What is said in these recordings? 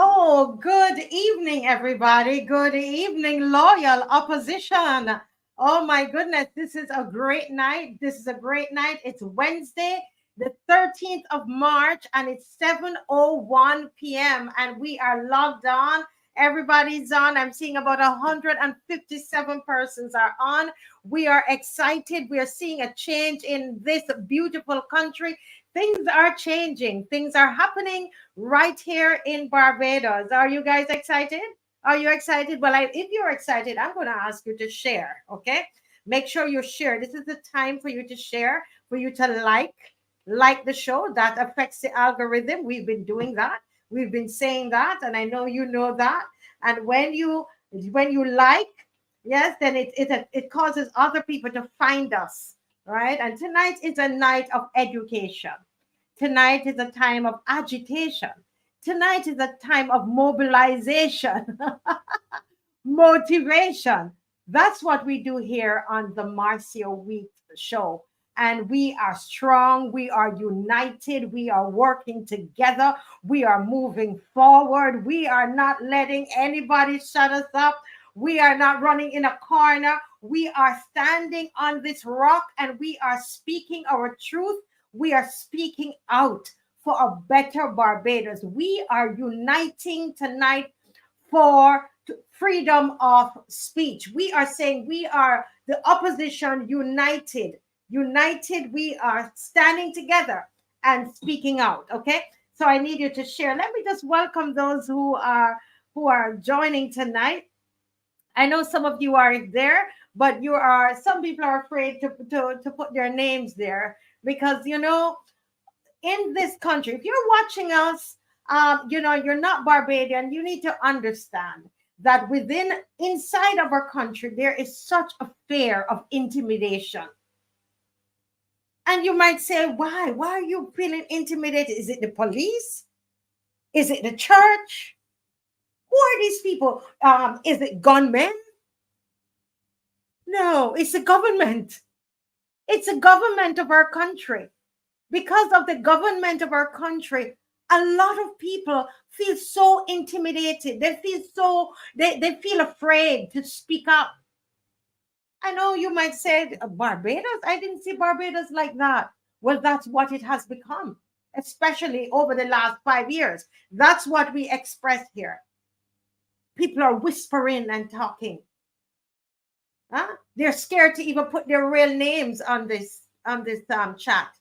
Oh, good evening, everybody. Good evening, loyal opposition. Oh, my goodness. This is a great night. This is a great night. It's Wednesday, the 13th of March, and it's 7:01 p.m. And we are logged on. Everybody's on. I'm seeing about 157 persons are on. We are excited. We are seeing a change in this beautiful country. Things are changing. Things are happening right here in Barbados. Are you guys excited? Are you excited? Well, if you're excited, I'm going to ask you to share, okay? Make sure you share. This is the time for you to share, for you to like the show. That affects the algorithm. We've been doing that. We've been saying that, and I know you know that. And when you like, yes, then it causes other people to find us, right? And tonight is a night of education. Tonight is a time of agitation. Tonight is a time of mobilization, motivation. That's what we do here on the Marcia Wheat Show. And we are strong. We are united. We are working together. We are moving forward. We are not letting anybody shut us up. We are not running in a corner. We are standing on this rock and we are speaking our truth. We are speaking out for a better Barbados. We are uniting tonight for freedom of speech. We are saying we are the opposition united. United, we are standing together and speaking out. Okay. So I need you to share. Let me just welcome those who are joining tonight. I know some of you are there, but some people are afraid to put their names there because, in this country, if you're watching us, you're not Barbadian, you need to understand that inside of our country, there is such a fear of intimidation. And you might say, why? Why are you feeling intimidated? Is it the police? Is it the church? Who are these people? Is it gunmen? No, it's the government. It's the government of our country. Because of the government of our country, a lot of people feel so intimidated. They feel afraid to speak up. I know you might say, Barbados? I didn't see Barbados like that. Well, that's what it has become, especially over the last 5 years. That's what we express here. People are whispering and talking. Huh? They're scared to even put their real names on this chat.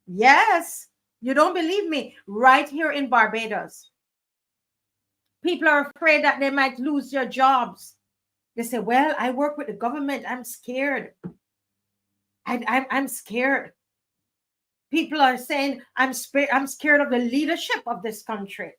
Yes. You don't believe me? Right here in Barbados. People are afraid that they might lose their jobs. They say, well, I work with the government. I'm scared. I'm scared. People are saying, I'm scared of the leadership of this country.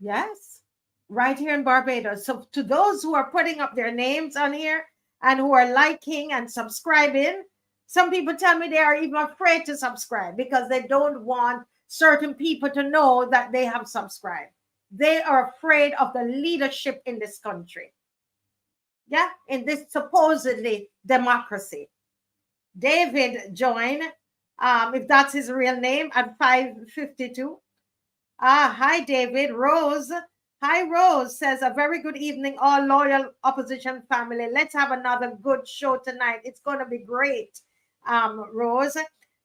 Yes, right here in Barbados. So to those who are putting up their names on here and who are liking and subscribing, some people tell me they are even afraid to subscribe because they don't want certain people to know that they have subscribed. They are afraid of the leadership in this country. Yeah, in this supposedly democracy. David joined, if that's his real name, at 5:52. Hi, David. Rose. Hi, Rose says, a very good evening, all loyal opposition family. Let's have another good show tonight. It's going to be great, Rose.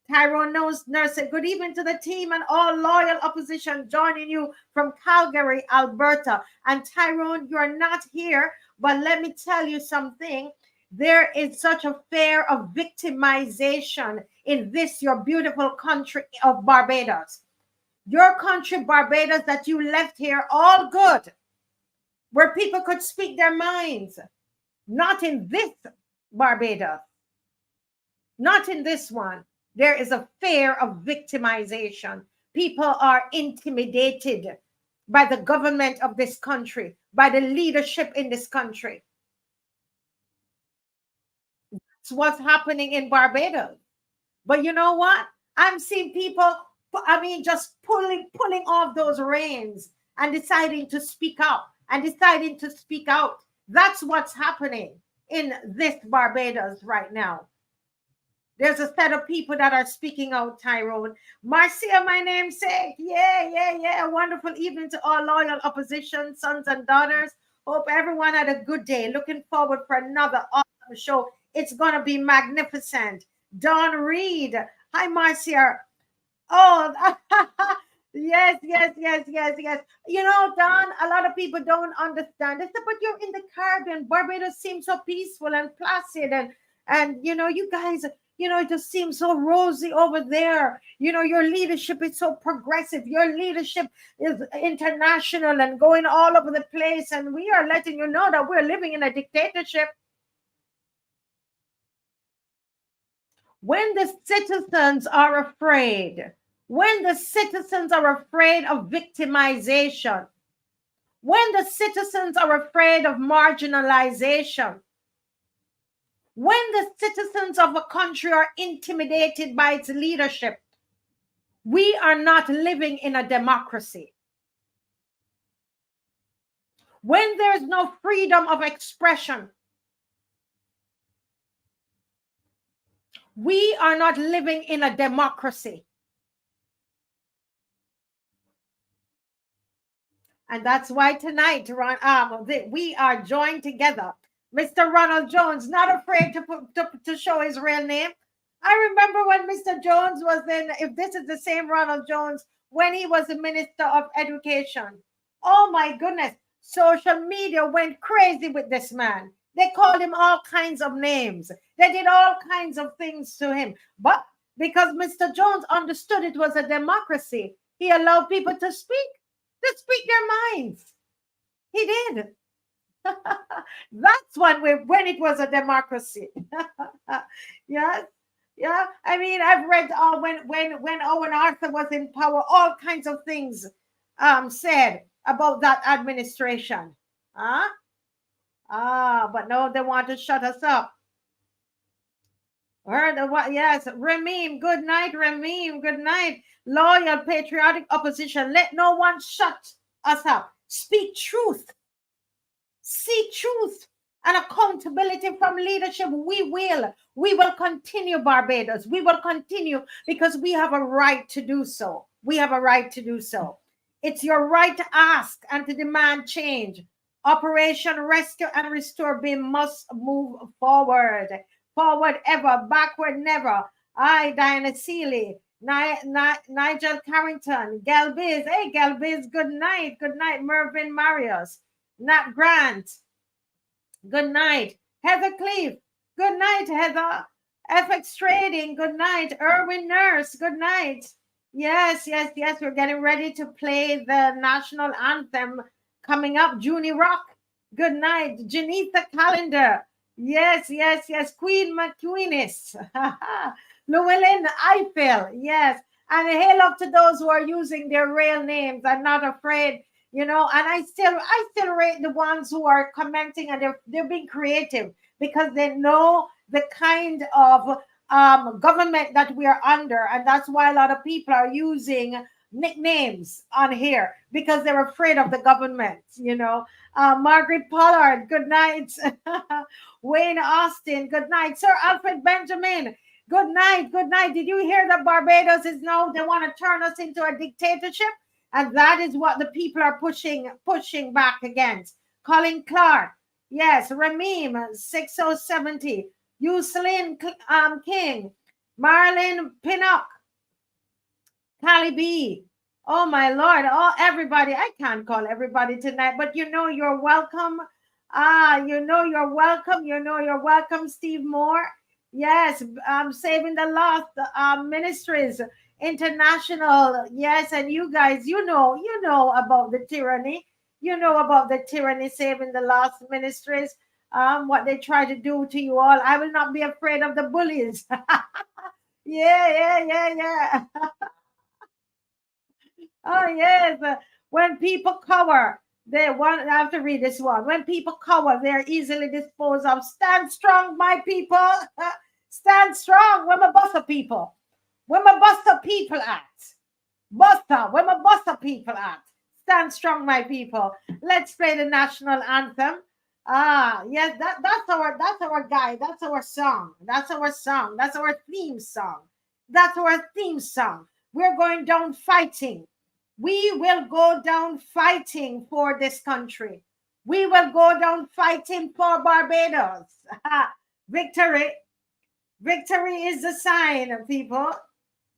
Tyrone Nurse said, good evening to the team and all loyal opposition joining you from Calgary, Alberta. And Tyrone, you're not here, but let me tell you something. There is such a fear of victimization in this, your beautiful country of Barbados. Your country, Barbados, that you left here, all good, where people could speak their minds. Not in this Barbados. Not in this one. There is a fear of victimization. People are intimidated by the government of this country, by the leadership in this country. That's what's happening in Barbados. But you know what? I'm seeing people, just pulling off those reins and deciding to speak up and deciding to speak out. That's what's happening in this Barbados right now. There's a set of people that are speaking out, Tyrone. Marcia, my namesake. Yeah, yeah, yeah. Wonderful evening to all loyal opposition, sons and daughters. Hope everyone had a good day. Looking forward for another awesome show. It's going to be magnificent. Don Reed. Hi, Marcia. Oh, yes, yes, yes, yes, yes. You know, Don, a lot of people don't understand. They say, but you're in the Caribbean. Barbados seems so peaceful and placid, and you know, you guys, you know, it just seems so rosy over there. You know, your leadership is so progressive. Your leadership is international and going all over the place. And we are letting you know that we're living in a dictatorship. When the citizens are afraid, when the citizens are afraid of victimization, when the citizens are afraid of marginalization, when the citizens of a country are intimidated by its leadership, we are not living in a democracy. When there's no freedom of expression, we are not living in a democracy. And that's why tonight, we are joined together. Mr. Ronald Jones, not afraid to show his real name. I remember when Mr. Jones was in, if this is the same Ronald Jones, when he was the Minister of Education. Oh my goodness. Social media went crazy with this man. They called him all kinds of names. They did all kinds of things to him. But because Mr. Jones understood it was a democracy, he allowed people to speak their minds. He did. That's when it was a democracy. Yeah. Yeah. I mean, I've read when Owen Arthur was in power, all kinds of things said about that administration. But no, they want to shut us up. Yes, Ramim, good night, Ramim, good night. Loyal, patriotic opposition, let no one shut us up. Speak truth. Seek truth and accountability from leadership. We will continue, Barbados. We will continue because we have a right to do so. We have a right to do so. It's your right to ask and to demand change. Operation Rescue and Restore BIM must move forward. Forward ever, backward never. I, Diana Seeley, Nigel Carrington, Galbiz. Hey, Galbiz, good night. Good night, Mervyn Marius. Nat Grant, good night. Heather Cleave, good night, Heather. FX Trading, good night. Erwin Nurse, good night. Yes, yes, yes. We're getting ready to play the national anthem coming up. Junie Rock, good night. Janitha Calendar, yes, yes, yes. Queen McQueenis, Llewellyn Eiffel, yes. And hail up to those who are using their real names. I'm not afraid. You know, and I still rate the ones who are commenting, and they're being creative because they know the kind of government that we are under, and that's why a lot of people are using nicknames on here because they're afraid of the government. You know, Margaret Pollard, good night. Wayne Austin, good night. Sir Alfred Benjamin, good night. Good night. Did you hear that Barbados is now, they want to turn us into a dictatorship? And that is what the people are pushing back against. Colin Clark, yes. Ramim 6070, Yuselin King, Marilyn Pinnock, Callie B. Oh my Lord! Oh, everybody! I can't call everybody tonight, but you know you're welcome. You know you're welcome. You know you're welcome, Steve Moore. Yes, Saving the Lost Ministries International, yes, and you guys, you know about the tyranny. You know about the tyranny, Saving the Lost Ministries. What they try to do to you all. I will not be afraid of the bullies. Yeah. Oh yes. When people cover, they want. I have to read this one. When people cover, they're easily disposed of. Stand strong, my people. Stand strong. We're my Buster people. Where my Buster people at? Buster, where my Buster people at? Stand strong, my people. Let's play the national anthem. Yes, that's our guy. That's our song. That's our song. That's our theme song. That's our theme song. We're going down fighting. We will go down fighting for this country. We will go down fighting for Barbados. Victory. Victory is the sign, people.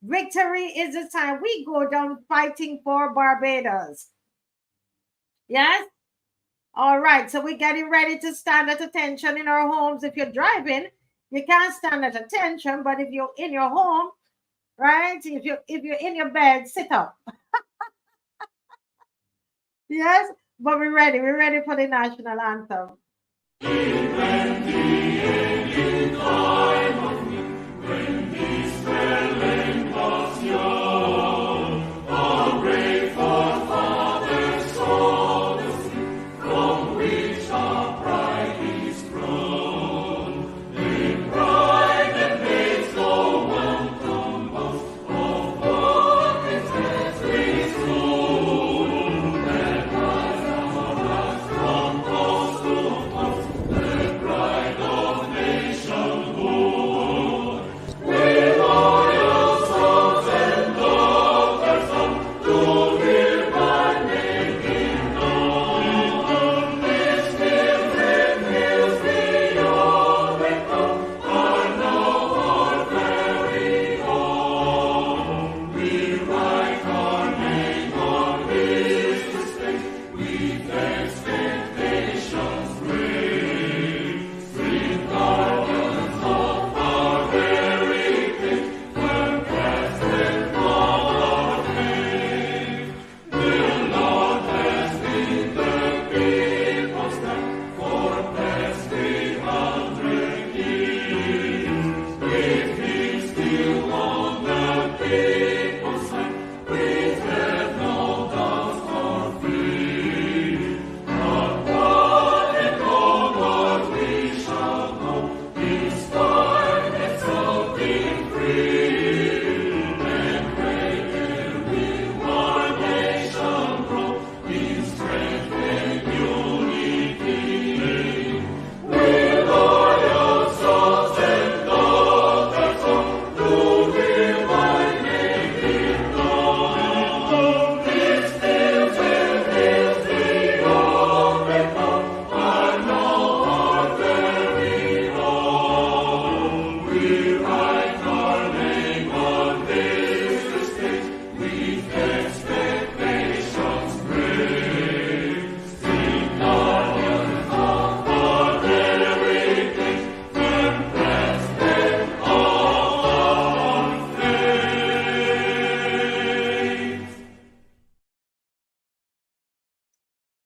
Victory is the sign. We go down fighting for Barbados. Yes? All right, so we're getting ready to stand at attention in our homes. If you're driving, you can't stand at attention, but if you're in your home, right? If you're in your bed, sit up. Yes, but we're ready. We're ready for the national anthem.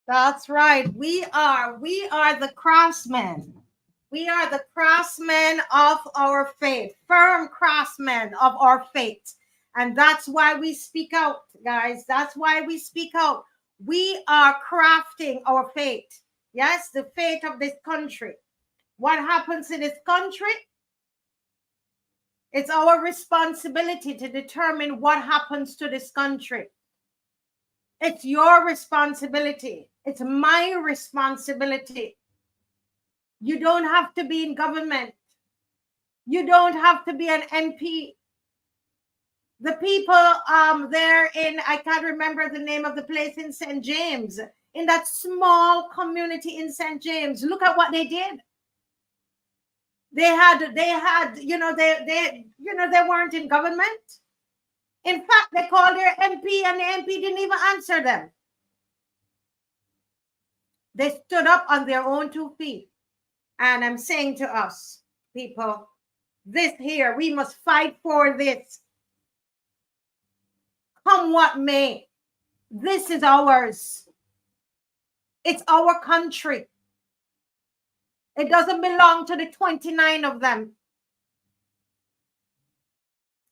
That's right. We are the craftsmen. We are the craftsmen of our faith, firm craftsmen of our faith. And that's why we speak out, guys. That's why we speak out. We are crafting our faith. Yes, the faith of this country. What happens in this country? It's our responsibility to determine what happens to this country. It's your responsibility. It's my responsibility. You don't have to be in government. You don't have to be an MP. The people there in, I can't remember the name of the place in St. James, in that small community in St. James, look at what they did. They had, you know, they weren't in government. In fact, they called their MP and the MP didn't even answer them. They stood up on their own 2 feet. And I'm saying to us, people, this here, we must fight for this. Come what may, this is ours. It's our country. It doesn't belong to the 29 of them.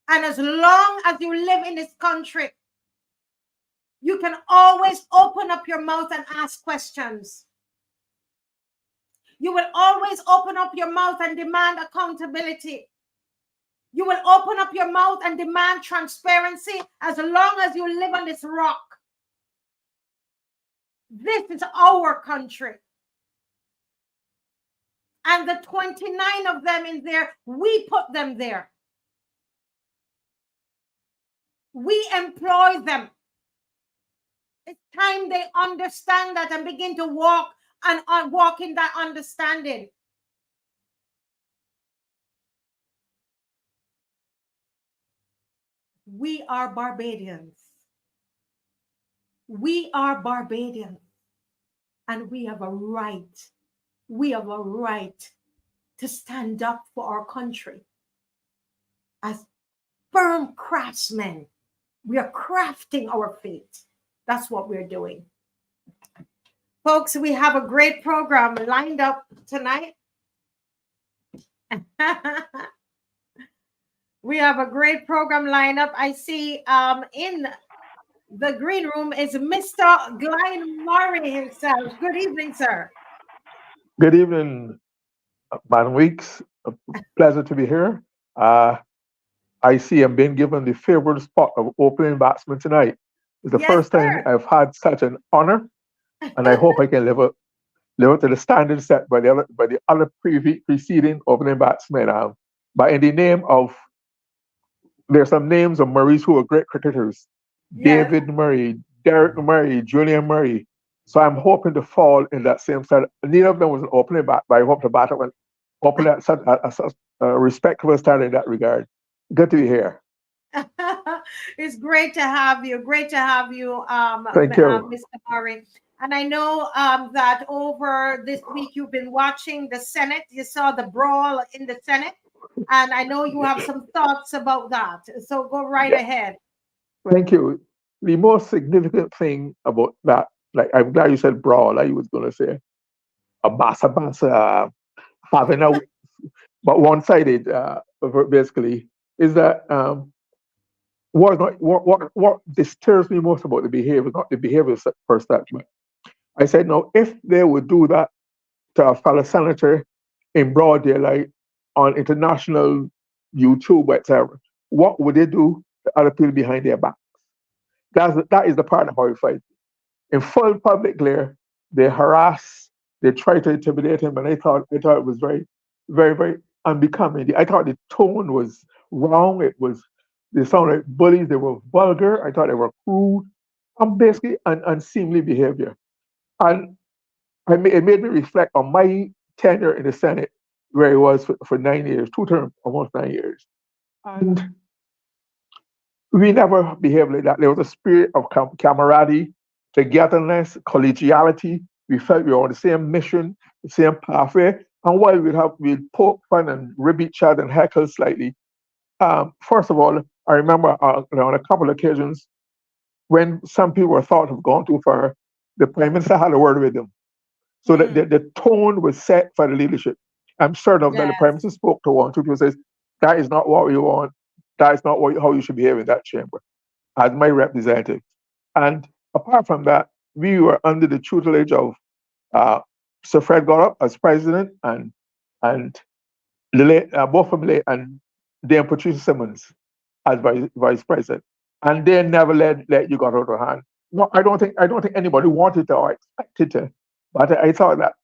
And as long as you live in this country, you can always open up your mouth and ask questions. You will always open up your mouth and demand accountability. You will open up your mouth and demand transparency as long as you live on this rock. This is our country. And the 29 of them in there, we put them there. We employ them. It's time they understand that and begin to walk and walk in that understanding. We are Barbadians. We are Barbadians. And we have a right. We have a right to stand up for our country. As firm craftsmen, we are crafting our fate. That's what we're doing. Folks, we have a great program lined up tonight. We have a great program lined up. I see in the green room is Mr. Glenn Murray himself. Good evening, sir. Good evening, Madam Weeks. A pleasure to be here. I see I'm being given the favored spot of opening batsman tonight. It's the first time I've had such an honor, and I hope I can live up to the standard set by the other preceding opening batsmen. But in the name of, there's some names of Murrays who are great cricketers. Yes. David Murray, Derek Murray, Julian Murray. So I'm hoping to fall in that same set. Neither of them was an opening bat, but I hope to bat up and open at such a respectable standard in that regard. Good to be here. It's great to have you. Great to have you, Thank you. Mr. Murray. And I know that over this week you've been watching the Senate. You saw the brawl in the Senate. And I know you have some thoughts about that. So go right ahead. Thank you. The most significant thing about that, like, I'm glad you said brawl. I was going to say a basa, having a, but one-sided, basically, is that what disturbs me most about the behavior, not the behavior per se, but I said, no, if they would do that to a fellow senator in broad daylight on international YouTube, etc., what would they do to other people behind their backs? That is the part of how I fight. In full public glare, they harass, they try to intimidate him, and I thought it was very, very, very unbecoming. I thought the tone was wrong. They sounded like bullies. They were vulgar. I thought they were crude, and basically an unseemly behavior. And it made me reflect on my tenure in the Senate, where it was for 9 years, 2 terms, almost 9 years. And we never behaved like that. There was a spirit of camaraderie, togetherness, collegiality. We felt we were on the same mission, the same pathway. And while we'd poke fun and rib each other and heckle slightly, first of all, I remember on a couple of occasions when some people were thought to have gone too far, the Prime Minister had a word with them. So that the tone was set for the leadership. I'm certain that the Prime Minister spoke to 1, 2 people, says, that is not what we want. That is not how you should behave in that chamber, as my representative. And apart from that, we were under the tutelage of Sir Fred Goddard as president and both of them and Dame Patricia Simmons as vice president. And they never let you go out of hand. No, I don't think anybody wanted to or expected to. But I thought that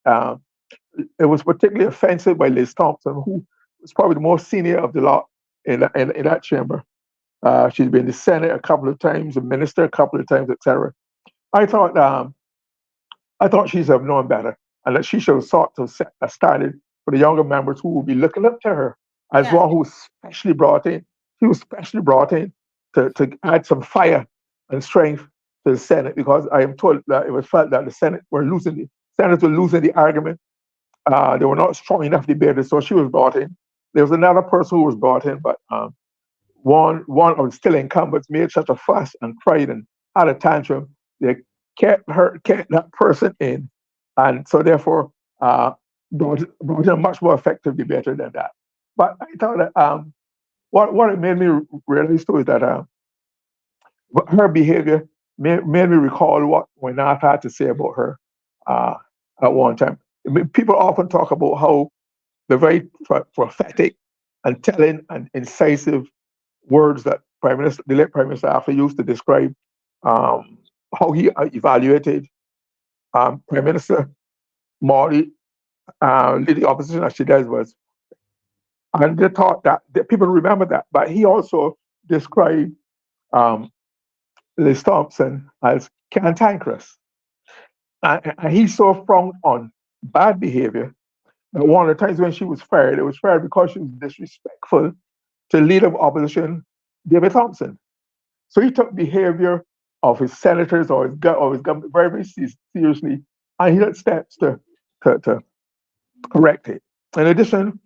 it was particularly offensive by Liz Thompson, who was probably the most senior of the lot in that chamber. She's been in the Senate a couple of times, a minister a couple of times, etc. I thought she should have known better, and that she should have sought to set a standard for the younger members who would be looking up to her as one who was specially brought in. She was specially brought in to add some fire and strength to the Senate, because I am told that it was felt that the Senate were losing the argument. They were not strong enough debaters, so she was brought in. There was another person who was brought in, but one of the still incumbents made such a fuss and cried and had a tantrum. They kept that person in, and so therefore brought in a much more effective debater than that. But I thought that what it made me realize too is that her behavior made me recall what Wyneth had to say about her at one time. I mean, people often talk about how the very prophetic and telling and incisive words that the late Prime Minister after used to describe how he evaluated Prime Minister Morley leading opposition as she does was, and they thought that people remember that. But he also described um, Liz Thompson as cantankerous. And he so frowned on bad behavior that one of the times when she was fired, it was fired because she was disrespectful to leader of opposition, David Thompson. So he took behavior of his senators or his government very, very seriously, and he took steps to correct it. In addition,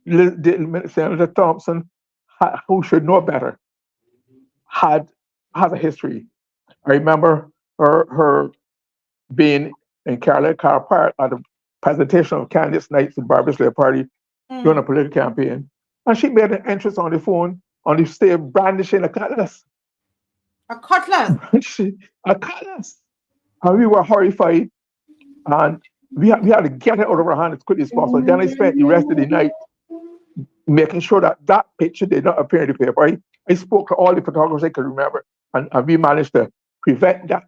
Senator Thompson, who should know better, has a history. I remember her being in Carolina Car Park at the presentation of candidates' nights in Barbara's Labour Party during a political campaign. And she made an entrance on the phone on the stage brandishing a cutlass. A cutlass? A cutlass. And we were horrified. And we had to get it out of our hand as quickly as possible. Then I spent the rest of the night making sure that picture did not appear in the paper. I spoke to all the photographers I could remember, and we managed to prevent that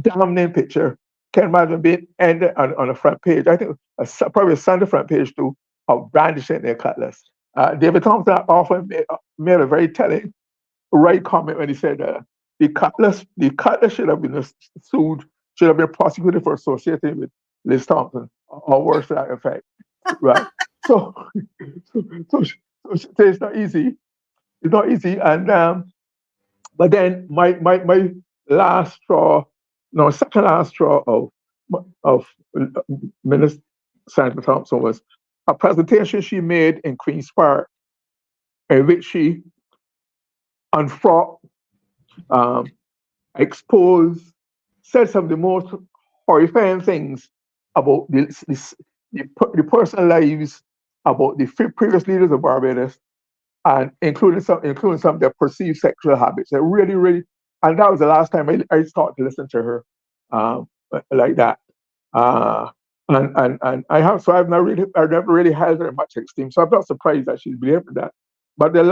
damning picture. Can't imagine being ended on the front page. I think probably a Sunday front page too of brandishing their cutlass. David Thompson often made a very telling right comment when he said the cutlass should have been sued, should have been prosecuted for associating with Liz Thompson, or worse to that effect. Right. So it's not easy. It's not easy. And but then my last straw, no, second last straw of Minister Senator Thompson was a presentation she made in Queen's Park, in which she unfrocked, exposed, said some of the most horrifying things about the personal lives about the previous leaders of Barbados, and including some of their perceived sexual habits. That really, and that was the last time I started to listen to her like that. And I've never really held her in much esteem. So I'm not surprised that she's behaved that. But the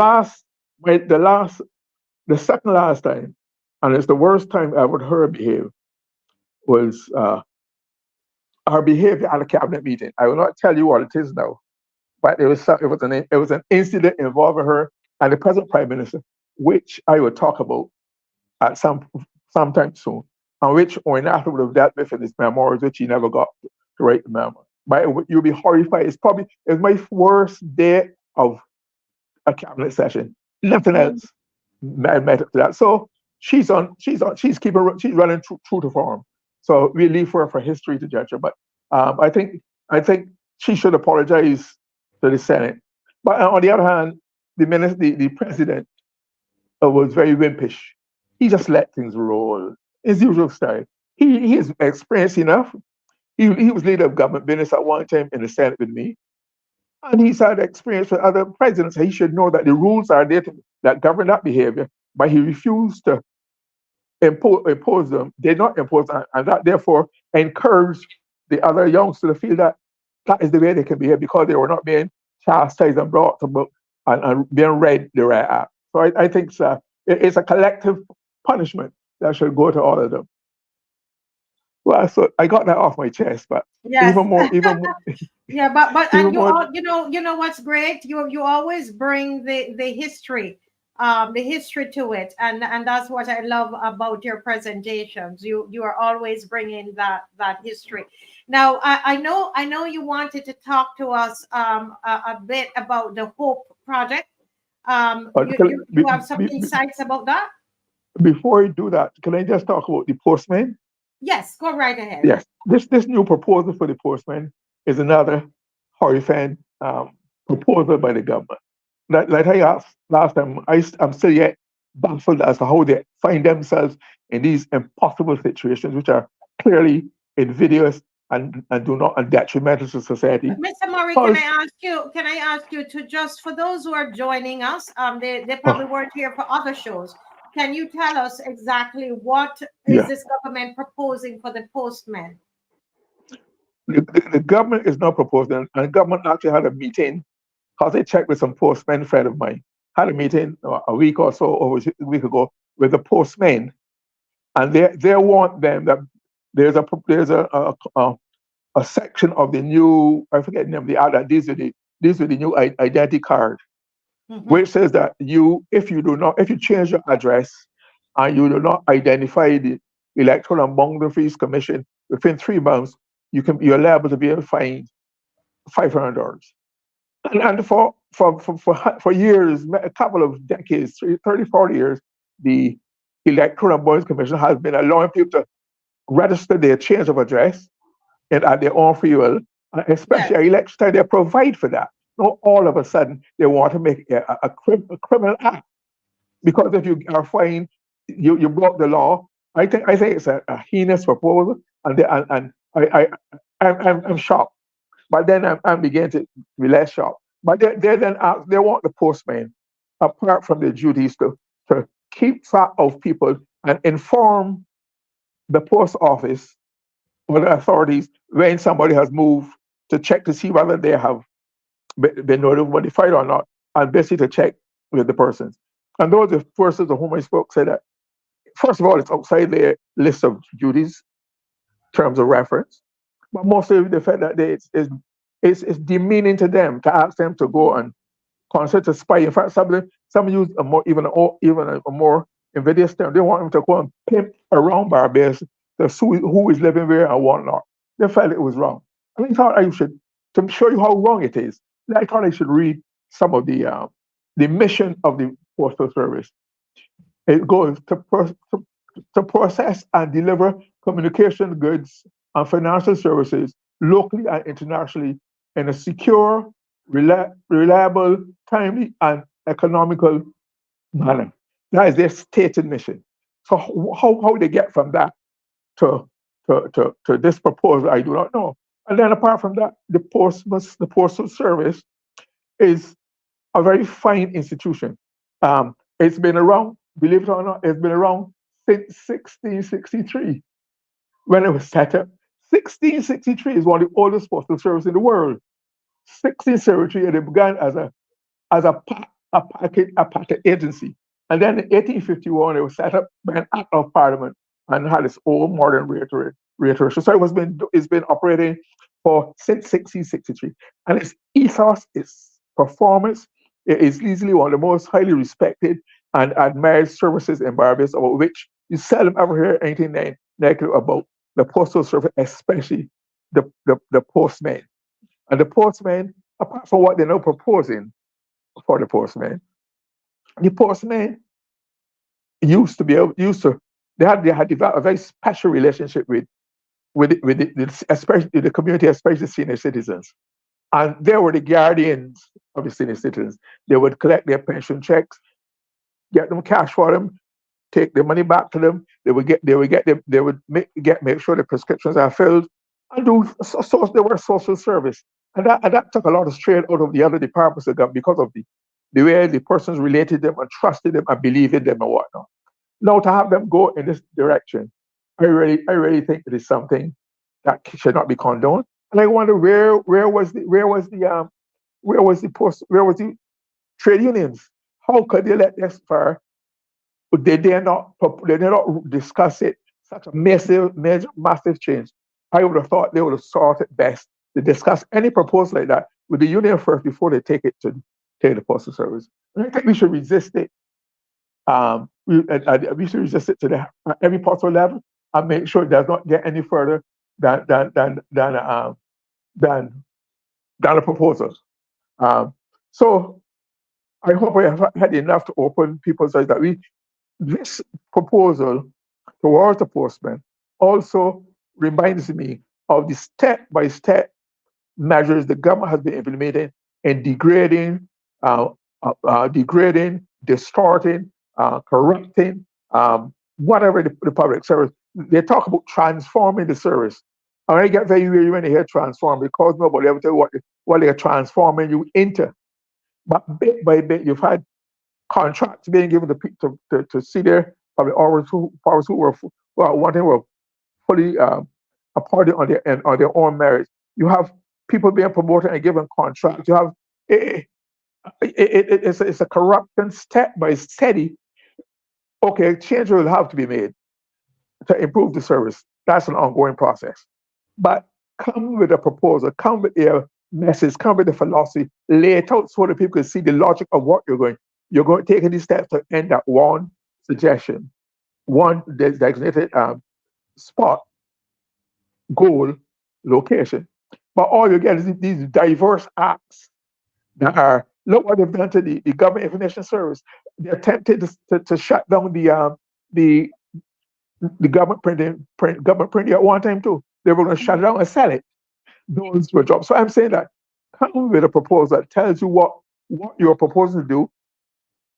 second last time, and it's the worst time I ever heard her behave, was her behavior at a cabinet meeting. I will not tell you what it is now, but it was an incident involving her and the present Prime Minister, which I will talk about at sometime soon, and which Oinata would have dealt with in his memoirs, which he never got to write the memoir. But you'll be horrified. It's my worst day of a cabinet session. Nothing else met up to that. So she's running true to form. So we leave her for history to judge her. But I think she should apologize to the Senate. But on the other hand, the president was very wimpish. He just let things roll, his usual style. He is experienced enough. He was leader of government business at one time in the Senate with me. And he's had experience with other presidents. He should know that the rules are there that govern that behavior, but he refused to impose them, did not impose them, and that therefore encouraged the other youngsters to feel that is the way they can behave because they were not being chastised and brought to book and being read the right act. So I think it's a collective punishment that should go to all of them. Well, so I got that off my chest, but yes. even more. Yeah, but and you know what's great? You always bring the history to it, and that's what I love about your presentations. You are always bringing that history. Now I know you wanted to talk to us a bit about the Hope project. You have some insights about that? Before you do that, can I just talk about the postman? Yes, go right ahead. Yes, this new proposal for the postman is another horrifying proposal by the government. Like I asked last time, I'm still yet baffled as to how they find themselves in these impossible situations, which are clearly invidious and detrimental to society. Mr. Murray, can I ask you to just, for those who are joining us, they probably weren't here for other shows. Can you tell us exactly what is this government proposing for the postman? The government is not proposing, and the government actually had a meeting, because I checked with some postmen friend of mine, had a meeting a week or so, or a week ago, with the postmen, and they want them that there's a a section of the new, I forget the name of the other, these are the new identity card, which says that if you change your address and you do not identify the Electoral and Boundaries Commission within 3 months, you're liable to be fined $500. And for years, a couple of decades, 30, 40 years, the Electoral and Boundaries Commission has been allowing people to register their change of address and at their own free will, especially at election time, they provide for that. Not all of a sudden they want to make a criminal act, because if you are fined, you broke the law. I think it's a heinous proposal, and I'm shocked. But then I'm beginning to be less shocked. But they want the postman, apart from their duties, to keep track of people and inform the post office or the authorities when somebody has moved, to check to see whether they have been notified or not, and basically to check with the persons. And those the persons of whom I spoke said that, first of all, it's outside their list of duties, terms of reference, but mostly the fact that it's demeaning to them to ask them to go and consider to spy. In fact, some use even a more invidious term. They want them to go and pimp around Barbados to see who is living where and whatnot. They felt it was wrong. And I thought I should, to show you how wrong it is, I thought I should read some of the mission of the Postal Service. It goes to process and deliver communication goods and financial services locally and internationally in a secure, reliable, timely, and economical manner. That is their stated mission. So how they get from that to this proposal, I do not know. And then apart from that, the Postal Service is a very fine institution. It's been around, believe it or not, it's been around since 1663 when it was set up. 1663 is one of the oldest postal services in the world. 1673, it began as a packet agency. And then in 1851, it was set up by an act of parliament and had its own modern reiteration. So it's been operating since 1663. And its ethos, its performance, it is easily one of the most highly respected and admired services in Barbados, about which you seldom ever hear anything negative about the Postal Service, especially the postman. And the postman, apart from what they're now proposing for the postman they had developed a very special relationship with especially the community, especially senior citizens. And they were the guardians of the senior citizens. They would collect their pension checks, get them cash for them, take the money back to them. They would make sure the prescriptions are filled, and they were social service. And that took a lot of strain out of the other departments of government, because of the way the persons related them and trusted them and believed in them and whatnot. Now to have them go in this direction, I really think it is something that should not be condoned. And I wonder where was the trade unions? How could they let this far? They did not discuss it. Such a massive change. I would have thought they would have thought it best to discuss any proposal like that with the union first before they take it to the Postal Service. And I think we should resist it. We should resist it to every possible level and make sure it does not get any further than a proposal. So I hope I have had enough to open people's eyes that this proposal towards the postman also reminds me of the step-by-step measures the government has been implementing in degrading, distorting, corrupting, whatever the public service. They talk about transforming the service. And I get very weary when they hear transform, because nobody ever tell you what they're transforming you into. But bit by bit, you've had contracts being given to senior public officers who were fully appointed on their own merits. You have people being promoted and given contracts. You have it's a corruption step by steady. Okay, change will have to be made to improve the service. That's an ongoing process. But come with a proposal, come with a message, come with a philosophy, lay it out so that people can see the logic of what you're going. You're going taking these steps to end at one suggestion, one designated spot, goal, location. But all you get is these diverse acts that are, look what they've done to the government information service. They attempted to shut down the government printing at one time too. They were going to shut it down and sell it. Those were jobs. So I'm saying that come with a proposal that tells you what you're proposing to do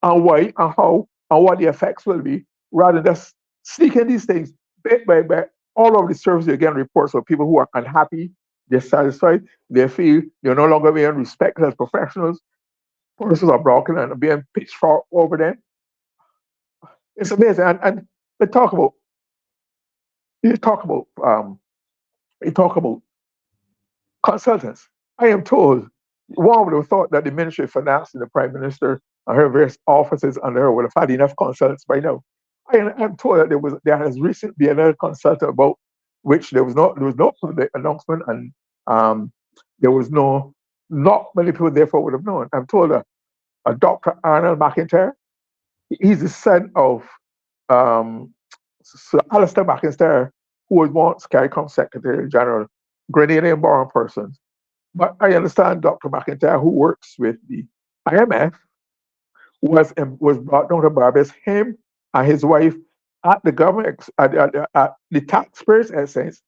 and why and how and what the effects will be, rather than just sneaking these things bit by bit all over the service. You get reports of people who are unhappy, dissatisfied, they feel you're no longer being respected as professionals, persons are broken and being pitchfork over them. It's amazing. And they talk about you talk about you talk about consultants. I am told one would have thought that the Ministry of Finance and the Prime Minister and her various offices under her would have had enough consultants by now. I'm told that there has recently been another consultant about which there was no public announcement, and there was not many people therefore would have known. I'm told that Dr. Arnold McIntyre, he's the son of Sir Alistair McIntyre, who was once CARICOM Secretary General, Grenadian born person. But I understand Dr. McIntyre, who works with the IMF, was brought down to Barbados, him and his wife, at the government, at the taxpayers' expense,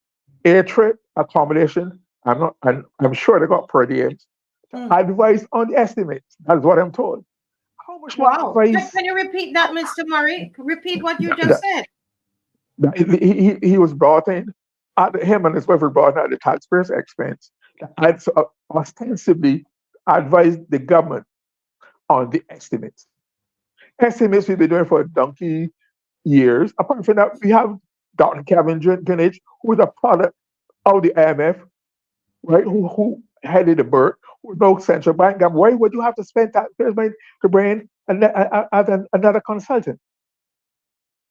air trip, accommodation. I'm sure they got per diems. Advice on the estimates. That's what I'm told. How much more Wow. advice? Can you repeat that, Mr. Murray? Repeat what you just said. He was brought in, him and his wife were brought in at the taxpayers' expense. And so ostensibly advised the government on the estimates. Estimates we've been doing for donkey years. Apart from that, we have Dr. Kevin Greenidge, who is a product of the IMF, right? Who headed the BERT, who is no central bank government. Why would you have to spend taxpayers' money to bring in another consultant?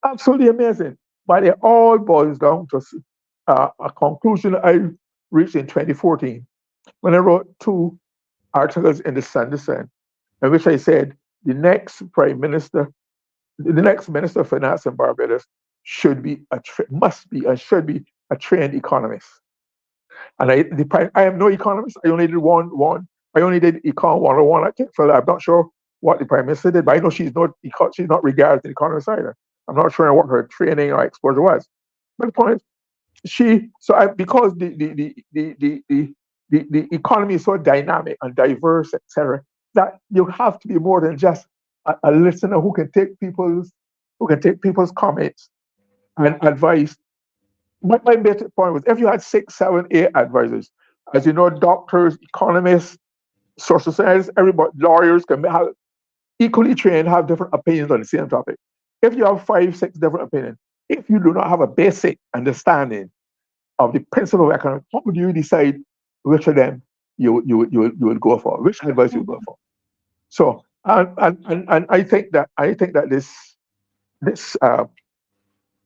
Absolutely amazing. But it all boils down to a conclusion I reached in 2014 when I wrote 2 articles in the Sunday Sun, in which I said the next Prime Minister, the next Minister of Finance in Barbados should be must be and should be a trained economist. And I am no economist. I only did one. I only did Econ 101 at Kickford. I'm not sure what the Prime Minister did, but I know she's not regarded as an economist either. I'm not sure what her training or exposure was. But the point is, because the economy is so dynamic and diverse, etc., that you have to be more than just a listener who can take people's comments and advice. My basic point was, if you had 6, 7, 8 advisors, as you know, doctors, economists, social scientists, everybody, lawyers can have equally trained, have different opinions on the same topic. If you have 5, 6 different opinions, if you do not have a basic understanding of the principle of economics, how would you decide which of them you would go for, which advice you would go for? So, and I think that this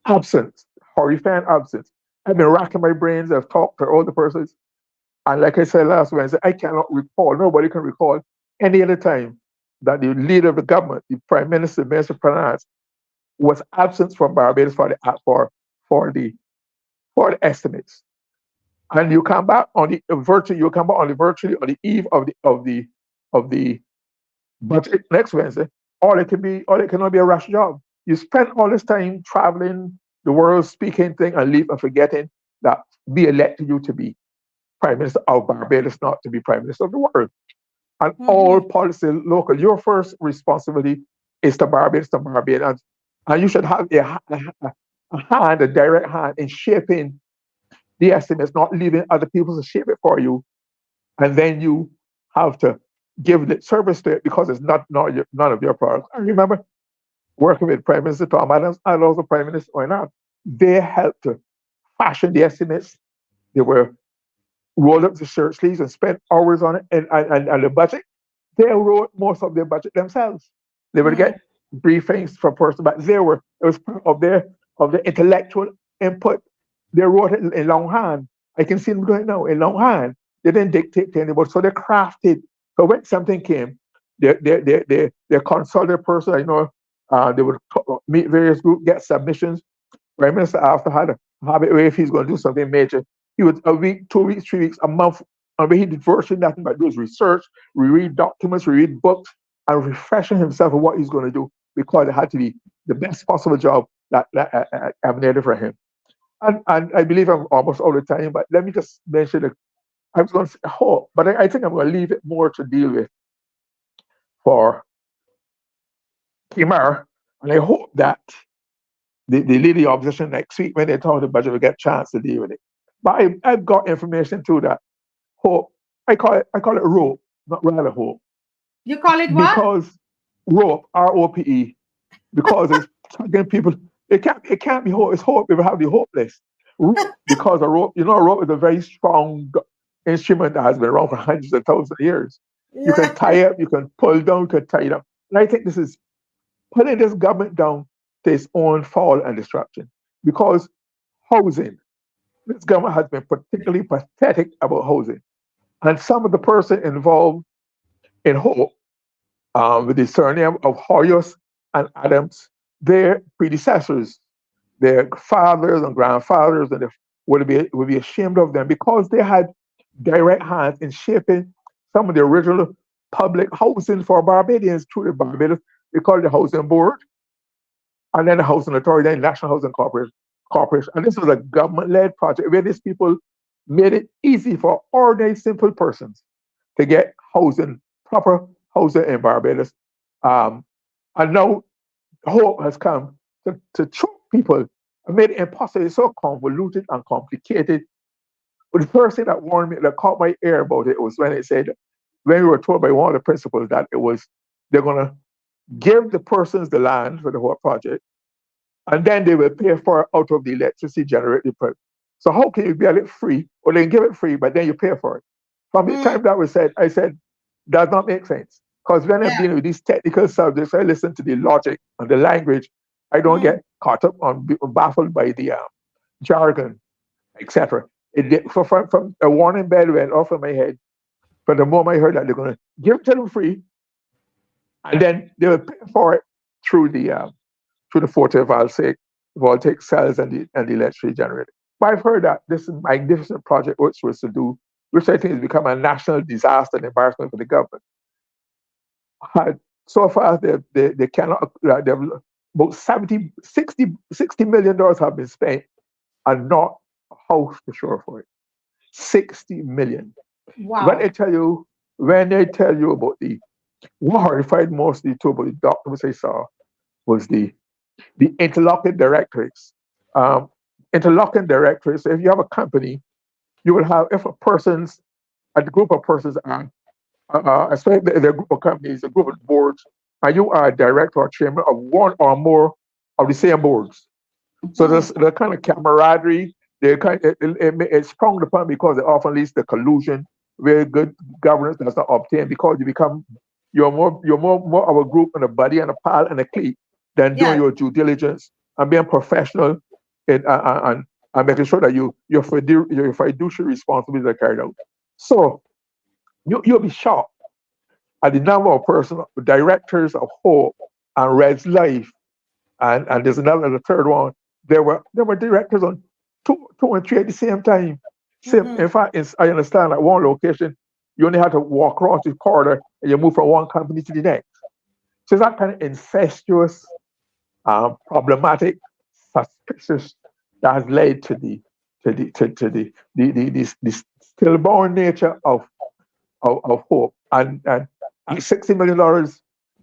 absence, horrifying absence. I've been racking my brains. I've talked to all the persons, and like I said last Wednesday, I cannot recall. Nobody can recall any other time that the leader of the government, the Prime Minister, Minister of Finance, was absent from Barbados for the estimates. And you come back on the virtually on the eve of the budget next Wednesday. It cannot be a rush job. You spend all this time traveling the world, speaking thing, and leave and forgetting that we elected you to be Prime Minister of Barbados, not to be Prime Minister of the world. And all policy local. Your first responsibility is to Barbados, and you should have a direct hand in shaping the estimates, not leaving other people to shape it for you, and then you have to give the service to it because it's none of your products. I remember working with Prime Minister Tom Adams and also Prime Minister Oynat. They helped to fashion the estimates. They were rolled up the shirt sleeves and spent hours on it, and the budget. They wrote most of their budget themselves. They would get briefings from person, but it was part of their intellectual input. They wrote it in longhand. I can see them doing it now in Long Island. They didn't dictate to anybody, so they crafted. So when something came, they consulted a person. They would meet various groups, get submissions. Prime Minister after had a habit where if he's going to do something major, he would a week, 2 weeks, 3 weeks, a month, and where he did virtually nothing but do his research, reread documents, reread books, and refreshing himself on what he's going to do because it had to be the best possible job that emanated from him. And I believe I'm almost all the time, but let me just mention that I was going to say hope, but I think I'm going to leave it more to deal with for Kimar, and I hope that the leader of opposition next week when they talk the budget will get a chance to deal with it. But I've got information too that hope. I call it rope, not rather hope, You call it what? because rope, ROPE, because it's again people. It can't be hope. It's hope. It will have the hopeless rope because a rope. A rope is a very strong instrument that has been around for hundreds of thousands of years. You Yeah. can tie up, you can pull down, you can tie it up. And I think this is putting this government down to its own fall and destruction. Because housing, this government has been particularly pathetic about housing. And some of the person involved in Hope, with the surname of Hoyos and Adams, their predecessors, their fathers and grandfathers, and would be ashamed of them because they had direct hands in shaping some of the original public housing for Barbadians through the Barbados. They call it the Housing Board, and then the Housing Authority, then National Housing Corporation. And this was a government-led project where these people made it easy for ordinary, simple persons to get housing, proper housing in Barbados. Um, and now hope has come to choke people and made it impossible. It's so convoluted and complicated. But the first thing that warned me, that caught my ear about it, was when it said, when we were told by one of the principals that it was, they're going to give the persons the land for the whole project, and then they will pay for it out of the electricity generated. So how can you get it free, or they can give it free, but then you pay for it? From the Mm, time that was said, I said, does not make sense. Because when I'm yeah. dealing with these technical subjects, I listen to the logic and the language. I don't Mm, get caught up on baffled by the jargon, etc. From a warning bell went off in my head. From the moment I heard that they're going to give it to them free, and then they will pay for it through the photovoltaic cells and the electricity generator. But I've heard that this magnificent project which was to do, which I think has become a national disaster and embarrassment for the government. Had so far they cannot they've about 60 million dollars have been spent and not a house to show for it. 60 million. When wow. they tell you when they tell you about what horrified mostly too about the documents I saw was the interlocking directories. Um, Interlocking directories. So if you have a company, you will have if a group of persons are especially the group of companies, a group of boards, and you are a director or chairman of one or more of the same boards. So Mm, there's the kind of camaraderie. It's sprung upon because it often leads to collusion, where good governance does not obtain because you're more of a group and a buddy and a pal and a clique than doing yes. your due diligence and being professional and making sure that your fiduciary responsibilities are carried out. So you'll be shocked at the number of persons, directors of Hope and Red's Life, and there's the third one. There were directors on two and three at the same time. Same, Mm-hmm. in fact, I understand at one location you only had to walk across the corridor and you move from one company to the next. So it's that kind of incestuous, problematic, suspicious that has led to the stillborn nature of Hope. And at $60 million,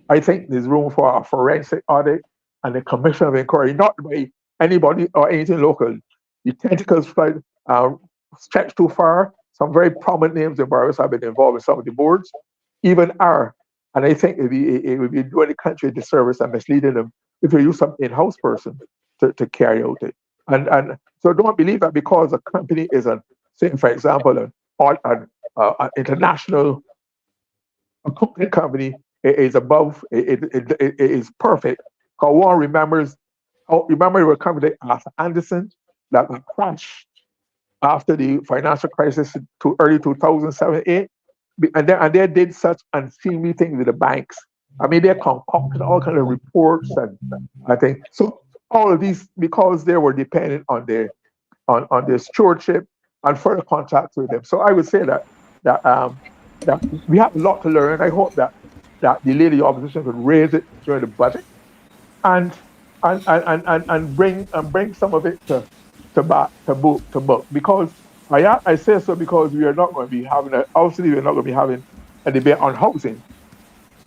I think there's room for a forensic audit and a commission of inquiry, not by anybody or anything local. The tentacles uh, stretch too far. Some very prominent names in Barbados have been involved in some of the boards, even are. And I think it would be doing the country a disservice and misleading them if you use some in-house person to carry out it. And so don't believe that because a company is say, for example, an international a cooking company is above it is perfect. Because one remembers, remember a company Arthur Anderson that crashed after the financial crisis to early 2007, 8. And they did such unseemly things with the banks. I mean, they concocted all kind of reports, and I think so. All of these because they were dependent on their stewardship and further contacts with them. So I would say that that we have a lot to learn. I hope that the lady opposition could raise it during the budget and bring some of it to book because I say so because we are not going to be having obviously we're not going to be having a debate on housing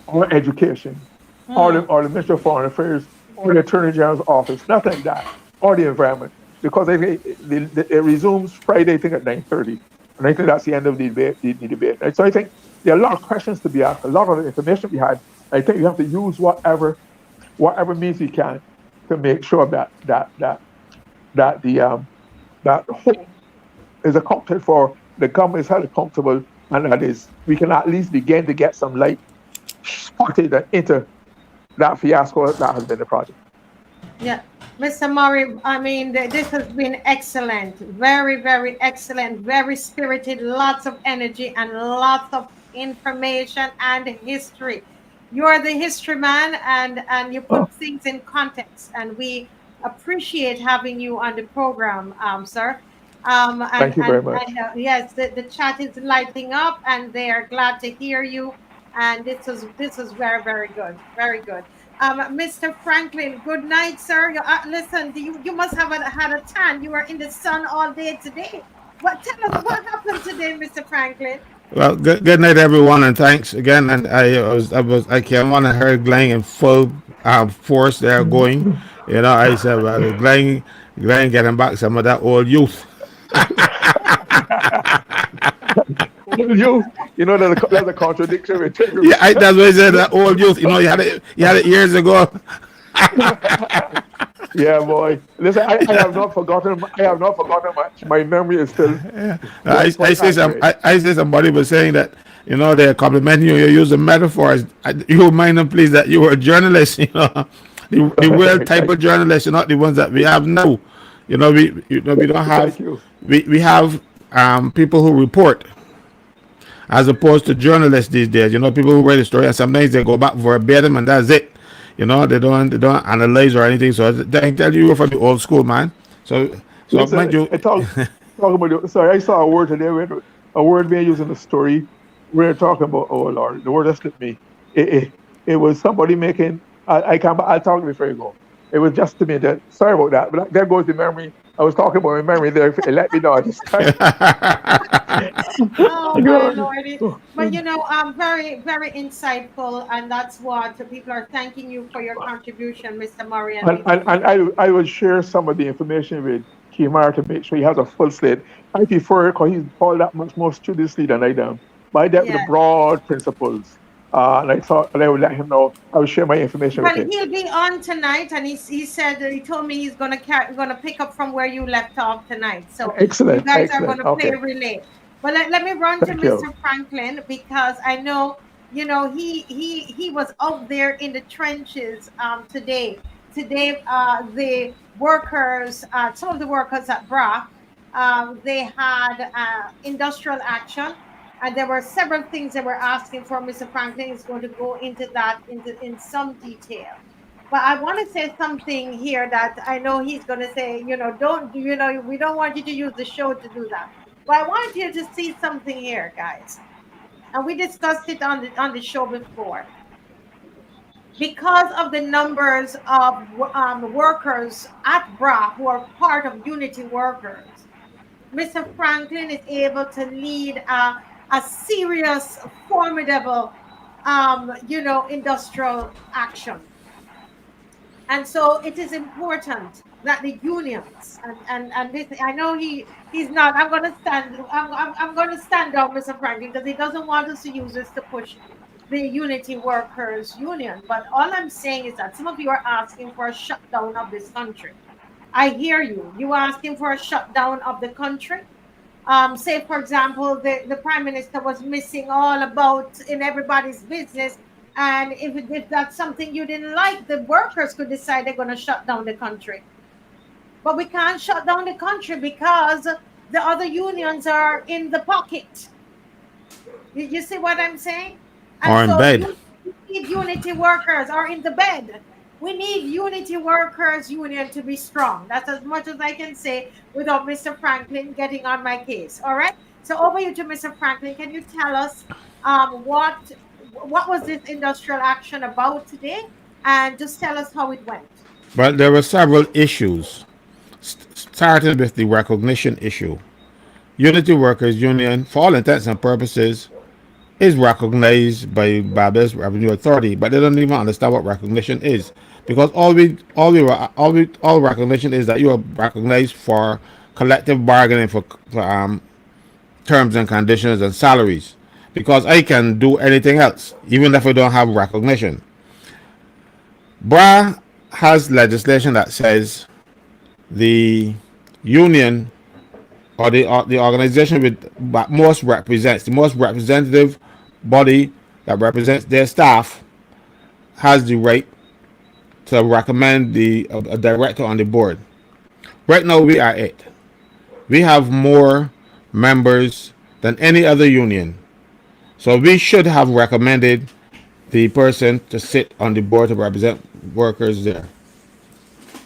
or education Hmm. or the Ministry of Foreign Affairs or the Attorney General's office, nothing like that, or the environment because I think it resumes Friday I think at 9:30, and I think that's the end of the debate. The debate. And so I think there are a lot of questions to be asked, a lot of information we had. I think we have to use whatever means we can to make sure that the that hope is accounted for, the government is held accountable, and that is we can at least begin to get some light spotted into that fiasco that has been the project. Yeah, Mr. Murray, I mean, this has been excellent. Very, very excellent. Very spirited. Lots of energy and lots of information and history. You are the history man, and you put Oh, things in context, and we appreciate having you on the program, sir. thank you very much. Yes, the chat is lighting up, and they are glad to hear you. And this is very, very good. Very good. Mr. Franklin, good night, sir. Listen, you must have had a tan. You were in the sun all day today. What tell us what happened today, Mr. Franklin? Well, good night, everyone, and thanks again. And I came on and heard Glenn in full force there going. You know, I said, well, Glenn getting back some of that old youth. Well, you know there's a contradiction with Yeah, terms. that's what I said. That old youth. You know, you had it years ago. Yeah, boy. Listen, I have not forgotten. I have not forgotten much. My memory is still I quite see some. accurate. I see somebody was saying that they're complimenting you. You use the metaphors. You remind them, please, that you were a journalist. The real type thank, of journalists, not the ones that we have now. We don't thank have. you. We have people who report as opposed to journalists these days. People who write a story and sometimes they go back verbatim and that's it. They don't analyze or anything. So I can tell you from the old school, man. So mind Listen, you, talk about. Sorry, I saw a word today. A word being used in the story. We're talking about. Oh Lord, the word that slipped me. It was somebody making. I can't. I'll talk before you go. It was just to me that. Sorry about that. But there goes the memory. I was talking about my memory there. It let me know at this time. Oh my lordy. But very, very insightful, and that's what the people are thanking you for your contribution, Mr. Murray, and we And I will share some of the information with Kimar to make sure he has a full slate. I prefer because he's followed that much more studiously than I do. But I dealt with the yeah. broad principles. And I thought and I would let him know. I would share my information with Well, him. he'll be on tonight, and he said he told me he's gonna pick up from where you left off tonight. So you Excellent, guys are excellent. gonna play Okay, a relay. But let me run to thank you. Mr. Franklin because I know he was out there in the trenches today. Today, the workers, some of the workers at BRA, they had industrial action, and there were several things they were asking for. Mr. Franklin is going to go into that in some detail. But I want to say something here that I know he's going to say, don't, we don't want you to use the show to do that. But I want you to see something here, guys. And we discussed it on the show before. Because of the numbers of workers at BRA who are part of Unity Workers, Mr. Franklin is able to lead a serious, formidable, industrial action. And so it is important that the unions and this, I know he's not. I'm going to stand. I'm going to stand down, Mr. Franklin, because he doesn't want us to use this to push the Unity Workers Union. But all I'm saying is that some of you are asking for a shutdown of this country. I hear you. You are asking for a shutdown of the country. Say, for example, the prime minister was missing all about in everybody's business. And if that's something you didn't like, the workers could decide they're going to shut down the country. But we can't shut down the country because the other unions are in the pocket. You see what I'm saying? And or in so bed. you need unity workers or in the bed. We need unity workers union to be strong. That's as much as I can say without Mr. Franklin getting on my case. All right. So over you to Mr. Franklin. Can you tell us what was this industrial action about today? And just tell us how it went. But there were several issues, starting with the recognition issue. Unity Workers Union, for all intents and purposes, is recognized by Barbados Revenue Authority, but they don't even understand what recognition is, because all recognition is that you are recognized for collective bargaining for terms and conditions and salaries. Because I can do anything else, even if I don't have recognition. BRA has legislation that says the union or the organization that most represents the most representative body that represents their staff has the right to recommend a director on the board. Right now we are it. We have more members than any other union, so we should have recommended the person to sit on the board to represent workers there.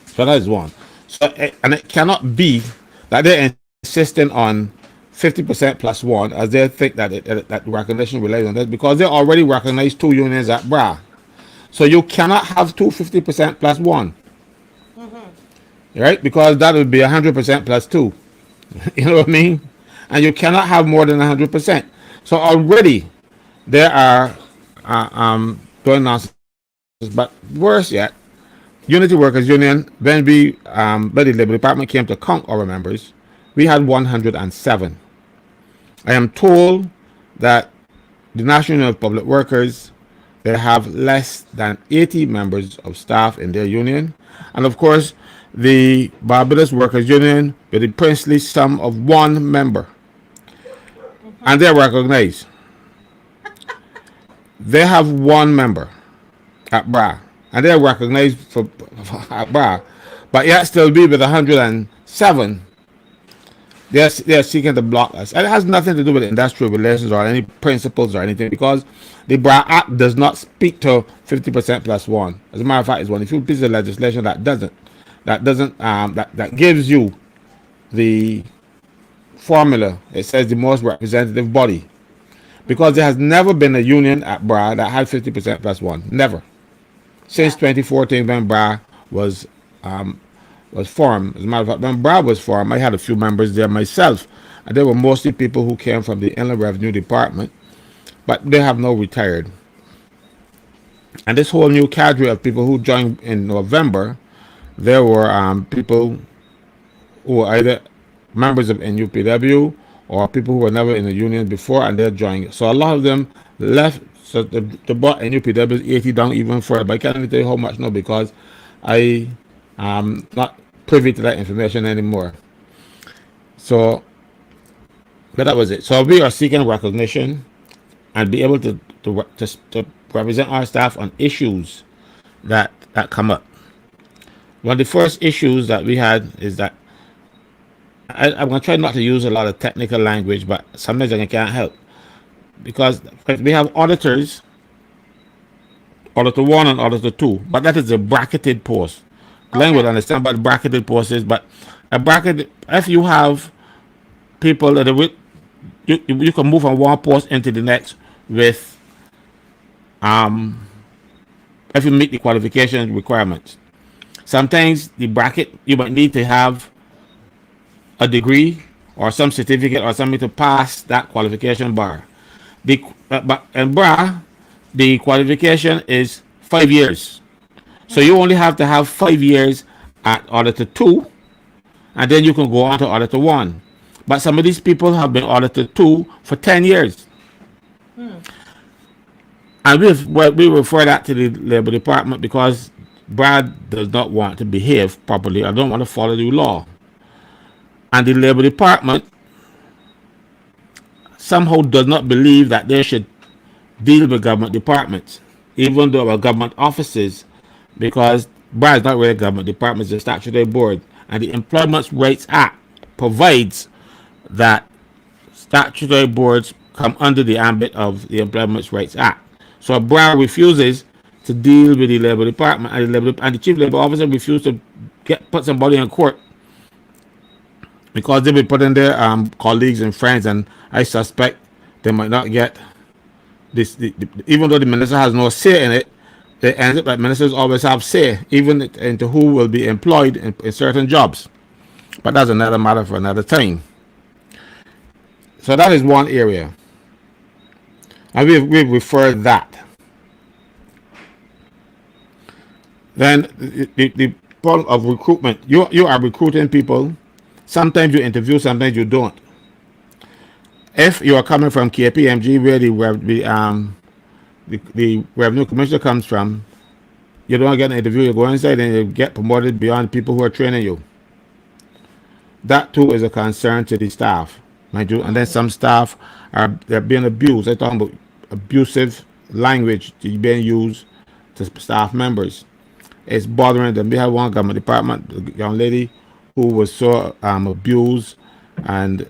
So that is one. So and it cannot be that they're insisting on 50% plus one, as they think that recognition relies on this, because they already recognized two unions at BRA. So you cannot have 250% plus one, right? Because that would be 100% plus two. You know what I mean? And you cannot have more than 100%. So already there are doing nonsense. But worse yet, Unity Workers Union, when the Labor Department came to count our members, we had 107. I am told that the National Union of Public Workers, they have less than 80 members of staff in their union. And of course, the Barbados Workers Union with the princely sum of one member. And they're recognized. They have one member at BRA. And they're recognized at BRA. But yet still be with 107. They're seeking to block us. And it has nothing to do with industrial relations or any principles or anything, because the BRA Act does not speak to 50% plus one. As a matter of fact, it's one of the few pieces of legislation that gives you the formula. It says the most representative body, because there has never been a union at BRA that had 50% plus one. Never. Since 2014, when BRA was formed. As a matter of fact, when BRA was formed, I had a few members there myself, and they were mostly people who came from the Inland Revenue Department, but they have now retired. And this whole new cadre of people who joined in November, there were people who were either members of NUPW or people who were never in the union before, and they're joining. So a lot of them left. So they brought NUPW's 80 down even further. But I can't even tell you how much now, because I am not privy to that information anymore. So, but that was it. So we are seeking recognition and be able to represent our staff on issues that come up. One of the first issues that we had is that I'm going to try not to use a lot of technical language, but sometimes I can't help, because we have auditors, auditor 1 and auditor 2, but that is a bracketed post. Glenn would understand what bracketed post is, but a bracket, if you have people that are you can move from one post into the next with if you meet the qualification requirements. Sometimes the bracket, you might need to have a degree or some certificate or something to pass that qualification bar. But in BRA, the qualification is 5 years. So you only have to have 5 years at auditor 2, and then you can go on to auditor 1. But some of these people have been auditor 2 for 10 years. And we refer that to the Labor Department, because Brad does not want to behave properly. I don't want to follow the law. And the Labor Department somehow does not believe that they should deal with government departments, even though our government offices, because BRA is not really a government department, it's a statutory board. And the Employment Rights Act provides that statutory boards come under the ambit of the Employment Rights Act. So BRA refuses to deal with the Labor Department, and the Chief Labor Officer refused to put somebody in court because they be putting their colleagues and friends, and I suspect they might not get this. Even though the minister has no say in it, it ends up that ministers always have say, even into who will be employed in certain jobs. But that's another matter for another time. So that is one area, and we've referred that. Then the problem of recruitment. You are recruiting people. Sometimes you interview, sometimes you don't. If you are coming from KPMG, where the revenue commissioner comes from, you don't get an interview. You go inside and you get promoted beyond people who are training you. That too is a concern to the staff, mind you. And then some staff they're being abused. They're talking about abusive language being used to staff members. It's bothering them. We have one government department, a young lady who was so abused, and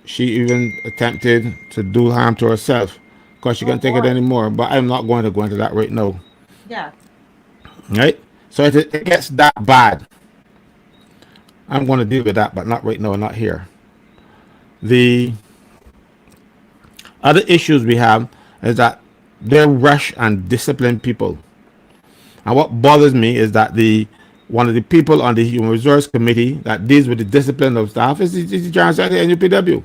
she even attempted to do harm to herself because she can't take it anymore. But I'm not going to go into that right now. Yeah. Right? So it gets that bad. I'm going to deal with that, but not right now, not here. The other issues we have is that they rush and discipline people. And what bothers me is that one of the people on the Human Resource Committee that deals with the discipline of staff is the General Secretary of NUPW.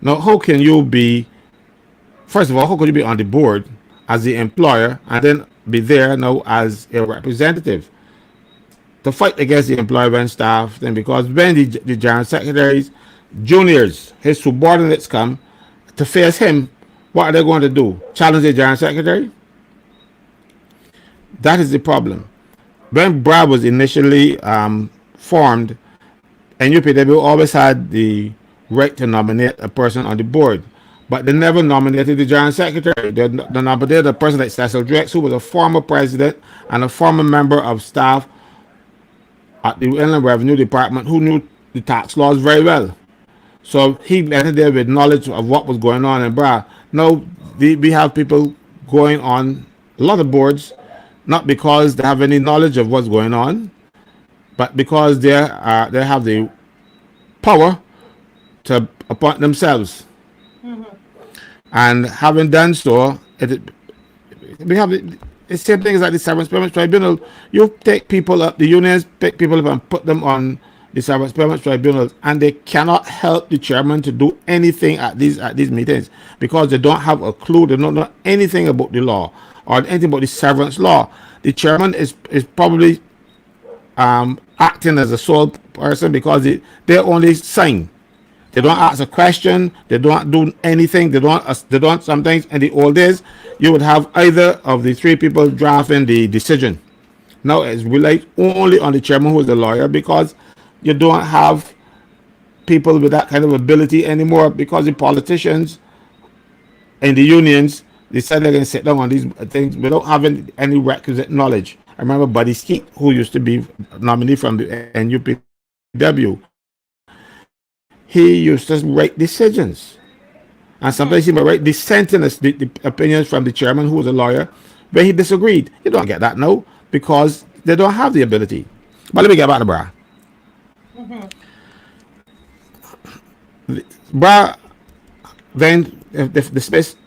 Now, how can you be, first of all, how could you be on the board as the employer and then be there now as a representative to fight against the employer and staff? Then because when the General Secretary's juniors, his subordinates come to face him, what are they going to do? Challenge the General Secretary? That is the problem. When BRA was initially formed, NUPW always had the right to nominate a person on the board, but they never nominated the General Secretary. They nominated a person like Cecil Drex, who was a former president and a former member of staff at the Inland Revenue Department who knew the tax laws very well. So he entered there with knowledge of what was going on in BRA. Now we have people going on a lot of boards, not because they have any knowledge of what's going on, but because they have the power to appoint themselves. And having done so, we have the same thing as like the Severance Payments Tribunal. You take people up, the unions pick people up and put them on the Severance Payments Tribunal, and they cannot help the chairman to do anything at these meetings because they don't have a clue. They don't know anything about the law or anything about the severance law. The chairman is probably acting as a sole person because they only sign. They don't ask a question. They don't do anything. They don't. Sometimes in the old days, you would have either of the three people drafting the decision. Now it's relied only on the chairman, who is a lawyer, because you don't have people with that kind of ability anymore, because the politicians and the unions decided they're going to sit down on these things without having any requisite knowledge. I remember Buddy Skeet, who used to be nominee from the NUPW. He used to write decisions. And sometimes he might write dissenting the opinions from the chairman, who was a lawyer, where he disagreed. You don't get that now because they don't have the ability. But let me get back to BRA. BRA then dismissed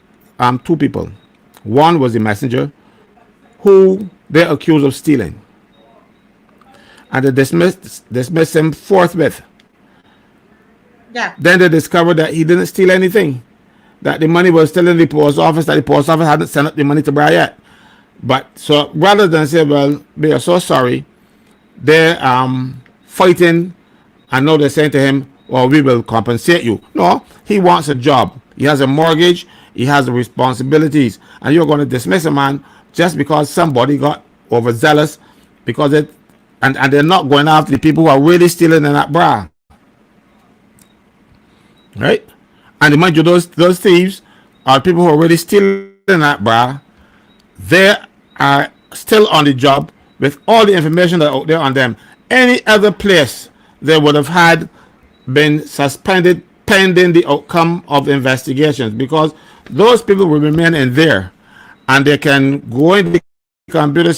two people. One was the messenger, who they accused of stealing, and they dismissed him forthwith. Yeah. Then they discovered that he didn't steal anything, that the money was still in the post office, that the post office hadn't sent up the money to BRA yet. But so rather than say, well, we are so sorry, they're fighting, and now they're saying to him, well, we will compensate you. No, he wants a job. He has a mortgage. He has the responsibilities. And you're going to dismiss a man just because somebody got overzealous, because and they're not going after the people who are really stealing in that BRA. Right? And mind you, those thieves are people who are really stealing in that BRA. They are still on the job with all the information that out there on them. Any other place, they would have had been suspended pending the outcome of investigations, because those people will remain in there and they can go in the computer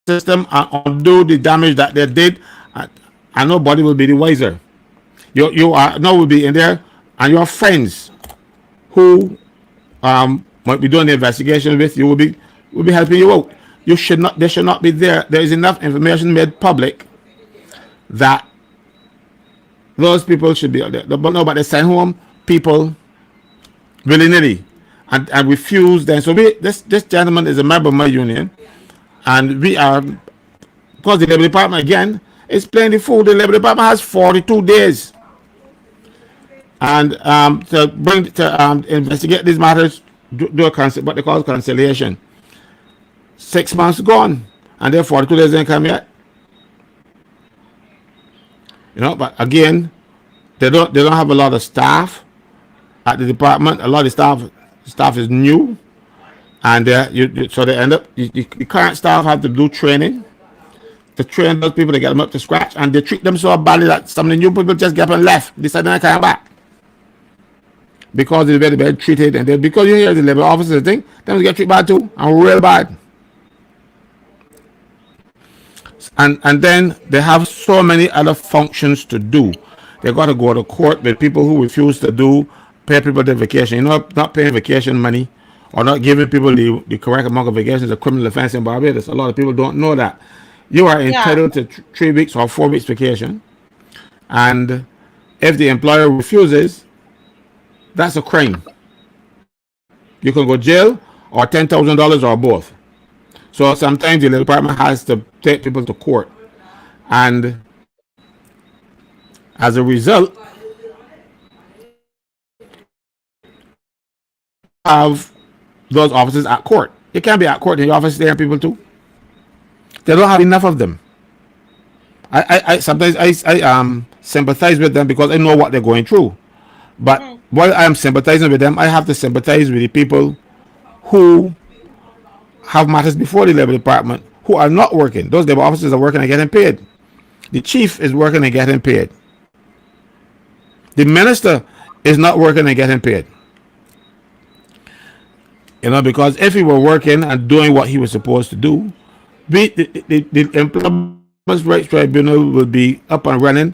system and undo the damage that they did, and nobody will be the wiser. You are now will be in there, and your friends who might be doing the investigation with you will be helping you out. You should not. They should not be there. There is enough information made public that those people should be out there. But no, but they send home people willy-nilly and refuse them. So this gentleman is a member of my union, and we are, because the Labor Department again is playing the fool. The Labor Department has 42 days and to investigate these matters, do what they call conciliation. 6 months gone, and then 42 days ain't come yet. You know, but again, they don't have a lot of staff at the department. A lot of staff is new, and so they end up the current staff have to do training to train those people to get them up to scratch, and they treat them so badly that some of the new people just get up and left. They said they're coming back because they're very bad treated, and then because you hear the labor officers thing, them get treated bad too, and real bad. And then they have so many other functions to do. They got to go to court with people who refuse to pay people their vacation. You know, not paying vacation money or not giving people the correct amount of vacation is a criminal offense in Barbados. A lot of people don't know that. You are entitled to 3 weeks or 4 weeks vacation, and if the employer refuses, that's a crime. You can go jail or $10,000 or both. So sometimes the department has to take people to court, and as a result, have those officers at court. You can't be at court in the office there, people too. They don't have enough of them. I sometimes I sympathize with them because I know what they're going through. But while I am sympathizing with them, I have to sympathize with the people who have matters before the Labor Department who are not working. Those labor officers are working and getting paid. The chief is working and getting paid. The minister is not working and getting paid. You know, because if he were working and doing what he was supposed to do, the Employment Rights Tribunal will be up and running.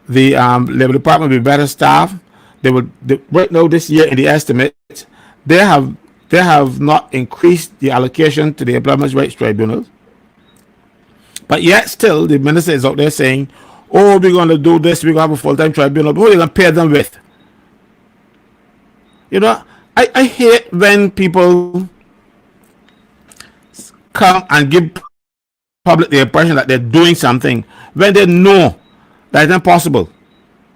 The Labor Department will be better staffed. Right now this year in the estimates, they have not increased the allocation to the Employment Rights Tribunal. But yet still the minister is out there saying, oh, we're going to do this, we're going to have a full-time tribunal. But who are you going to pay them with? You know, I hate when people come and give public the impression that they're doing something when they know that it's impossible.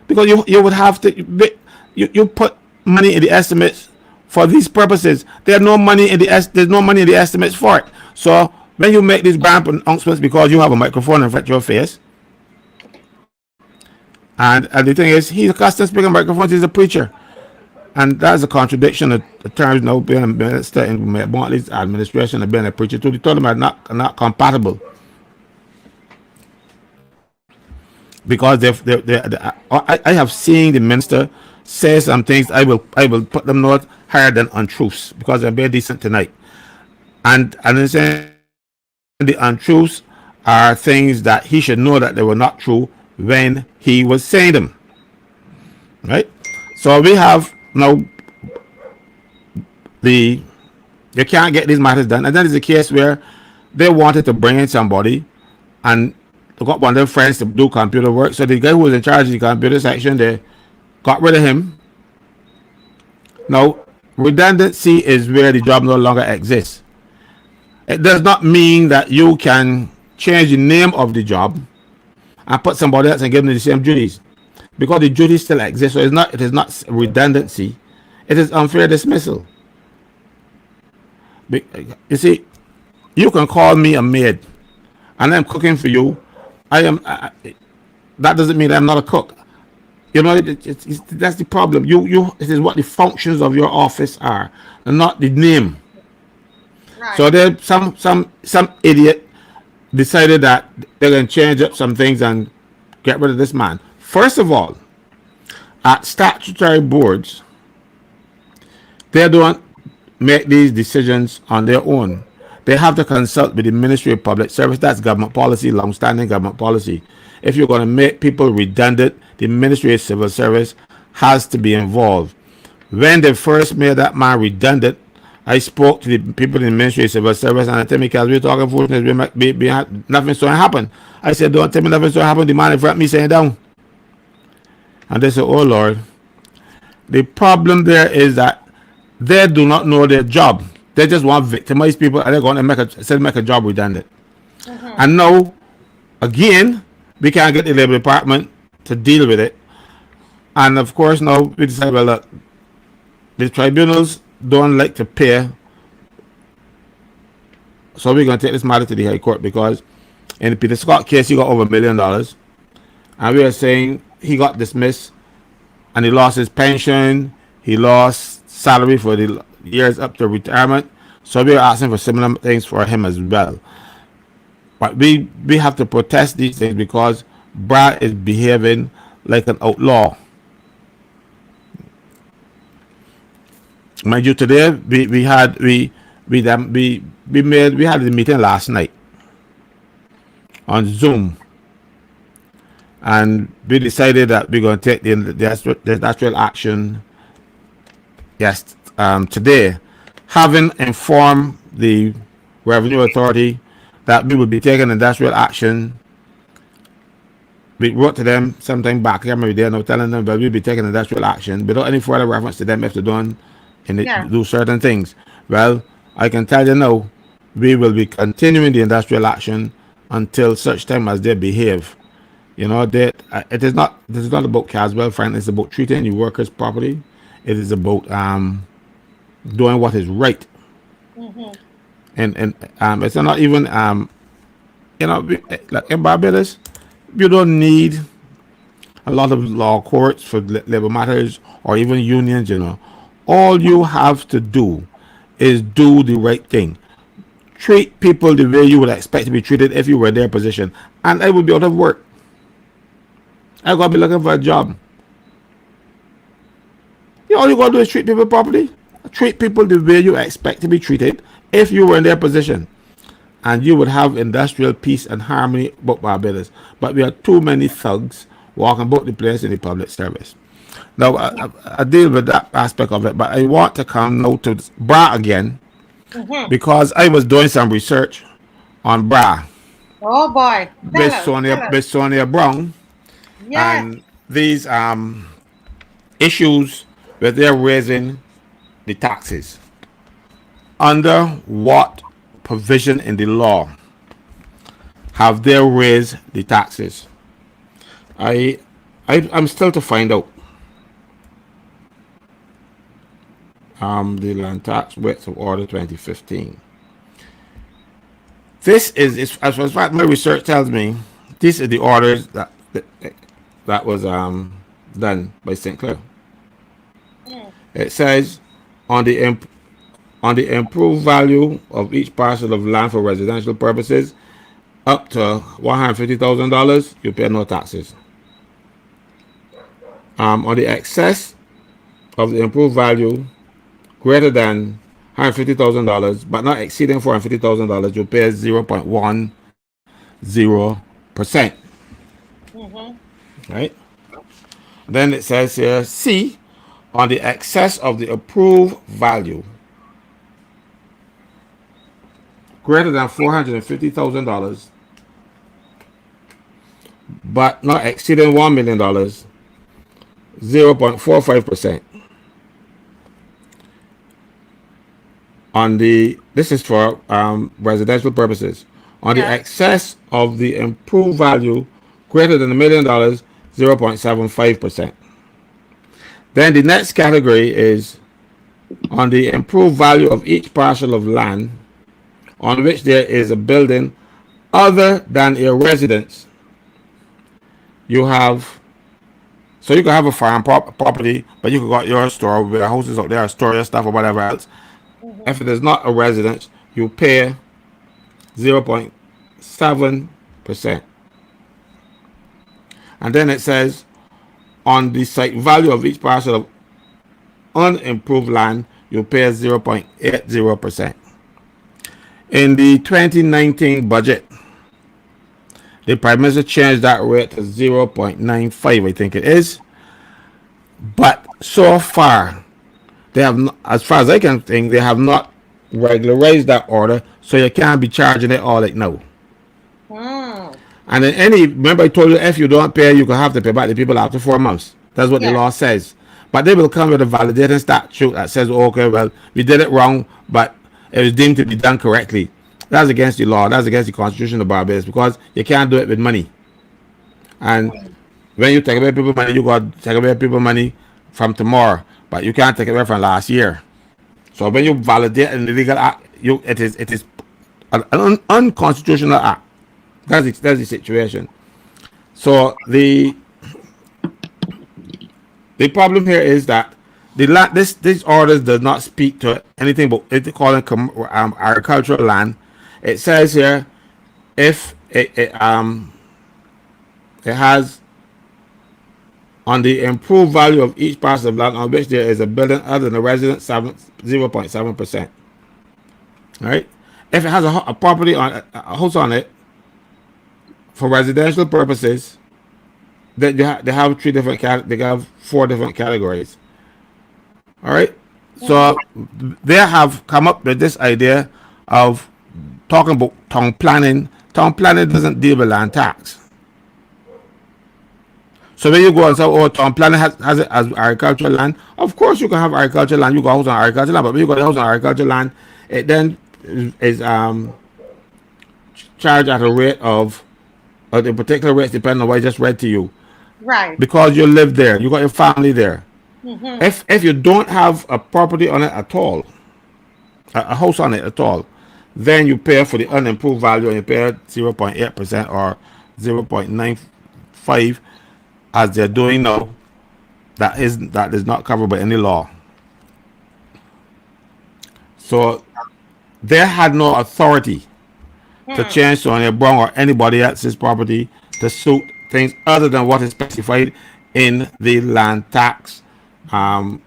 Because you would have to, you put money in the estimates for these purposes. There's no money in the estimates for it. So when you make these grand announcements because you have a microphone in front of your face, and the thing is, he's accustomed to speaking microphones, he's a preacher. And that's a contradiction of the terms now being a minister in Motley's administration and being a preacher too. They told him are not compatible. Because I have seen the minister say some things, I will put them not higher than untruths because they're very decent tonight. And then saying the untruths are things that he should know that they were not true when he was saying them. Right? So we have now you can't get these matters done. And then there's a case where they wanted to bring in somebody and they got one of their friends to do computer work. So the guy who was in charge of the computer section, they got rid of him. Now, redundancy is where the job no longer exists. It does not mean that you can change the name of the job and put somebody else and give them the same duties, because the duties still exist. So it is not redundancy, it is unfair dismissal. You see, you can call me a maid and I'm cooking for you. That doesn't mean I'm not a cook. You know, that's the problem. It is what the functions of your office are, and not the name. Right. So there, some idiot decided that they're going to change up some things and get rid of this man. First of all, At statutory boards, they don't make these decisions on their own. They have to consult with the Ministry of Public Service. That's government policy, long-standing government policy. If you're going to make people redundant, the Ministry of Civil Service has to be involved. When they first made that man redundant, I spoke to the people in the Ministry of Civil Service and I tell me, because we're talking foolishness, nothing's going to happen. I said, don't tell me nothing's going to happen. The man in front of me saying down. And they said, oh Lord. The problem there is that they do not know their job. They just want to victimize people and they're going to make a job redundant. And now, again, we can't get the Labor Department to deal with it. And of course, now we decide, well, look, the tribunals don't like to pay. So we're going to take this matter to the High Court because in the Peter Scott case, he got over $1 million. And we are saying he got dismissed and he lost his pension. He lost salary for the years up to retirement. So we are asking for similar things for him as well. But we have to protest these things because Brad is behaving like an outlaw. Mind you, today we had the meeting last night on Zoom, and we decided that we're going to take the industrial action. Yes, today, having informed the Revenue Authority that we would be taking industrial action. We wrote to them sometime back. I remember there, no telling them that we'll be taking industrial action without any further reference to them if they don't do certain things. Well, I can tell you now, we will be continuing the industrial action until such time as they behave. You know, it is not about Caswell, frankly, it's about treating the workers properly. It is about doing what is right. And it's not even you know, like in Barbados, you don't need a lot of law courts for labor matters or even unions, you know. All you have to do is do the right thing. Treat people the way you would expect to be treated if you were in their position. And I would be out of work. I gotta be looking for a job. All you gotta do is treat people properly. Treat people the way you expect to be treated if you were in their position. And you would have industrial peace and harmony about Barbados. But we have too many thugs walking about the place in the public service. Now, I deal with that aspect of it, but I want to come now to BRA again because I was doing some research on BRA. Oh boy. With Sonia Brown. Yes. And these issues where they're raising the taxes. Under what provision in the law have they raised the taxes? I'm still to find out. The Land Tax Rates of Order 2015. This is as far as my research tells me, these are the orders that was done by St. Clair. It says on the improved value of each parcel of land for residential purposes up to $150,000, you pay no taxes. On the excess of the improved value greater than $150,000 but not exceeding $450,000, you pay 0.10%. Right? Then it says here, C, on the excess of the approved value greater than $450,000 but not exceeding $1 million, 0.45%. This is for residential purposes. On the excess of the improved value greater than $1 million, 0.75%. Then the next category is on the improved value of each parcel of land on which there is a building other than a residence. You can have a farm property, but you could got your store where houses out there, store your stuff or whatever else. If it is not a residence, you pay 0.7%. And then it says on the site value of each parcel of unimproved land, you pay 0.80%. In the 2019 budget, the Prime Minister changed that rate to 0.95, I think it is. But so far, they have not, as far as I can think, they have not regularized that order, so you can't be charging it all like now. And then remember I told you, if you don't pay, you can have to pay back the people after 4 months. That's what the law says. But they will come with a validating statute that says, okay, well, we did it wrong, but it was deemed to be done correctly. That's against the law. That's against the Constitution of Barbados, because you can't do it with money. And when you take away people money, you got to take away people money from tomorrow, but you can't take it away from last year. So when you validate an illegal act, it is an unconstitutional act. That's the situation. So the problem here is that this orders does not speak to anything but it's called agricultural land. It says here, if it has on the improved value of each parcel of land on which there is a building other than a residence, 0.7%. Right? If it has a property on a house on it for residential purposes, they have they have 4 different categories. All right. So they have come up with this idea of talking about town planning. Town planning doesn't deal with land tax. So when you go and say, oh, town planning has it as agricultural land, of course you can have agricultural land. You got a house on agricultural land, but when you got a house on agricultural land, it then is charged at a rate of the particular rates depending on what I just read to you. Right. Because you live there, you got your family there. If you don't have a property on it at all, a house on it at all, then you pay for the unimproved value and you pay 0.8% or 0.95 as they're doing now. That is not covered by any law. So they had no authority to change Sonia Brown or anybody else's property to suit things other than what is specified in the land tax the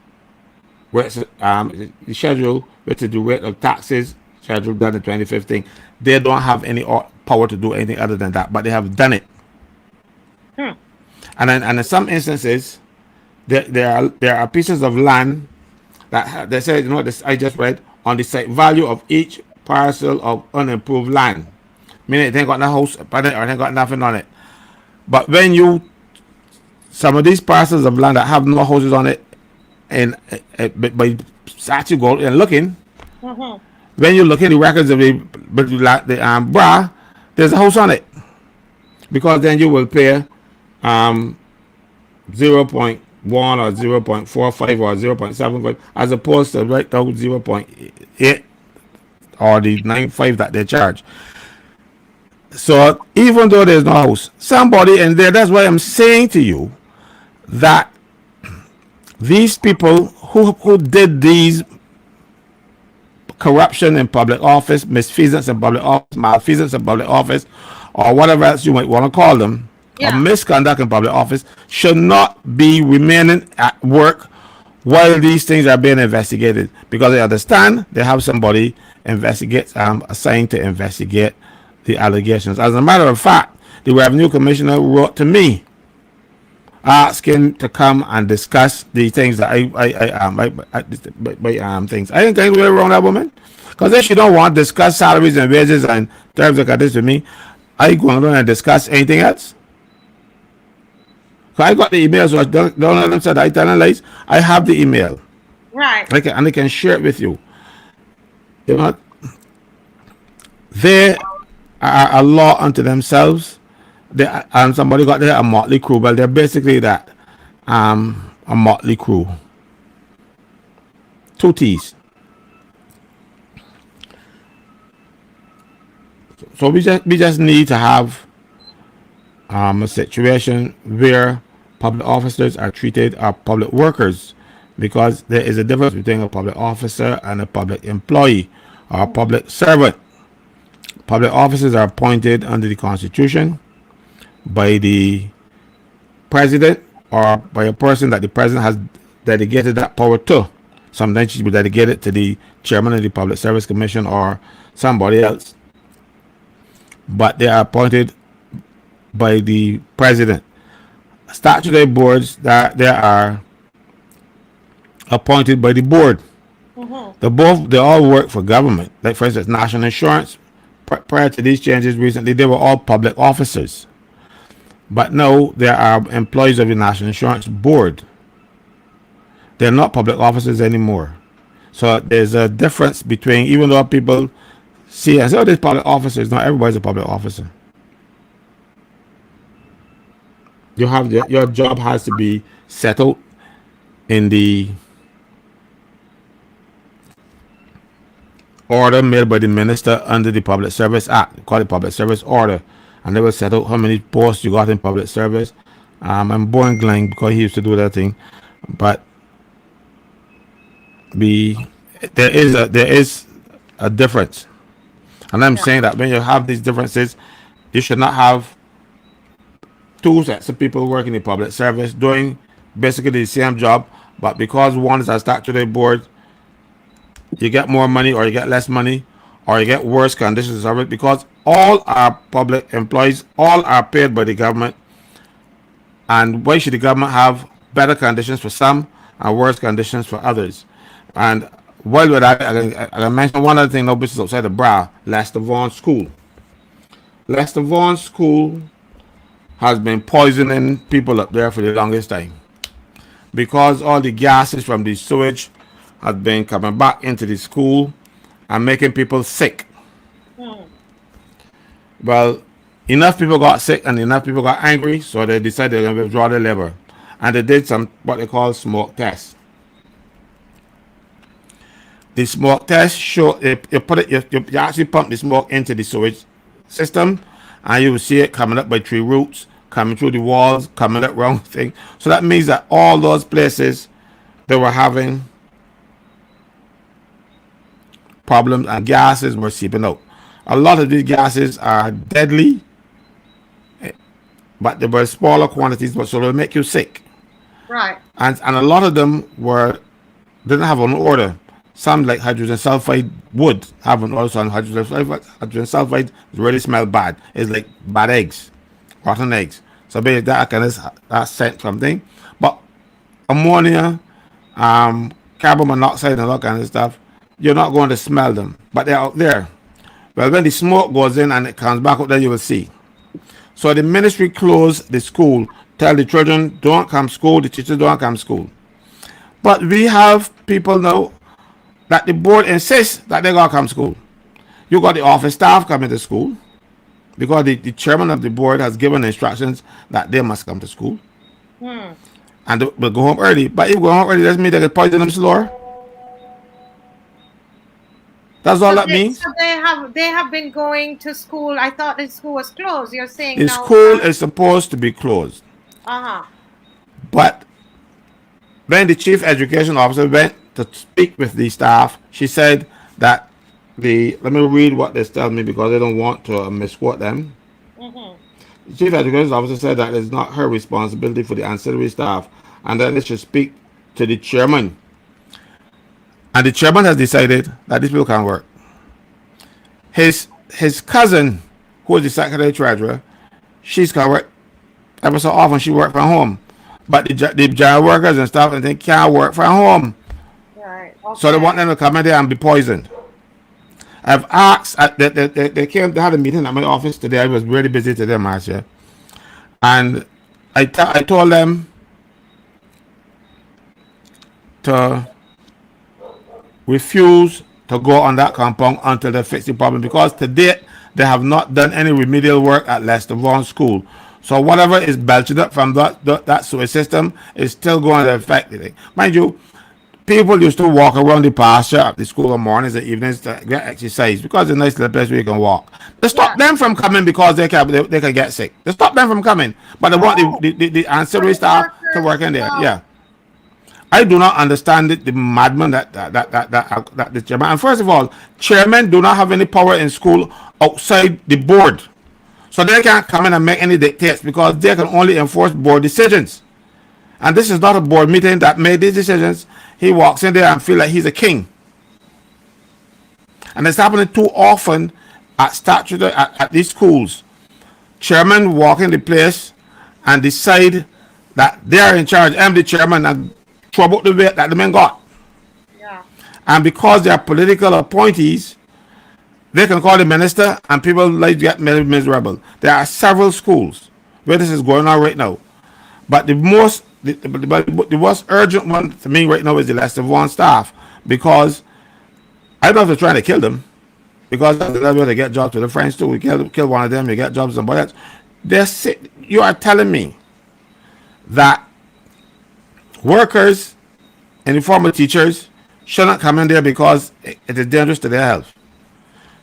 schedule, which is the rate of taxes schedule done in 2015. They don't have any power to do anything other than that, but they have done it. And in some instances, there are pieces of land that they say, you know, this I just read, on the site value of each parcel of unimproved land, meaning it ain't got no house on it or it ain't got nothing on it. But when some of these parcels of land that have no houses on it, and by actually go and looking, when you look in the records of the BRA, there's a house on it, because then you will pay 0.1 or 0.45 or 0.75 as opposed to right now 0.8 or the 95 that they charge. So even though there's no house, somebody in there, that's why I'm saying to you that these people who did these corruption in public office, misfeasance in public office, malfeasance in public office, or whatever else you might want to call them, or misconduct in public office, should not be remaining at work while these things are being investigated, because they understand they have somebody assigned to investigate the allegations. As a matter of fact, the Revenue Commissioner wrote to me asking to come and discuss the things that things. I didn't think we were wrong, that woman, because if she don't want to discuss salaries and wages and terms of conditions with me, I go on and discuss anything else. So I got the email, so don't let them say that I telling lies. I have the email, right? And I can share it with you. You know, they are a law unto themselves. And somebody got there a motley crew. Well, they're basically that, a motley crew. 2 T's. So we just need to have a situation where public officers are treated as public workers, because there is a difference between a public officer and a public employee or a public servant. Public officers are appointed under the Constitution by the president or by a person that the president has delegated that power to. Sometimes she will delegate it to the chairman of the Public Service Commission or somebody else. But they are appointed by the president. Statutory boards that they are appointed by the board. They all work for government. Like for instance, national insurance. Prior to these changes recently, they were all public officers. But now they are employees of the National Insurance Board. They're not public officers anymore. So there's a difference between, even though people see and say, oh, these public officers, not everybody's a public officer. You have your job has to be settled in the order made by the minister under the Public Service Act, called the Public Service Order, and they will set out how many posts you got in public service. I'm born Glenn because he used to do that thing, but there is a difference, and I'm saying that when you have these differences, you should not have two sets of people working in public service doing basically the same job, but because one is a statutory board, you get more money or you get less money or you get worse conditions of it, because all our public employees, all are paid by the government. And why should the government have better conditions for some and worse conditions for others? And while we're at it, I mentioned one other thing, no business outside the bra, Lester Vaughan School. Lester Vaughan School has been poisoning people up there for the longest time, because all the gases from the sewage has been coming back into the school and making people sick. Well, enough people got sick and enough people got angry, so they decided they're going to withdraw their labor. And they did some what they call smoke tests. The smoke test show you actually pump the smoke into the sewage system, and you will see it coming up by tree roots, coming through the walls, coming up wrong thing. So that means that all those places they were having problems and gases were seeping out. A lot of these gases are deadly, but they were smaller quantities, but so they'll make you sick. Right. And a lot of them didn't have an order. Some, like hydrogen sulfide, would have an order. So hydrogen sulfide really smell bad. It's like bad eggs, rotten eggs. So basically that kind of that scent something. But ammonia, carbon monoxide, and all kind of stuff, you're not going to smell them, but they're out there. Well, when the smoke goes in and it comes back up there, you will see. So the ministry closed the school, tell the children don't come to school, the teachers don't come to school. But we have people now that the board insists that they gotta come to school. You got the office staff coming to school because the chairman of the board has given instructions that they must come to school. And they'll go home early. But if you go home early, doesn't mean they get poison them slower. That's all that means. So they have been going to school. I thought the school was closed. You're saying the now, school is supposed to be closed. But when the chief education officer went to speak with the staff, she said that let me read what they tell me because I don't want to misquote them. The chief education officer said that it's not her responsibility for the ancillary staff and that they should speak to the chairman. And the chairman has decided that these people can't work. His cousin, who is the secretary treasurer, she's can work ever so often. She work from home, but the general workers and stuff and they can't work from home. Right. Okay. So they want them to come in there and be poisoned. I've asked. They came. They had a meeting at my office today. I was really busy today, Marcia, and I told them to refuse to go on that compound until they fix the problem, because to date they have not done any remedial work at Lester Vaughan School. So whatever is belching up from that sewage system is still going to affect it. Mind you, people used to walk around the pasture at the school on mornings and evenings to get exercise because it's a nice little place where you can walk. They stop them from coming because they can get sick. They stop them from coming, but they want the ancillary staff to work in there. Yeah. I do not understand the madman that the chairman. And first of all, chairmen do not have any power in school outside the board, so they can't come in and make any dictates because they can only enforce board decisions. And this is not a board meeting that made these decisions. He walks in there and feel like he's a king. And it's happening too often at statutory at these schools. Chairman walk in the place and decide that they are in charge. I'm the chairman and trouble the way that the men got. Yeah. And because they are political appointees, they can call the minister and people like get miserable. There are several schools where this is going on right now. But the most urgent one to me right now is the Leicester Vaughan staff, because I don't have to try to kill them, because that's the level to get jobs to the French too. We kill one of them, you get jobs to somebody else. You are telling me that workers and the former teachers shouldn't come in there because it is dangerous to their health.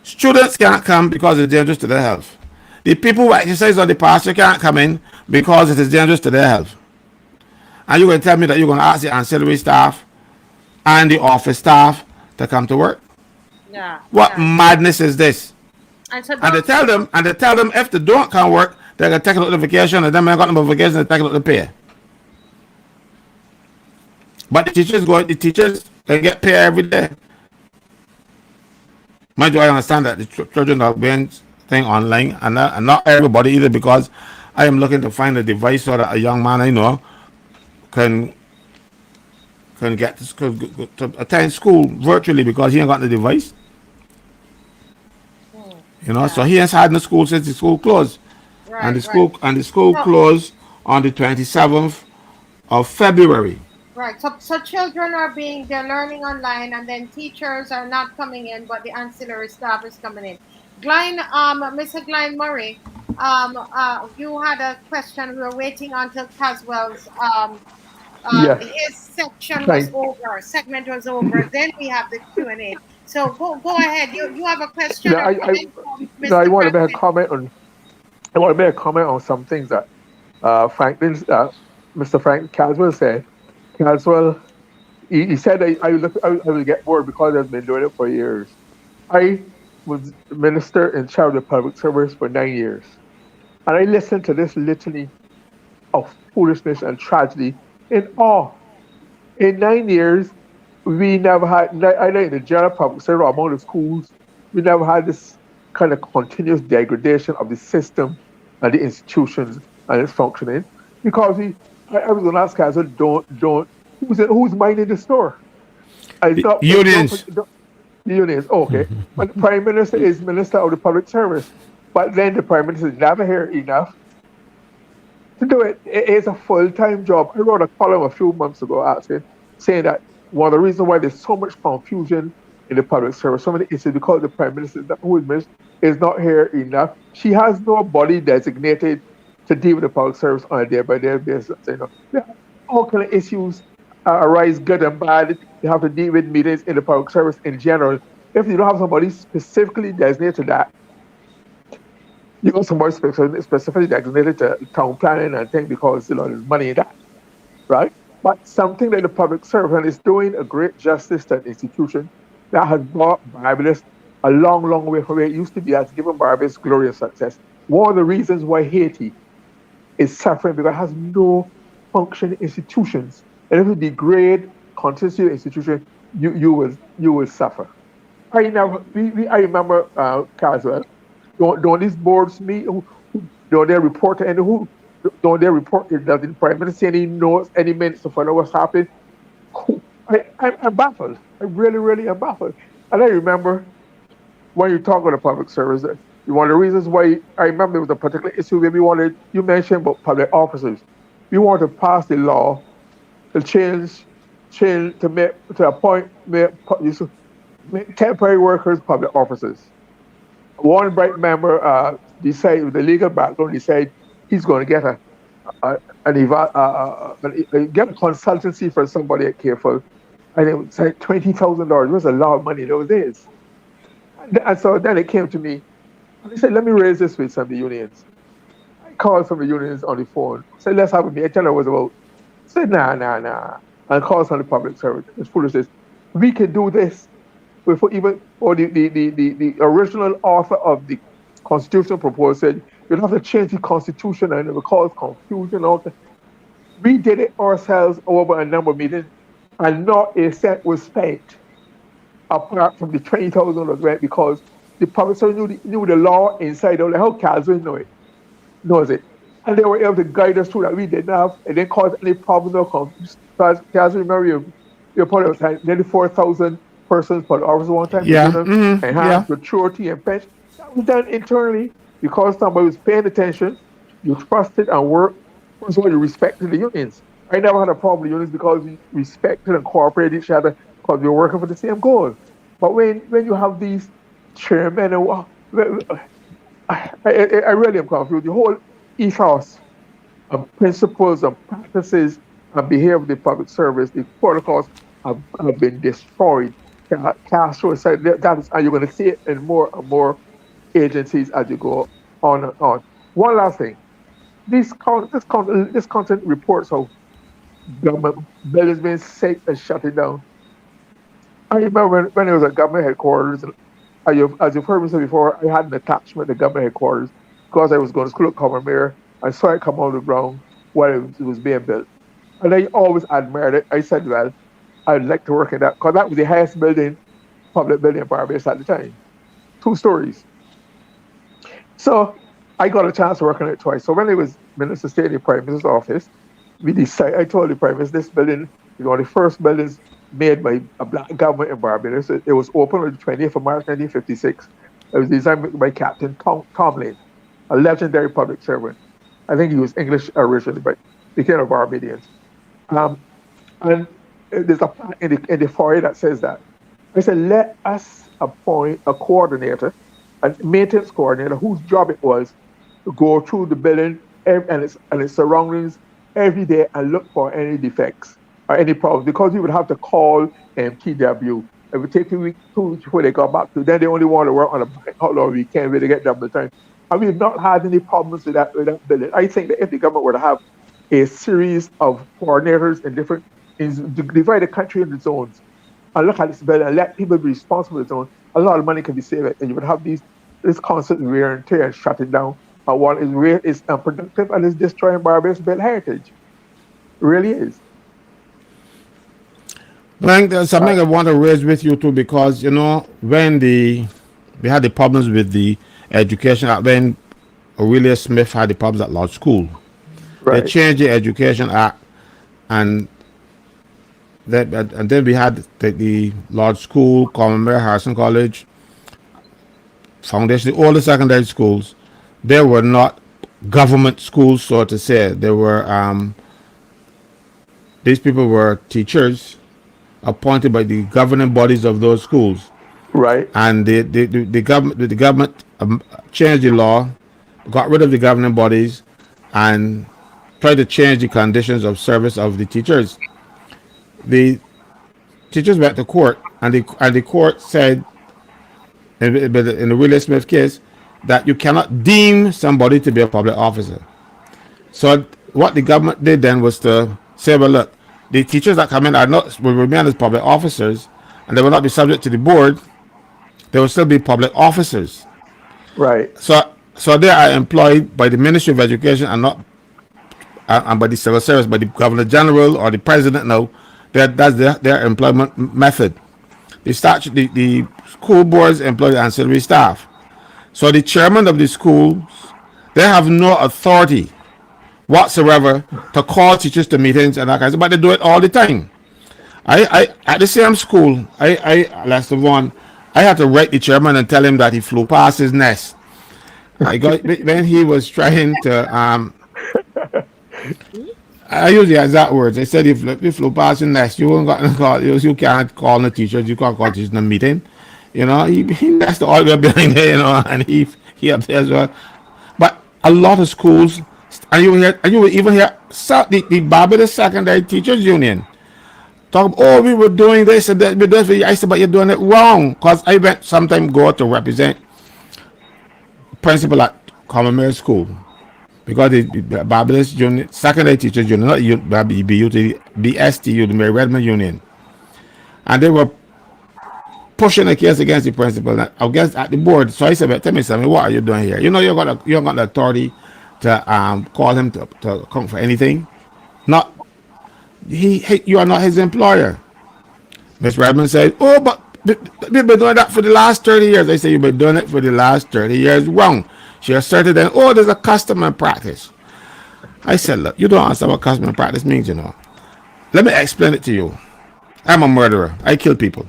Students can't come because it's dangerous to their health. The people who exercise on the pasture can't come in because it is dangerous to their health. And you're going to tell me that you're going to ask the ancillary staff and the office staff to come to work? Yeah. What madness is this? And, so they tell them if they don't come work, they're going to take a notification, and then when they got no vacation, they take a little pay. But the teachers can get pay every day. Mind you, I understand that the children are being thing online, and not everybody either, because I am looking to find a device so that a young man I know can get to attend school virtually, because he ain't got the device. You know, so he has had in the school since the school closed. Right, and the school closed on the 27th of February. Right. So children they're learning online, and then teachers are not coming in, but the ancillary staff is coming in. Glenn, Mr. Glenn Murray, you had a question. We were waiting until Caswell's Yes. his section was over, segment was over. Then we have the Q&A. So go ahead. You have a question? Yeah, I want to make a comment on. I want to make a comment on some things that Mr. Frank Caswell said. Caswell, he said I will get bored because I've been doing it for years. I was minister in charge of public service for 9 years, and I listened to this litany of foolishness and tragedy in awe. In 9 years, we never had, either in the general public service or among the schools, we never had this kind of continuous degradation of the system and the institutions and its functioning. Because I was going to ask Caswell, who's minding the store? Unions. The unions, okay. But the Prime Minister is Minister of the Public Service. But then the Prime Minister is never here enough to do it. It is a full-time job. I wrote a column a few months ago saying that one of the reasons why there's so much confusion in the public service, so many issues, because the Prime Minister, who is not here enough. She has nobody designated to deal with the public service on a day-by-day basis. All kind of issues arise, good and bad. You have to deal with meetings in the public service in general. If you don't have somebody specifically designated to that, you got somebody specifically designated to town planning and things, because there's money in that, right? But something like the public servant is doing a great justice to an institution that has brought Barbados a long, long way from where it used to be, has given Barbados glorious success. One of the reasons why Haiti is suffering because it has no functioning institutions. And if you degrade constitutional institution, you will suffer. I remember Caswell. Don't these boards meet? Don't they report to anyone? Don't they report that the Prime Minister any knows any minutes to find out what's happening? I'm baffled. I really, really am baffled. And I remember when you talk about the public service, one of the reasons why I remember there was a particular issue where you mentioned about public officers. We wanted to pass the law to change to appoint temporary workers public officers. One bright member decided, with the legal background, decided he's going to get get a consultancy for somebody at Careful, and it was like $20,000. It was a lot of money in those days. And so then it came to me, and he said, "Let me raise this with some of the unions." I called some of the unions on the phone. Said, "Let's have a meeting." I tell her what it was about. I said, nah. And called some of the public service. It's foolishness. We can do this before even, or the original author of the constitutional proposal said, you don't have to change the constitution and it will cause confusion. We did it ourselves over a number of meetings, and not a cent was spent apart from the 20,000 was spent because the public service knew the law inside out. Like how Calvin knows it. And they were able to guide us through that. We didn't have, it didn't cause any problems or conflicts. Because remember, you're part of nearly 4,000 persons per office one time, Yeah. enhanced maturity and pension. That was done internally because somebody was paying attention, you trusted and worked. First of all, you respected the unions. I never had a problem with unions because we respected and cooperated each other because we were working for the same goal. But when you have these chairmen and I really am confused. The whole ethos and principles and practices and behavior of the public service, the protocols have been destroyed. Castro said that is, and you're going to see it in more and more agencies as you go on and on. One last thing. This content reports how government buildings being safe and shutting down. I remember when it was at government headquarters, and as you've heard me say before, I had an attachment to government headquarters because I was going to school at Commermere. I saw it come out of the ground while it was being built. And I always admired it. I said, well, I'd like to work in that because that was the highest public building in Barbados at the time. 2 stories. So I got a chance to work on it twice. So when I was Minister State in the Prime Minister's office, I told the Prime Minister this building is one of the first buildings made by a black government in Barbados. It was opened on the 20th of March 1956. It was designed by Captain Tomlin, a legendary public servant. I think he was English originally, but became a Barbadian. And there's a plan in the foyer that says that. I said, let us appoint a coordinator, a maintenance coordinator, whose job it was to go through the building and its surroundings every day and look for any defects or any problems, because we would have to call MTW. It would take 2 weeks before they got back to. Then they only want to work on a bank holiday weekend where they get double time. And we've not had any problems with that building. I think that if the government were to have a series of coordinators to divide the country into zones and look at this building and let people be responsible for the zone, a lot of money can be saved, and you would have this constant wear and tear and shutting down. And one is unproductive and is destroying Barbados' built heritage. It really is. Blank, there's something I want to raise with you too, because when we had the problems with the education, when Aurelia Smith had the problems at Lodge School, right. They changed the Education Act, and then we had the Lodge School, Commonwealth, Harrison College, Foundation, all the secondary schools. They were not government schools, so to say. They were these people were teachers appointed by the governing bodies of those schools. Right. And the government changed the law, got rid of the governing bodies, and tried to change the conditions of service of the teachers. The teachers went to court, and the court said, in the Will Smith case, that you cannot deem somebody to be a public officer. So what the government did then was to say, well, look, the teachers that come in will remain as public officers, and they will not be subject to the board. They will still be public officers. Right. So they are employed by the Ministry of Education and not and by the civil service, by the Governor General or the President. Now, that's their employment method. The school boards employ the ancillary staff. So the chairman of the schools, they have no authority whatsoever to call teachers to meetings and that kind of stuff, but they do it all the time. I at the same school, last of one, I had to write the chairman and tell him that he flew past his nest. When he was trying to I use the exact words. I said, if you flew past your nest, you can't call the teachers, you can't call teachers in a meeting. He nested all the way behind there, and he up there as well. But a lot of schools, and you will even hear the Barbados Secondary Teachers Union talk about, we were doing this and that. I said, but you're doing it wrong. Because I went sometime go to represent principal at Commonwealth School. Because the Barbados Union, Secondary Teachers Union, not BSTU, the Mary Redmond Union. And they were pushing a case against the principal, against at the board. So I said, tell me something, what are you doing here? You haven't got the authority to call him to come for anything. Not you are not his employer. Miss Redmond said, "Oh, but we've been doing that for the last 30 years." I say, "You've been doing it for the last 30 years wrong." She asserted that, "Oh, there's a custom and practice." I said, "Look, you don't understand what custom and practice means, you know. Let me explain it to you. I'm a murderer. I kill people.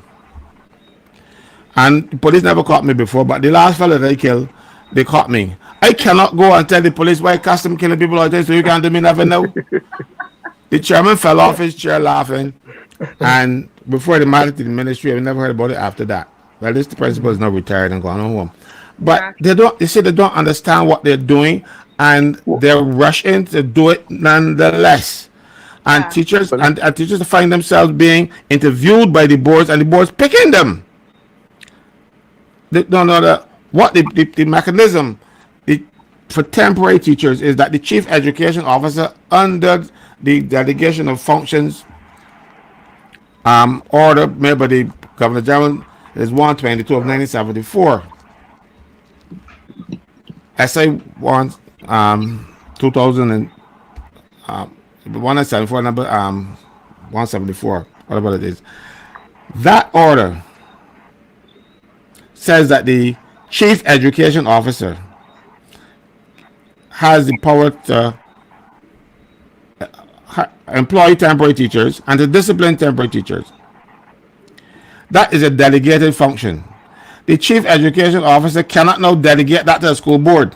And the police never caught me before, but the last fellow that I killed, they caught me. I cannot go and tell the police why custom killing people all the time, so you can't do me nothing now." The chairman fell off his chair laughing. And before they married to the ministry, I never heard about it after that. Well, this the principal is now retired and gone home. But they don't. They say they don't understand what they're doing, and they're rushing to do it nonetheless. And teachers and teachers find themselves being interviewed by the boards, and the boards picking them. They don't know what the mechanism for temporary teachers is that the chief education officer, under the delegation of functions order made by the Governor General, is 122 of 1974. SI 1 2000 and 174 number 174, whatever it is. That order says that the chief education officer has the power to employ temporary teachers and to discipline temporary teachers. That is a delegated function. The chief education officer cannot now delegate that to the school board,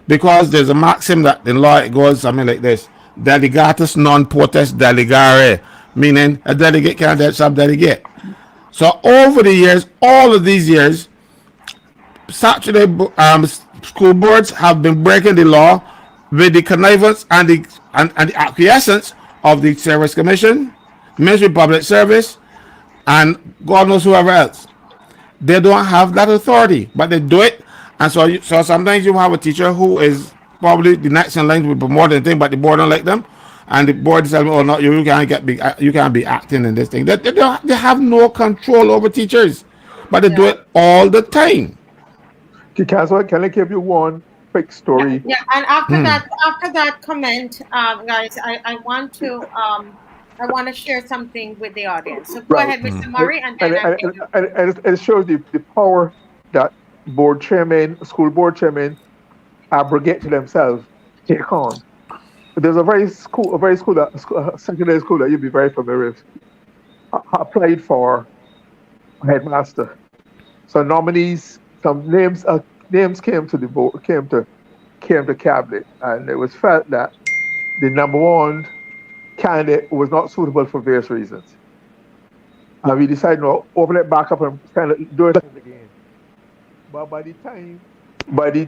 because there's a maxim that in law it goes something like this: delegatus non potest delegare, meaning a delegate can't sub-delegate. So over the years, all of these years, Saturday school boards have been breaking the law with the connivance and the acquiescence of the Service Commission, Ministry of Public Service, and God knows whoever else. They don't have that authority, but they do it. And so sometimes you have a teacher who is probably the next in line to be promoted, thing, but the board don't like them, and the board says, "Oh no, you can't be acting in this thing." They have no control over teachers, but they do it all the time. Can I give you one quick story? Yeah, and after that comment, guys, I want to share something with the audience. So go ahead, Mr. Murray, and then and it shows the power that school board chairmen abrogate to themselves take on. There's a secondary school that you'll be very familiar with. I applied for headmaster. So nominees, some names came to the board, came to cabinet, and it was felt that the number one candidate was not suitable for various reasons. And we decided to open it back up and kind of do it again. But by the time the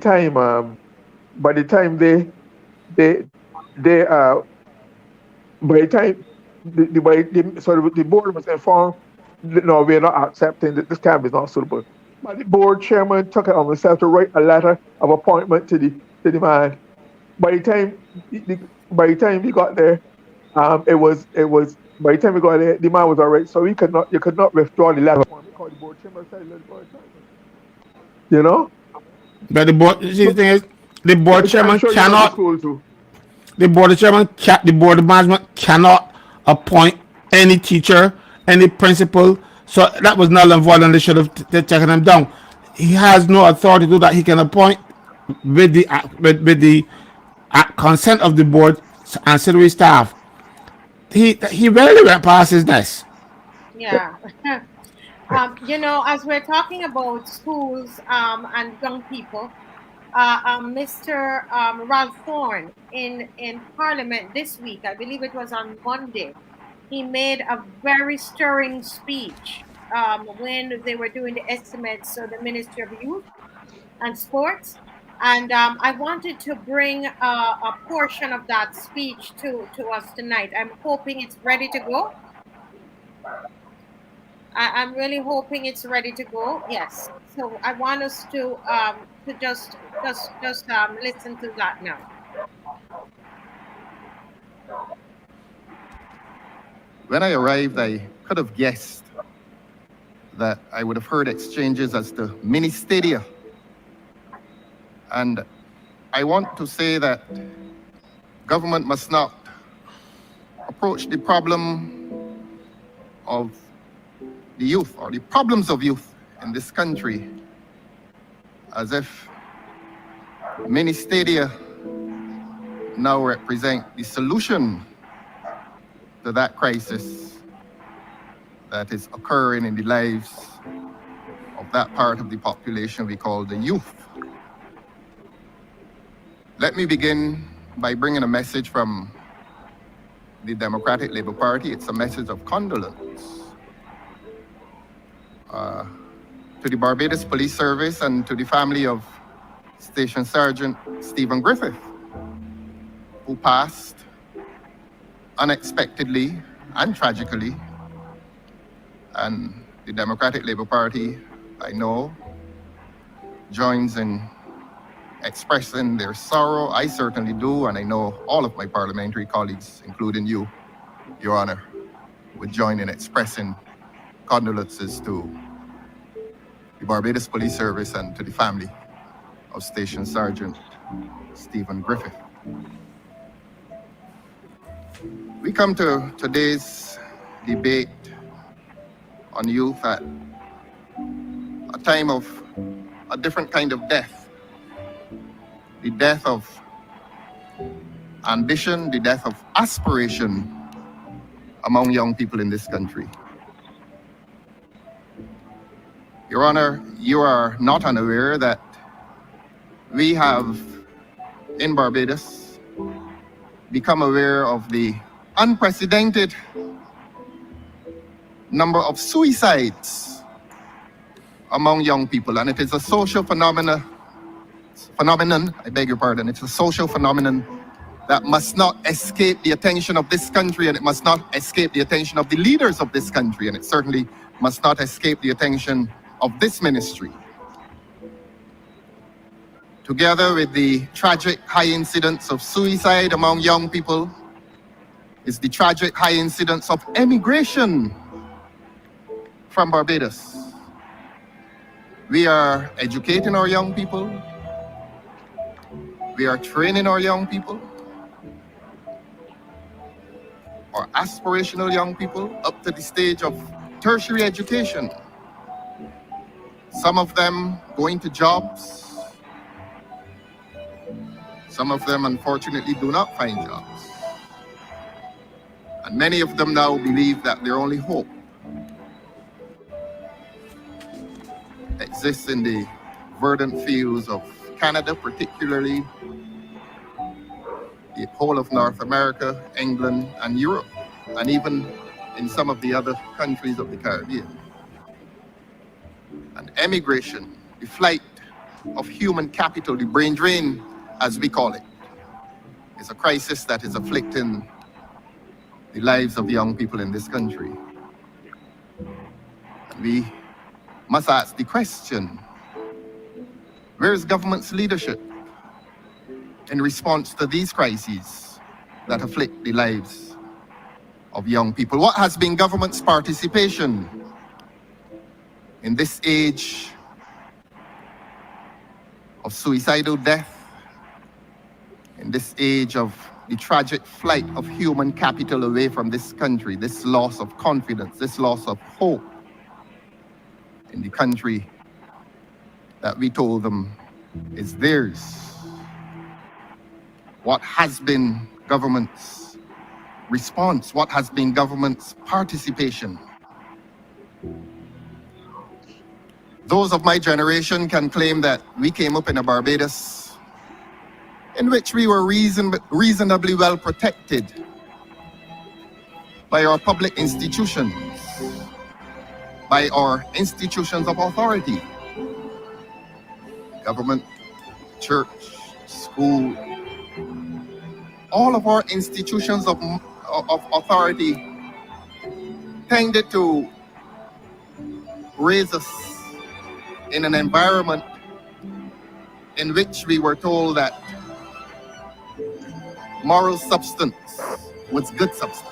board was informed, no, we're not accepting that this candidate is not suitable. But the board chairman took it on himself to write a letter of appointment to the man. By the time he got there, by the time we got there, the man was all right, so you could not withdraw the letter. Because the board chairman said, you know. But the thing is, the board chairman cannot. The board management cannot appoint any teacher, any principal. So that was null and void, and they should have taken him down. He has no authority to do that. He can appoint with the consent of the board ancillary staff. He rarely went past his desk. Yeah. As we're talking about schools and young people, Mr. Ralph Thorne in Parliament this week, I believe it was on Monday, he made a very stirring speech when they were doing the estimates of the Ministry of Youth and Sports. And I wanted to bring a portion of that speech to us tonight. I'm hoping it's ready to go. I'm really hoping it's ready to go. Yes. So I want us to just listen to that now. When I arrived, I could have guessed that I would have heard exchanges as to mini stadia. And I want to say that government must not approach the problem of the youth, or the problems of youth in this country, as if many stadia now represent the solution to that crisis that is occurring in the lives of that part of the population we call the youth. Let me begin by bringing a message from the Democratic Labour Party. It's a message of condolence to the Barbados Police Service and to the family of Station Sergeant Stephen Griffith, who passed unexpectedly and tragically. And the Democratic Labour Party, I know, joins in expressing their sorrow. I certainly do, and I know all of my parliamentary colleagues, including you, Your Honour, would join in expressing condolences to the Barbados Police Service and to the family of Station Sergeant Stephen Griffith. We come to today's debate on youth at a time of a different kind of death. The death of ambition, the death of aspiration among young people in this country. Your Honor, you are not unaware that we have, in Barbados, become aware of the unprecedented number of suicides among young people, and it is a social phenomenon, I beg your pardon, it's a social phenomenon that must not escape the attention of this country, and it must not escape the attention of the leaders of this country, and it certainly must not escape the attention of this ministry. Together with the tragic high incidence of suicide among young people is the tragic high incidence of emigration from Barbados. We are educating our young people. We are training our young people, our aspirational young people, up to the stage of tertiary education. Some of them going to jobs. Some of them, unfortunately, do not find jobs. And many of them now believe that their only hope exists in the verdant fields of Canada, particularly the whole of North America, England, and Europe, and even in some of the other countries of the Caribbean. And emigration, the flight of human capital, the brain drain, as we call it, is a crisis that is afflicting the lives of young people in this country. And we must ask the question, where is government's leadership in response to these crises that afflict the lives of young people? What has been government's participation in this age of suicidal death, in this age of the tragic flight of human capital away from this country, this loss of confidence, this loss of hope in the country that we told them is theirs? What has been government's response? What has been government's participation? Those of my generation can claim that we came up in a Barbados in which we were reasonably well protected by our public institutions, by our institutions of authority, government, church, school. All of our institutions of authority tended to raise us in an environment in which we were told that moral substance was good substance.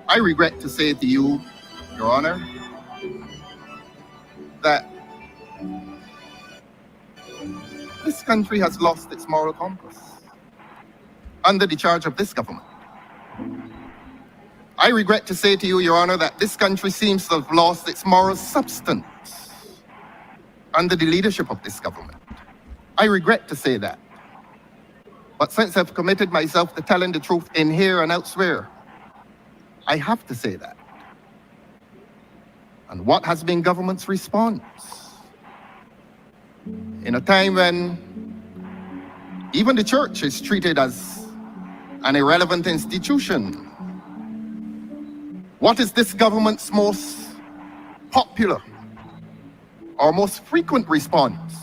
I regret to say to you, Your Honor, that this country has lost its moral compass. under the charge of this government. I regret to say to you, Your Honor, that this country seems to have lost its moral substance under the leadership of this government. I regret to say that. But since I've committed myself to telling the truth in here and elsewhere, I have to say that. And what has been government's response? In a time when even the church is treated as an irrelevant institution, what is this government's most popular or most frequent response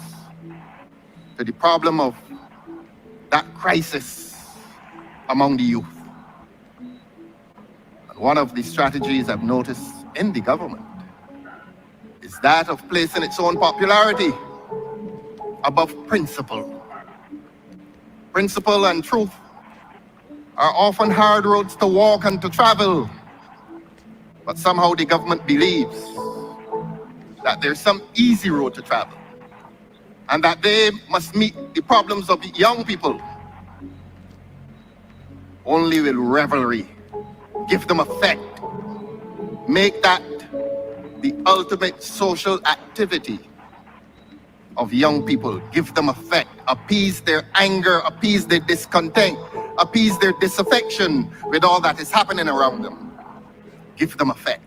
to the problem of that crisis among the youth? And one of the strategies I've noticed in the government is that of placing its own popularity above principle. Principle and truth are often hard roads to walk and to travel, but somehow the government believes that there's some easy road to travel and that they must meet the problems of young people only with revelry, give them effect, make that the ultimate social activity of young people, give them effect, appease their anger, appease their discontent, appease their disaffection with all that is happening around them. Give them effect.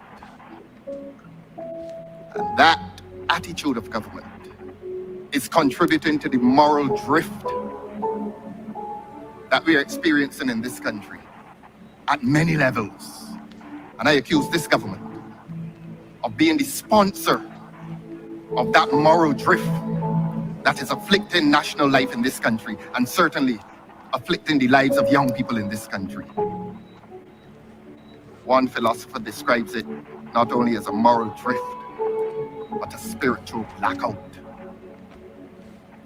And that attitude of government is contributing to the moral drift that we are experiencing in this country at many levels. And I accuse this government of being the sponsor of that moral drift that is afflicting national life in this country and certainly afflicting the lives of young people in this country. One philosopher describes it not only as a moral drift, but a spiritual blackout.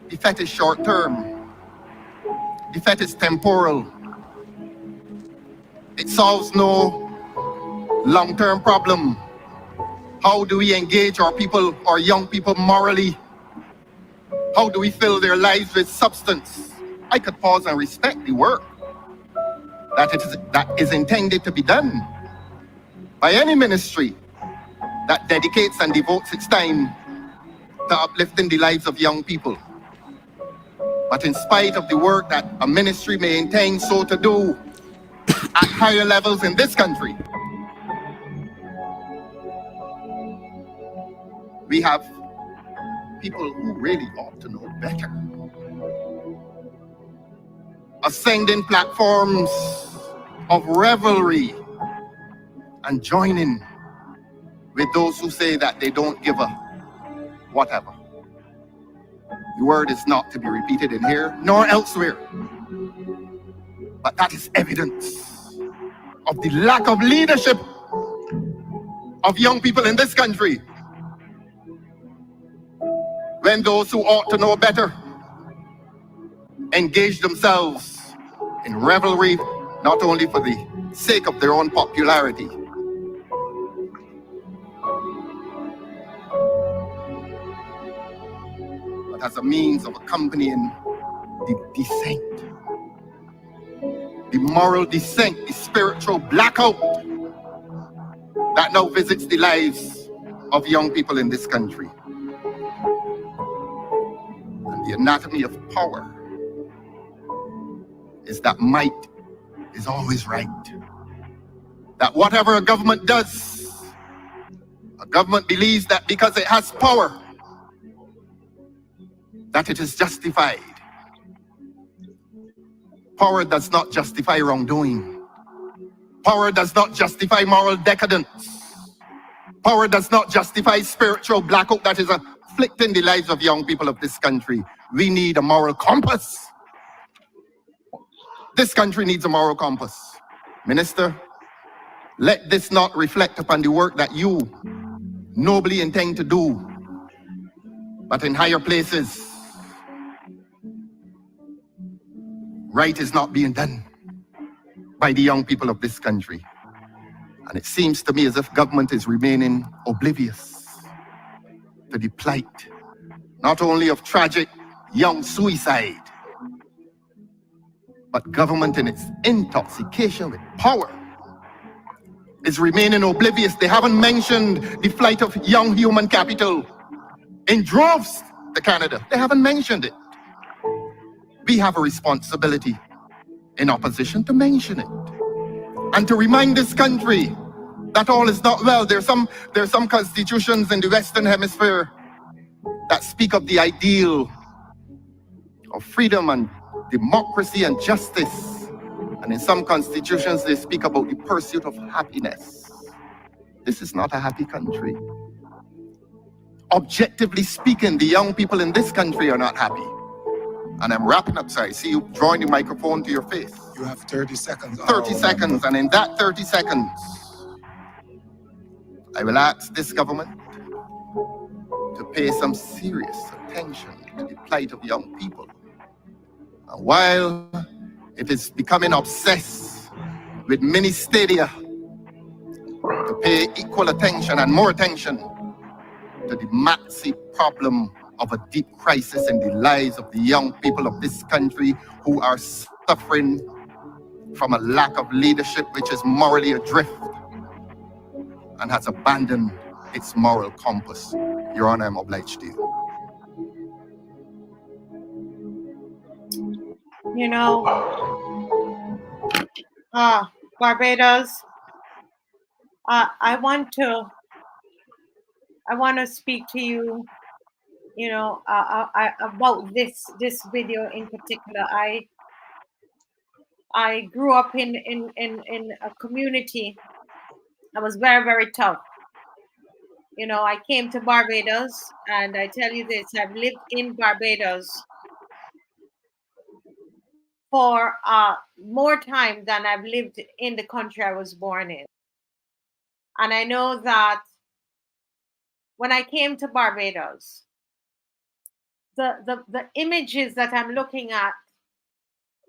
The effect is short-term. The effect is temporal. It solves no long-term problem. How do we engage our people, our young people morally? How do we fill their lives with substance? I could pause and respect the work that is intended to be done by any ministry that dedicates and devotes its time to uplifting the lives of young people. But in spite of the work that a ministry may intend so to do at higher levels in this country, we have people who really ought to know better ascending platforms of revelry and joining with those who say that they don't give a whatever. The word is not to be repeated in here nor elsewhere, but that is evidence of the lack of leadership of young people in this country. When those who ought to know better engage themselves in revelry, not only for the sake of their own popularity, but as a means of accompanying the descent, the moral descent, the spiritual blackout that now visits the lives of young people in this country. And the anatomy of power is that might is always right. That whatever a government does, a government believes that because it has power, that it is justified. Power does not justify wrongdoing. Power does not justify moral decadence. Power does not justify spiritual blackout that is afflicting the lives of young people of this country. We need a moral compass. This country needs a moral compass. Minister, let this not reflect upon the work that you nobly intend to do, but in higher places, right is not being done by the young people of this country. And it seems to me as if government is remaining oblivious to the plight, not only of tragic young suicide, But government, in its intoxication with power, is remaining oblivious. They haven't mentioned the flight of young human capital in droves to Canada. They haven't mentioned it. We have a responsibility in opposition to mention it and to remind this country that all is not well. There's some constitutions in the Western Hemisphere that speak of the ideal of freedom and democracy and justice. And in some constitutions, they speak about the pursuit of happiness. This is not a happy country. Objectively speaking, the young people in this country are not happy. And I'm wrapping up, sorry. See you drawing the microphone to your face. You have 30 seconds. 30 seconds, and in that 30 seconds, I will ask this government to pay some serious attention to the plight of young people. And while it is becoming obsessed with mini stadia, to pay equal attention and more attention to the massive problem of a deep crisis in the lives of the young people of this country who are suffering from a lack of leadership which is morally adrift and has abandoned its moral compass. Your Honor, I'm obliged to you. You know, Barbados, I want to speak to you, you know, about this video in particular. I grew up in a community that was very, very tough. You know, I came to Barbados, and I tell you this, I've lived in Barbados for more time than I've lived in the country I was born in. And I know that when I came to Barbados, the images that I'm looking at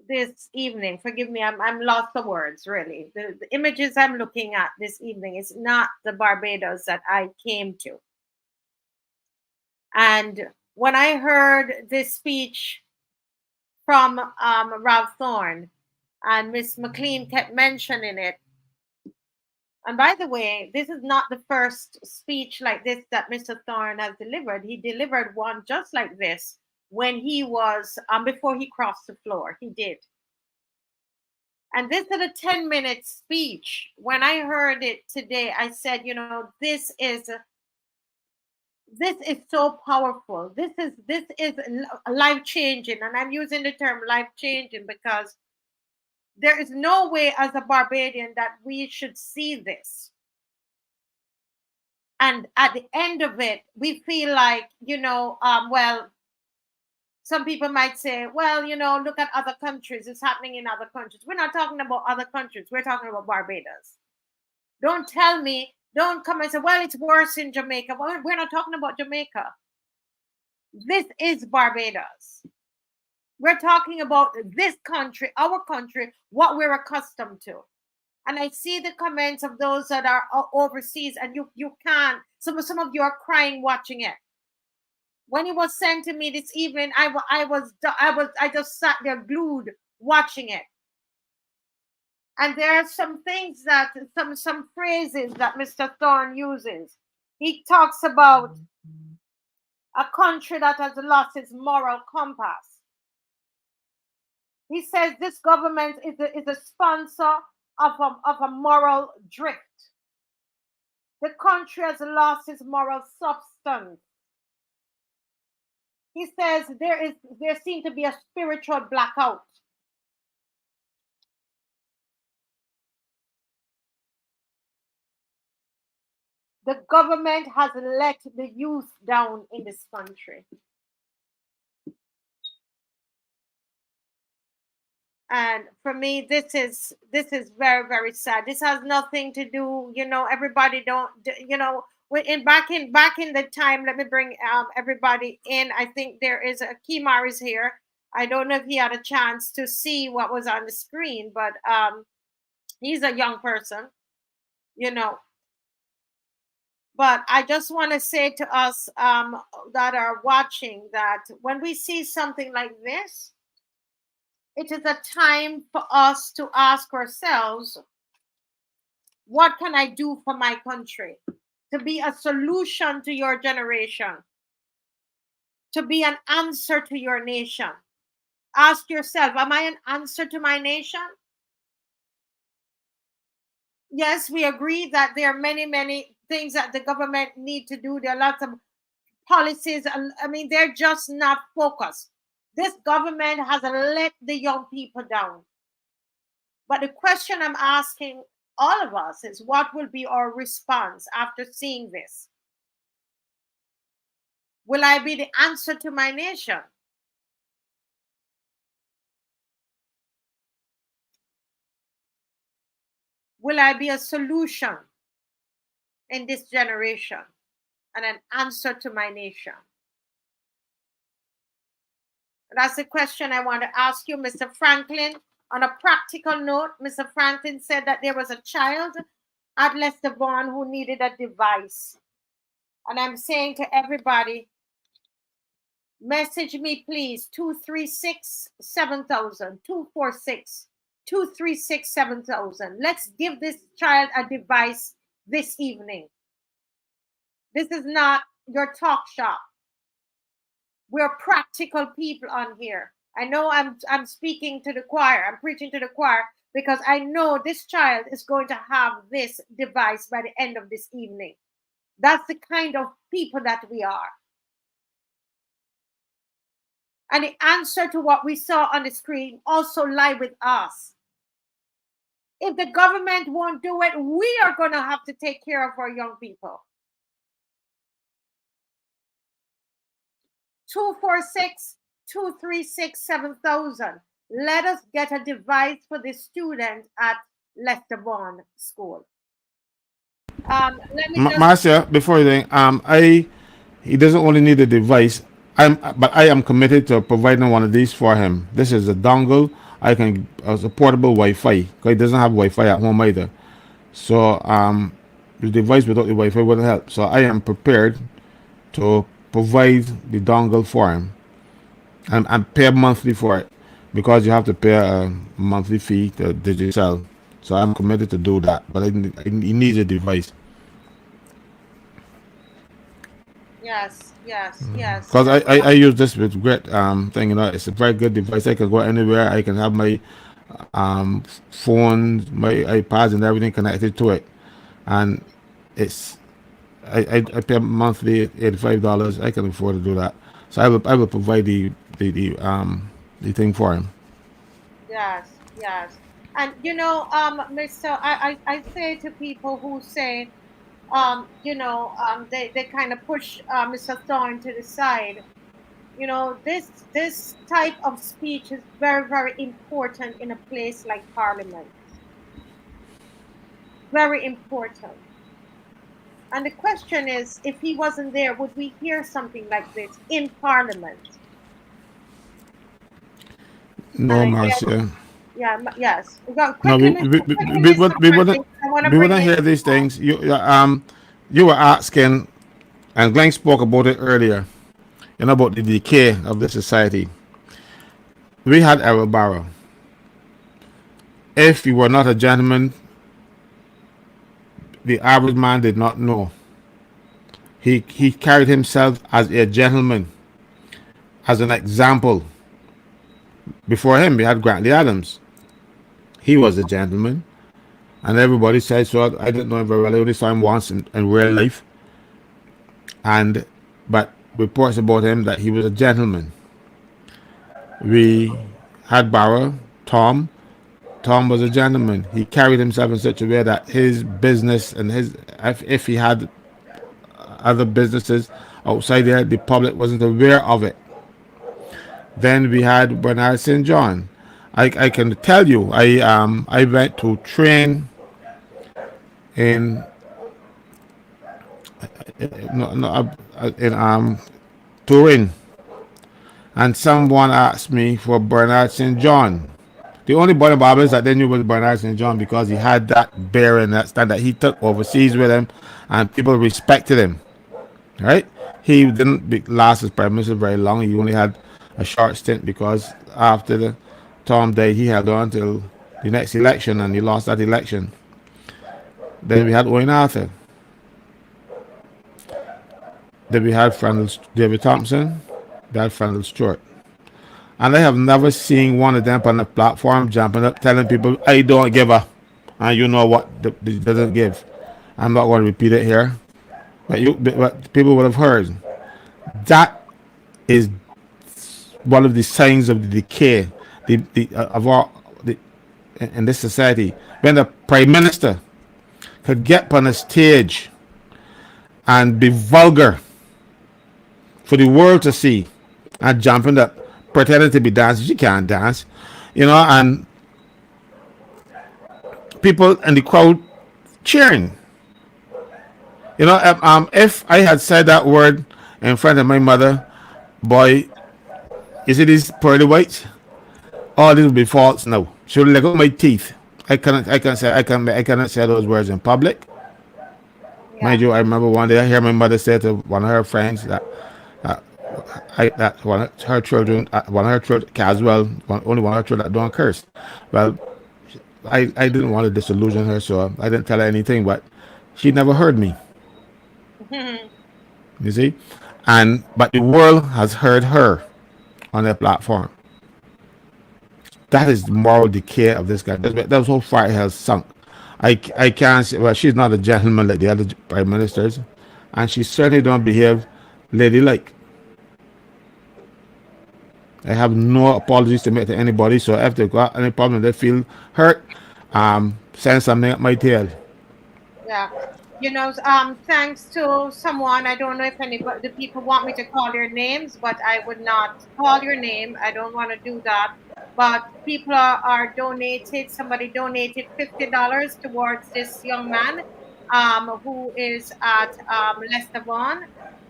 this evening, forgive me, I'm lost for words, really. The images I'm looking at this evening is not the Barbados that I came to. And when I heard this speech from Ralph Thorne, and Miss McLean kept mentioning it, and by the way, this is not the first speech like this that Mr. Thorne has delivered. He delivered one just like this when he was, before he crossed the floor, he did. And this is a 10-minute speech. When I heard it today, I said, you know, this is so powerful. This is life-changing. And I'm using the term life-changing because there is no way as a Barbadian that we should see this. And at the end of it, we feel like, you know, well, some people might say, well, you know, look at other countries. It's happening in other countries. We're not talking about other countries. We're talking about Barbados. Don't tell me, don't come and say, well, it's worse in Jamaica. Well, we're not talking about Jamaica. This is Barbados. We're talking about this country, our country, what we're accustomed to. And I see the comments of those that are overseas, and you can't, some of you are crying watching it. When it was sent to me this evening, I just sat there glued watching it. And there are some things that, some phrases that Mr. Thorne uses. He talks about a country that has lost its moral compass. He says this government is a sponsor of a moral drift. The country has lost its moral substance. He says there seems to be a spiritual blackout. The government has let the youth down in this country. And for me, this is very, very sad. This has nothing to do, you know, everybody don't, you know, back in the time, let me bring everybody in. I think there is a Kimar is here. I don't know if he had a chance to see what was on the screen, but he's a young person, you know. But I just want to say to us that are watching that when we see something like this, it is a time for us to ask ourselves, what can I do for my country? To be a solution to your generation, to be an answer to your nation. Ask yourself, am I an answer to my nation? Yes, we agree that there are many, many things that the government need to do. There are lots of policies. I mean, they're just not focused. This government has let the young people down. But the question I'm asking all of us is, what will be our response after seeing this? Will I be the answer to my nation? Will I be a solution in this generation and an answer to my nation? That's the question I want to ask you, Mr. Franklin. On a practical note, Mr. Franklin said that there was a child at Lester Vaughan who needed a device. And I'm saying to everybody, message me, please, 236-7000, 246-236-7000. Let's give this child a device this evening. This is not your talk shop. We're practical people on here. I know I'm speaking to the choir. I'm preaching to the choir because I know this child is going to have this device by the end of this evening. That's the kind of people that we are. And the answer to what we saw on the screen also lie with us. If the government won't do it, we are going to have to take care of our young people. 246-236-7000. Let us get a device for the student at Lester Vaughan School. Marcia, before you he doesn't only need a device. But I am committed to providing one of these for him. This is a dongle. It's a portable Wi-Fi because he doesn't have Wi-Fi at home either. So the device without the Wi-Fi wouldn't help. So I am prepared to provide the dongle for him and pay monthly for it, because you have to pay a monthly fee to Digicel. So I'm committed to do that, but he needs a device. Yes. Because I use this with great thing, it's a very good device. I can go anywhere. I can have my phone, my iPads and everything connected to it, and I pay monthly $85. I can afford to do that. So I will provide the thing for him. Yes. And Mr. I say to people who say, they kind of push Mr. Thorne to the side. This type of speech is very, very important in a place like Parliament. Very important. And the question is, if he wasn't there, would we hear something like this in Parliament? No, Marcia. Yes. No, we wouldn't hear these things. You were asking, and Glenn spoke about it earlier, about the decay of the society. We had Errol Barrow. If he were not a gentleman, the average man did not know. He carried himself as a gentleman, as an example. Before him, we had Grantley Adams. He was a gentleman, and everybody said so. I didn't know him very well. I only saw him once in real life, but reports about him that he was a gentleman. We had Barrow, Tom. Tom was a gentleman. He carried himself in such a way that his business and if he had other businesses outside there, the public wasn't aware of it. Then we had Bernard St. John. I can tell you, I went to train in Turin, and someone asked me for Bernard St. John. The only Bonnie Barbers that they knew was Bernard St. John, because he had that bearing, that stand that he took overseas with him, and people respected him. Right? He didn't last as prime minister very long. He only had a short stint, because after Tom Day, he held on till the next election and he lost that election. Then we had Wayne Arthur. Then we had David Thompson. We had Frandl Stewart. And I have never seen one of them on the platform jumping up telling people, I don't give a. And you know what doesn't give. I'm not going to repeat it here. But people would have heard. That is one of the signs of the decay of our in this society. When the Prime Minister could get on a stage and be vulgar for the world to see and jumping up, pretending to be dancing. She can't dance, and people in the crowd cheering. If I had said that word in front of my mother, boy, you see these pearly whites? All this would be false now. She would look at my teeth. I cannot say those words in public. Yeah. Mind you, I remember one day I hear my mother say to one of her friends that one of her children, Caswell, only one of her children that don't curse. Well, I didn't want to disillusion her, so I didn't tell her anything, but she never heard me. You see? But the world has heard her on their platform. That is the moral decay of this guy. That's how far it has sunk. I can't say, well, she's not a gentleman like the other prime ministers, and she certainly don't behave ladylike. I have no apologies to make to anybody, so if they've got any problem, they feel hurt, send something at my tail. Yeah. Thanks to someone, I don't know if the people want me to call your names, but I would not call your name. I don't want to do that. But people are donated. Somebody donated $50 towards this young man who is at Leicester Vaughan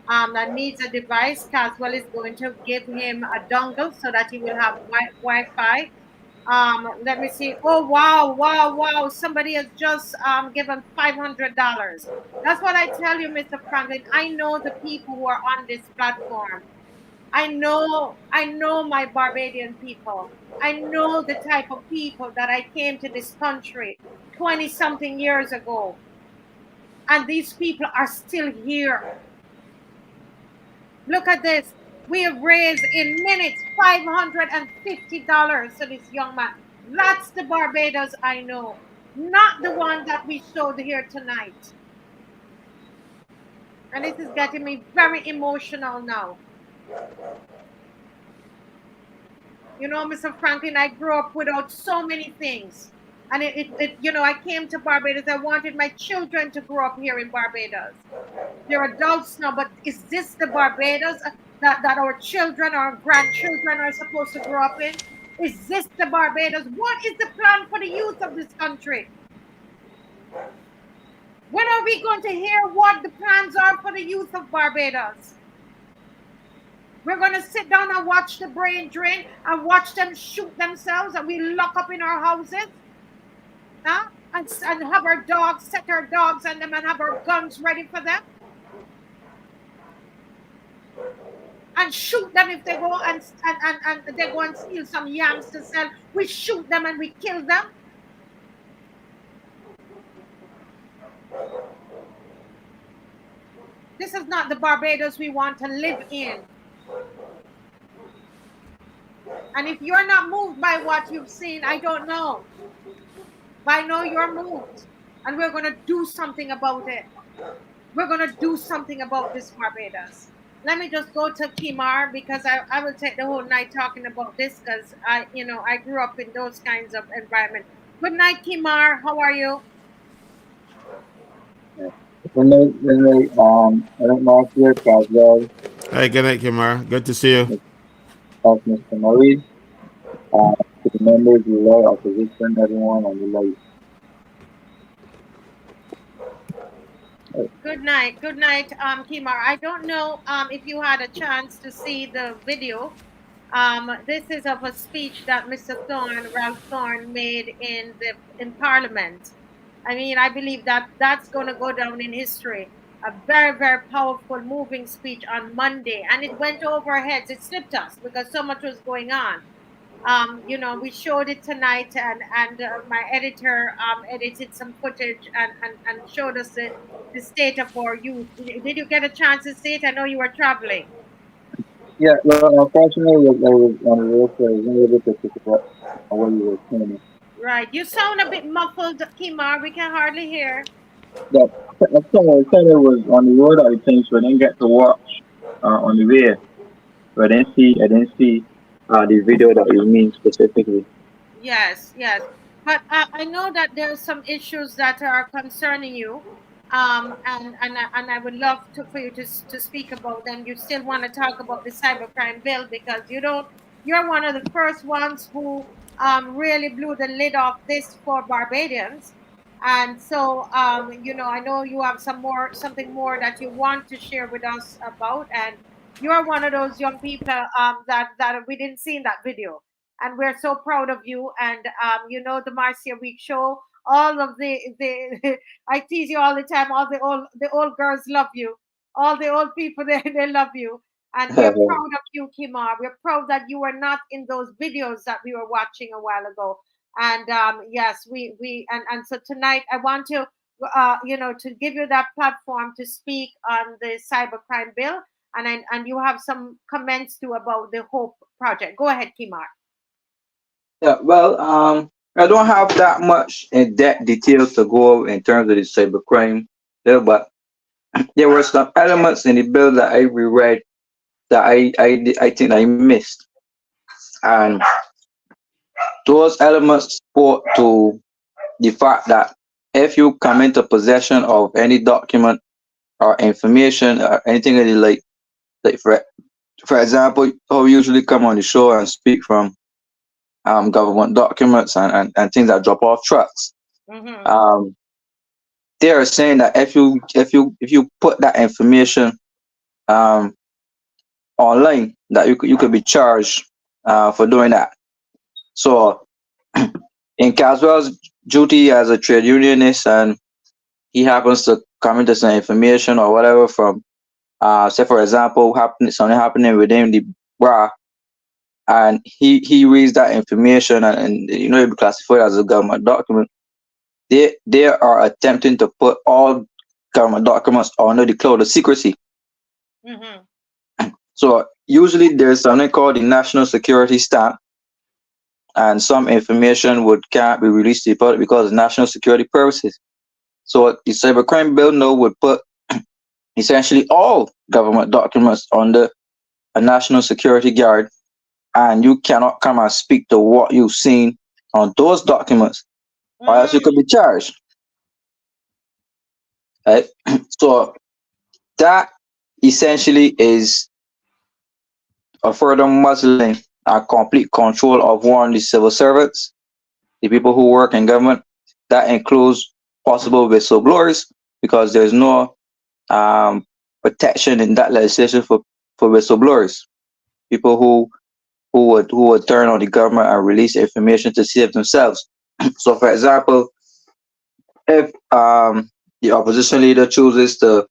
that needs a device. Caswell is going to give him a dongle so that he will have Wi-Fi. Let me see. Oh, wow. Somebody has just given $500. That's what I tell you, Mr. Franklin. I know the people who are on this platform. I know my Barbadian people. I know the type of people that I came to this country 20-something years ago. And these people are still here. Look at this. We have raised in minutes $550 to this young man. That's the Barbados I know, not the one that we showed here tonight. And this is getting me very emotional now. Mr. Franklin, I grew up without so many things. And I came to Barbados. I wanted my children to grow up here in Barbados. They're adults now, but is this the Barbados that our children, our grandchildren are supposed to grow up in? Is this the Barbados? What is the plan for the youth of this country? When are we going to hear what the plans are for the youth of Barbados? We're going to sit down and watch the brain drain and watch them shoot themselves and we lock up in our houses? Huh? And have our dogs, set our dogs on them and have our guns ready for them? And shoot them if they go and they go and steal some yams to sell. We shoot them and we kill them. This is not the Barbados we want to live in. And if you're not moved by what you've seen, I don't know. But I know you're moved. And we're going to do something about it. We're going to do something about this Barbados. Let me just go to Kimar because I will take the whole night talking about this because I grew up in those kinds of environment. Good night, Kimar. How are you? Good night. I don't know if you're Caswell. Hey, good night, Kimar. Good to see you. Of Mr. Murray. To the members, the law, opposition, everyone on the light. Good night, Kimar. I don't know if you had a chance to see the video. This is of a speech that Mr. Ralph Thorne, made in Parliament. I mean, I believe that that's going to go down in history. A very, very powerful, moving speech on Monday, and it went over our heads. It slipped us because so much was going on. You know, we showed it tonight, and my editor edited some footage and showed us the state of our youth. Did you get a chance to see it? I know you were traveling. Yeah, well, unfortunately, I was on the road, so I was not able to pick it up while you were training. Right. You sound a bit muffled, Kimar. We can hardly hear. Yeah, I was on the road, I think, so I didn't get to watch on the way. So I didn't see the video that you mean specifically. Yes, yes. But I know that there are some issues that are concerning you, and I would love for you to speak about them. You still want to talk about the cybercrime bill because you don't. You're one of the first ones who really blew the lid off this for Barbadians, and so you know, I know you have something more that you want to share with us about, and you're one of those young people that we didn't see in that video, and we're so proud of you. And you know, the Marcia Week show, all of the I tease you all the time. All the old girls love you. All the old people they love you. And we're proud of you, Kimar. We're proud that you were not in those videos that we were watching a while ago. And yes, and so tonight I want to you know, to give you that platform to speak on the cybercrime bill, and you have some comments too about the Hope project. Go ahead, Kimar. Yeah, well, I don't have that much in depth detail to go over in terms of the cybercrime bill, but there were some elements in the bill that I reread that I think I missed, and those elements spoke to the fact that if you come into possession of any document or information or anything that you like for example, how we usually come on the show and speak from government documents and things that drop off trucks. Mm-hmm. They are saying that if you put that information um, online, that you could be charged for doing that. So in Caswell's duty as a trade unionist, and he happens to come into some information or whatever from, say for example, something happening within the bar, and he reads that information and you know it be classified as a government document. They are attempting to put all government documents under the cloud of secrecy. Mm-hmm. So usually there's something called the national security stamp, and some information can't be released to the public because of national security purposes. So the cybercrime bill now would put essentially all government documents under a national security guard, and you cannot come and speak to what you've seen on those documents, or else you could be charged. Right? So that essentially is a further muzzling and complete control of one of the civil servants, the people who work in government. That includes possible whistleblowers, because there's no protection in that legislation for whistleblowers, people who would turn on the government and release information to save themselves. So, for example, if the opposition leader chooses to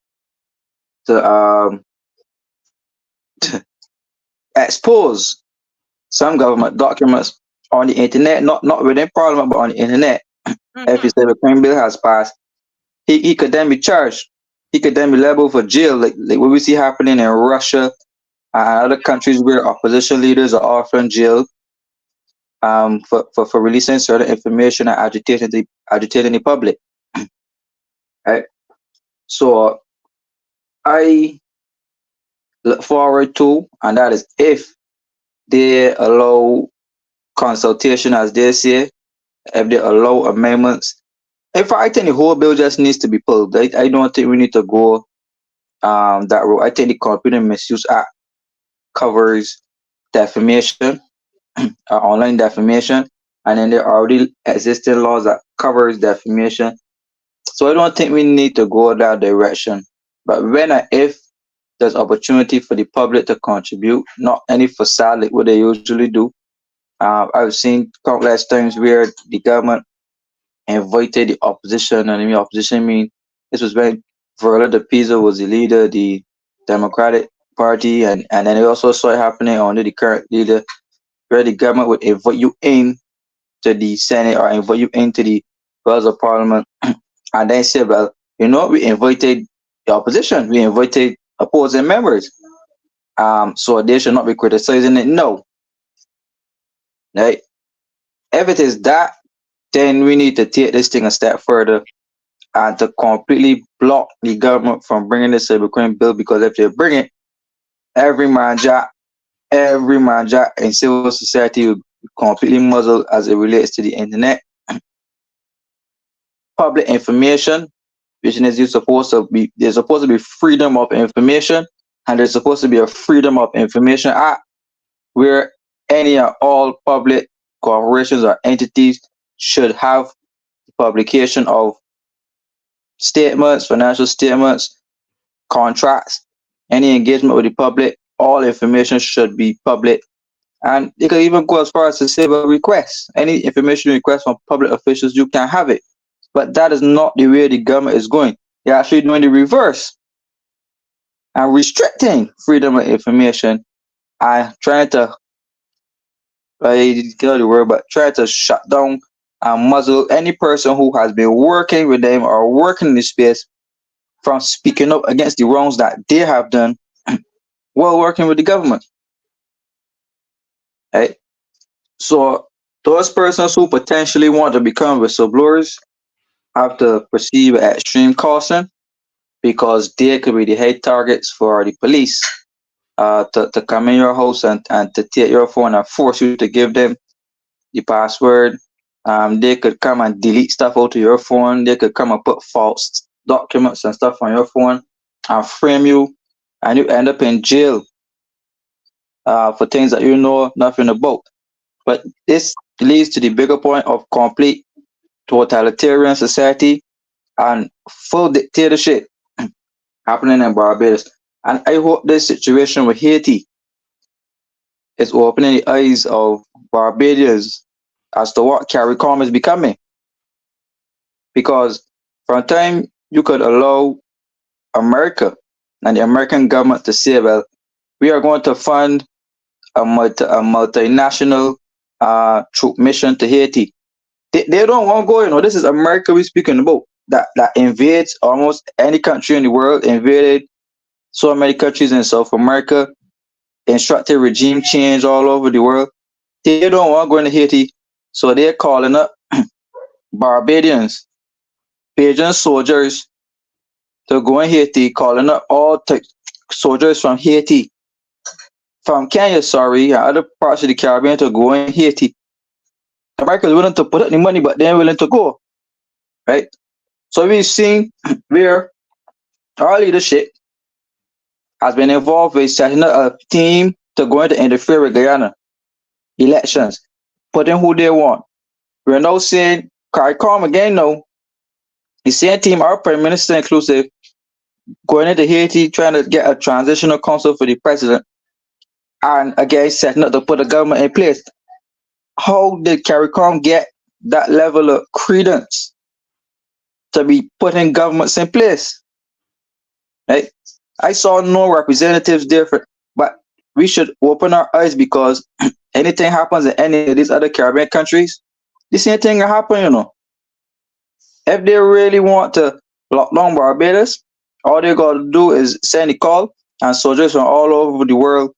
to expose some government documents on the internet, not within Parliament, but on the internet, if his cybercrime bill has passed, he could then be charged. He could then be liable for jail, like what we see happening in Russia and other countries where opposition leaders are often jailed for releasing certain information and agitating the public. Right? So I look forward to, and that is if they allow consultation, as they say, if they allow amendments. In fact, I think the whole bill just needs to be pulled. I don't think we need to go that route. I think the Computer Misuse Act covers defamation, online defamation, and then there are already existing laws that covers defamation. So I don't think we need to go that direction. But when and if there's opportunity for the public to contribute, not any facade like what they usually do. I've seen countless times where the government invited the opposition, and the opposition mean this was when Verla de Pisa was the leader, the Democratic Party, and then I also saw it happening under the current leader, where the government would invite you in to the Senate or invite you into the House of Parliament, and then say, well, you know, we invited the opposition, we invited opposing members, so they should not be criticizing it. No, right? If it is that, then we need to take this thing a step further and to completely block the government from bringing this cybercrime bill, because if they bring it, every manja in civil society will be completely muzzled as it relates to the internet. Public information, which is there's supposed to be freedom of information, and there's supposed to be a Freedom of Information Act where any or all public corporations or entities should have the publication of statements, financial statements, contracts, any engagement with the public. All information should be public. And you can even go as far as to say, well, requests. Any information request from public officials, you can have it. But that is not the way the government is going. They're actually doing the reverse and restricting freedom of information and trying to, I can't know the word, but try to shut down and muzzle any person who has been working with them or working in this space from speaking up against the wrongs that they have done while working with the government. Right? So those persons who potentially want to become whistleblowers have to proceed with extreme caution, because they could be the head targets for the police to come in your house and to take your phone and force you to give them the password. They could come and delete stuff out of your phone. They could come and put false documents and stuff on your phone and frame you, and you end up in jail for things that you know nothing about. But this leads to the bigger point of complete totalitarian society and full dictatorship happening in Barbados. And I hope this situation with Haiti is opening the eyes of Barbadians as to what CARICOM is becoming. Because from time you could allow America and the American government to say, well, we are going to fund a multinational troop mission to Haiti. They don't want to go, you know. This is America we're speaking about, that invades almost any country in the world, invaded so many countries in South America, instructed regime change all over the world. They don't want to go into Haiti, so they're calling up Barbadians, Bajan soldiers to go in Haiti, calling up all soldiers from Haiti, from Kenya, and other parts of the Caribbean to go in Haiti. America is willing to put up the money, but they're willing to go, right? So we've seen where our leadership has been involved with setting up a team to go into interfere with Guyana elections, putting who they want. We're now seeing CARICOM again now. The same team, our Prime Minister inclusive, going into Haiti, trying to get a transitional council for the president, and again setting up to put a government in place. How did CARICOM get that level of credence to be putting governments in place? Right? I saw no representatives different, but we should open our eyes, because anything happens in any of these other Caribbean countries, the same thing will happen, you know. If they really want to lock down Barbados, all they got to do is send a call, and soldiers from all over the world,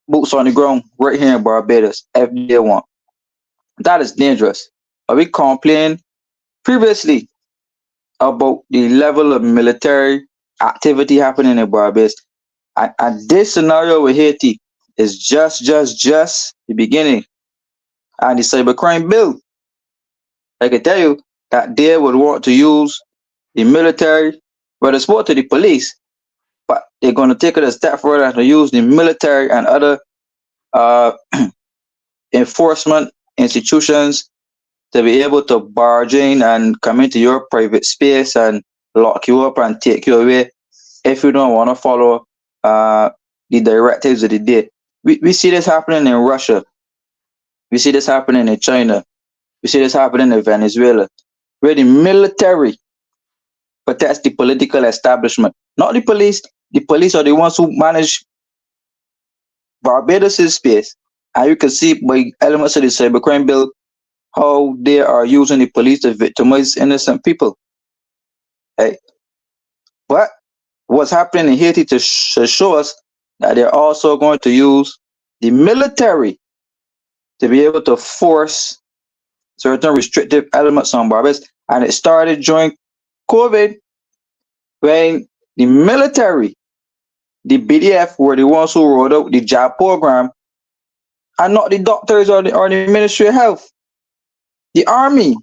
boots on the ground, right here in Barbados, if they want. That is dangerous. But we complained previously about the level of military activity happening in Barbados. And this scenario with Haiti is just the beginning. And the cybercrime bill, I can tell you that they would want to use the military, but it's more to the police, but they're going to take it a step further and to use the military and other enforcement institutions to be able to barge in and come into your private space and lock you up and take you away if you don't want to follow the directives of the day. We see this happening in Russia. We see this happening in China. We see this happening in Venezuela, where the military protects the political establishment, not the police. The police are the ones who manage Barbados' space. And you can see by elements of the cybercrime bill how they are using the police to victimize innocent people. Right? But what's happening in Haiti to show us that they're also going to use the military to be able to force certain restrictive elements on Barbados. And it started during COVID when the military, the BDF, were the ones who rolled out the job program, and not the doctors or the Ministry of Health, the army.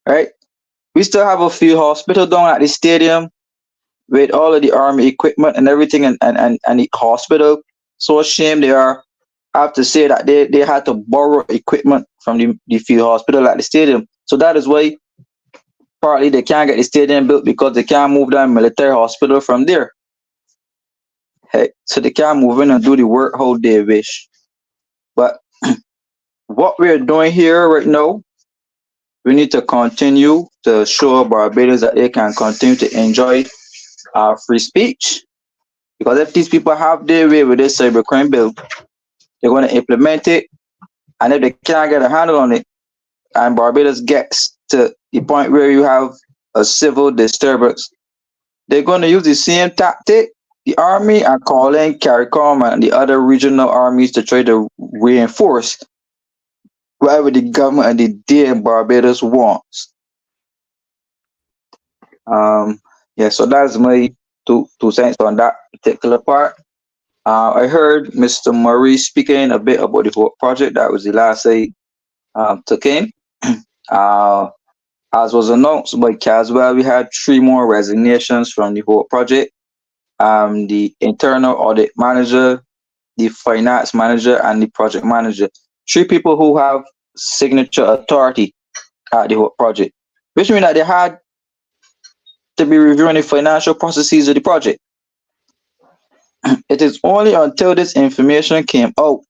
Right? We still have a few hospitals down at the stadium with all of the army equipment and everything, and the hospital. So ashamed they are. I have to say that they had to borrow equipment from the field hospital at the stadium. So that is why partly they can't get the stadium built, because they can't move that military hospital from there. Hey, so they can't move in and do the work how they wish. But what we're doing here right now, we need to continue to show Barbadians that they can continue to enjoy free speech. Because if these people have their way with this cybercrime bill, they're going to implement it. And if they can't get a handle on it, and Barbados gets to the point where you have a civil disturbance, they're going to use the same tactic. The army are calling CARICOM and the other regional armies to try to reinforce whatever the government and the day in Barbados wants. Yeah, so that's my two cents on that particular part. I heard Mr. Murray speaking a bit about the whole project. That was the last I took in. As was announced by Caswell, we had 3 more resignations from the whole project. The internal audit manager, the finance manager, and the project manager. 3 people who have signature authority at the whole project, which means that they had to be reviewing the financial processes of the project. It is only until this information came out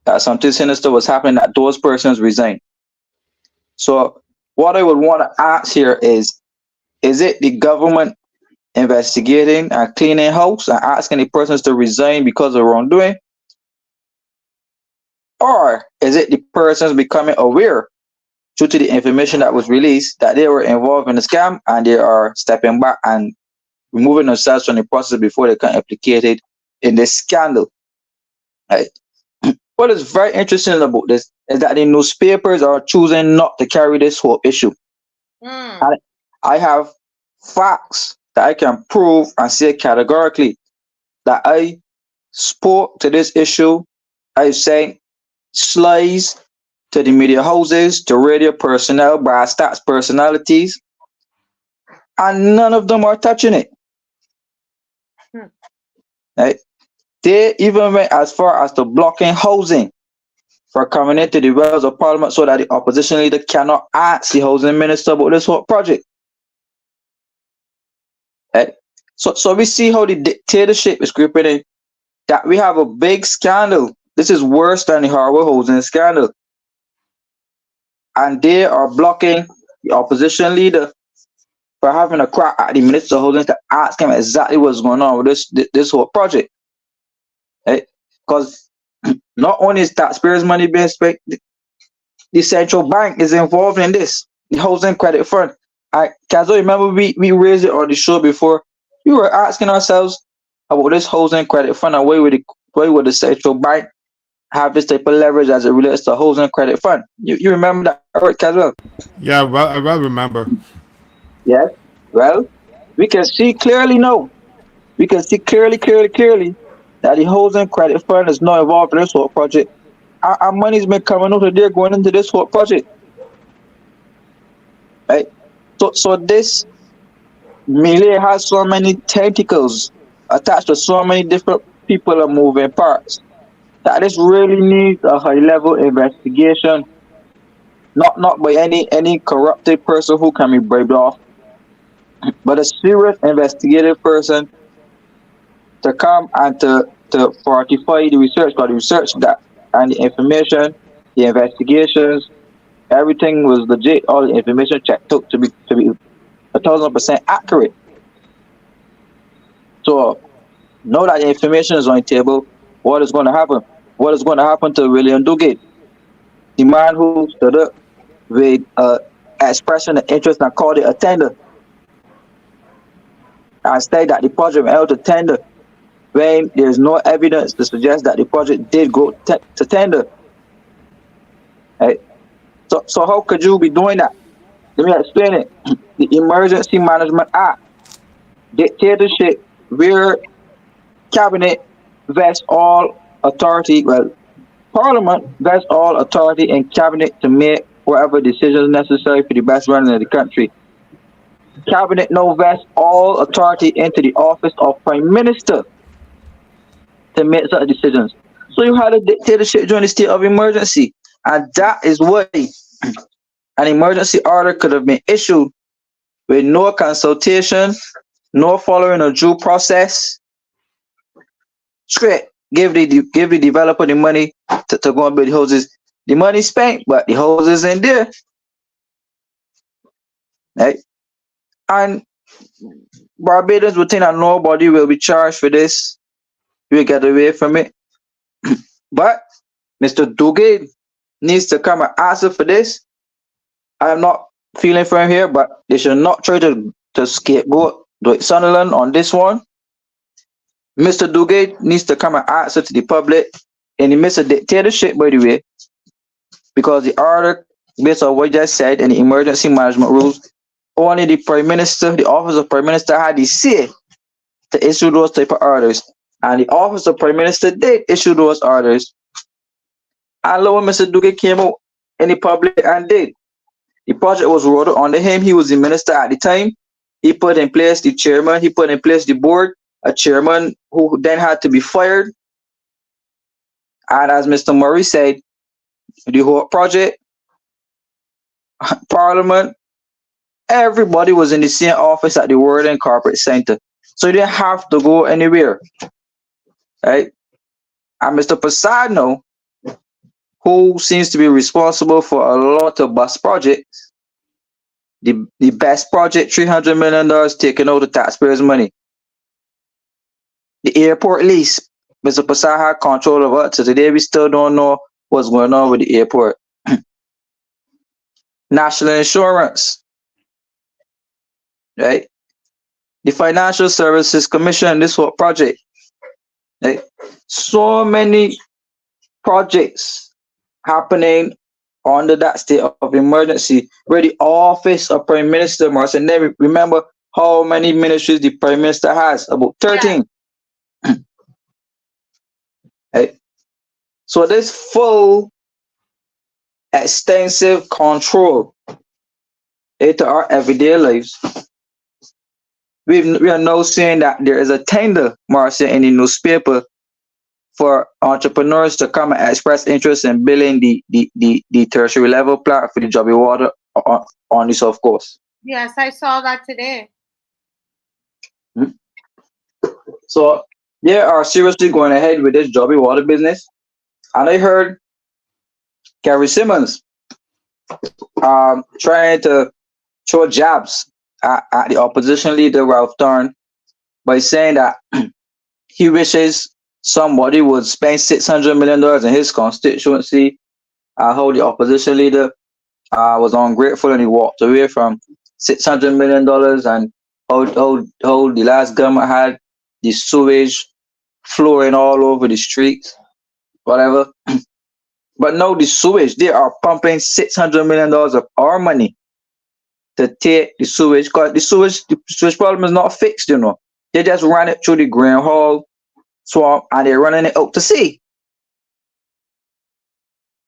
that something sinister was happening that those persons resigned. So what I would want to ask here is it the government investigating and cleaning house and asking the persons to resign because of wrongdoing? Or is it the persons becoming aware due to the information that was released that they were involved in the scam and they are stepping back and removing themselves from the process before they can implicate it in this scandal? Right. What is very interesting about this is that the newspapers are choosing not to carry this whole issue. And I have facts that I can prove and say categorically that I spoke to this issue. I sent slides to the media houses, to radio personnel, brass stats personalities, and none of them are touching it. Right? They even went as far as to blocking housing for coming into the wells of parliament so that the opposition leader cannot ask the housing minister about this whole project. Right? So we see how the dictatorship is creeping in, that we have a big scandal. This is worse than the Harvard housing scandal. And they are blocking the opposition leader for having a crack at the minister of housing to ask him exactly what's going on with this whole project. Right? Because not only is taxpayers' money being spent, the central bank is involved in this, the housing credit fund. Kazo, remember we raised it on the show before. We were asking ourselves about this housing credit fund and why would the central bank have this type of leverage as it relates to housing credit fund? You remember that, right, Kazo? Yeah, well, I well remember. Yes. Well, we can see clearly now. We can see clearly that the housing credit fund is not involved in this whole project. Our money's been coming out of there going into this whole project. Right? So this melee has so many tentacles attached to so many different people and moving parts that this really needs a high level investigation. Not by any corrupted person who can be bribed off, but a serious investigative person to come and to fortify the research, because the research that and the information, the investigations, everything was legit. All the information checked out to be 1,000% accurate. So now that the information is on the table, what is going to happen? what is going to happen to William Duguid, the man who stood up with expression of interest and called it a tender, and stated that the project went out to tender when there's no evidence to suggest that the project did go to tender. Right? So how could you be doing that? Let me explain it. The Emergency Management Act dictatorship where cabinet vests all authority, well, Parliament vests all authority in cabinet to make whatever decisions necessary for the best running of the country. Cabinet now vests all authority into the office of Prime Minister to make such decisions. So you had a dictatorship during the state of emergency, and that is why an emergency order could have been issued with no consultation, no following a due process. Straight, give the developer the money to go and build the houses. The money spent, but the houses in there. Right? And Barbadians would think that nobody will be charged for this. We'll get away from it. But Mr. Duguid needs to come and answer for this. I'm not feeling for him here, but they should not try to scapegoat Dwight Sunderland on this one. Mr. Duguid needs to come and answer to the public in the midst of dictatorship, by the way, because the order, based on what I just said, in the emergency management rules, only the Prime Minister, the Office of Prime Minister, had the say to issue those type of orders. And the Office of Prime Minister did issue those orders. And lo, Mr. Duguid came out in the public and did. The project was rolled under him. He was the minister at the time. He put in place the chairman. He put in place the board, a chairman who then had to be fired. And as Mr. Murray said, the whole project, Parliament, everybody was in the same office at the World and Corporate Center. So you didn't have to go anywhere. Right? And Mr. Postal, who seems to be responsible for a lot of bus projects, the best project, $300 million taken out of taxpayers' money. The airport lease, Mr. Postal had control over it. So today we still don't know what's going on with the airport. National insurance, right? The Financial Services Commission, this whole project, right? So many projects happening under that state of emergency, where the Office of Prime Minister, Marcel, never remember how many ministries the Prime Minister has, about 13. Yeah. Right? So this full, extensive control into our everyday lives. We are now saying that there is a tender, Marcia, in the newspaper for entrepreneurs to come and express interest in building the tertiary level plant for the Joby Water on the South Coast. Yes, I saw that today. So they are seriously going ahead with this Joby Water business. And I heard Gary Simmons trying to throw jabs at the opposition leader, Ralph Thorne, by saying that he wishes somebody would spend $600 million in his constituency, how the opposition leader was ungrateful and he walked away from $600 million, and how the last government had the sewage flowing all over the streets, whatever. But now the sewage, they are pumping $600 million of our money to take the sewage, because the sewage problem is not fixed, you know. They just run it through the Green Hall swamp and they're running it out to sea.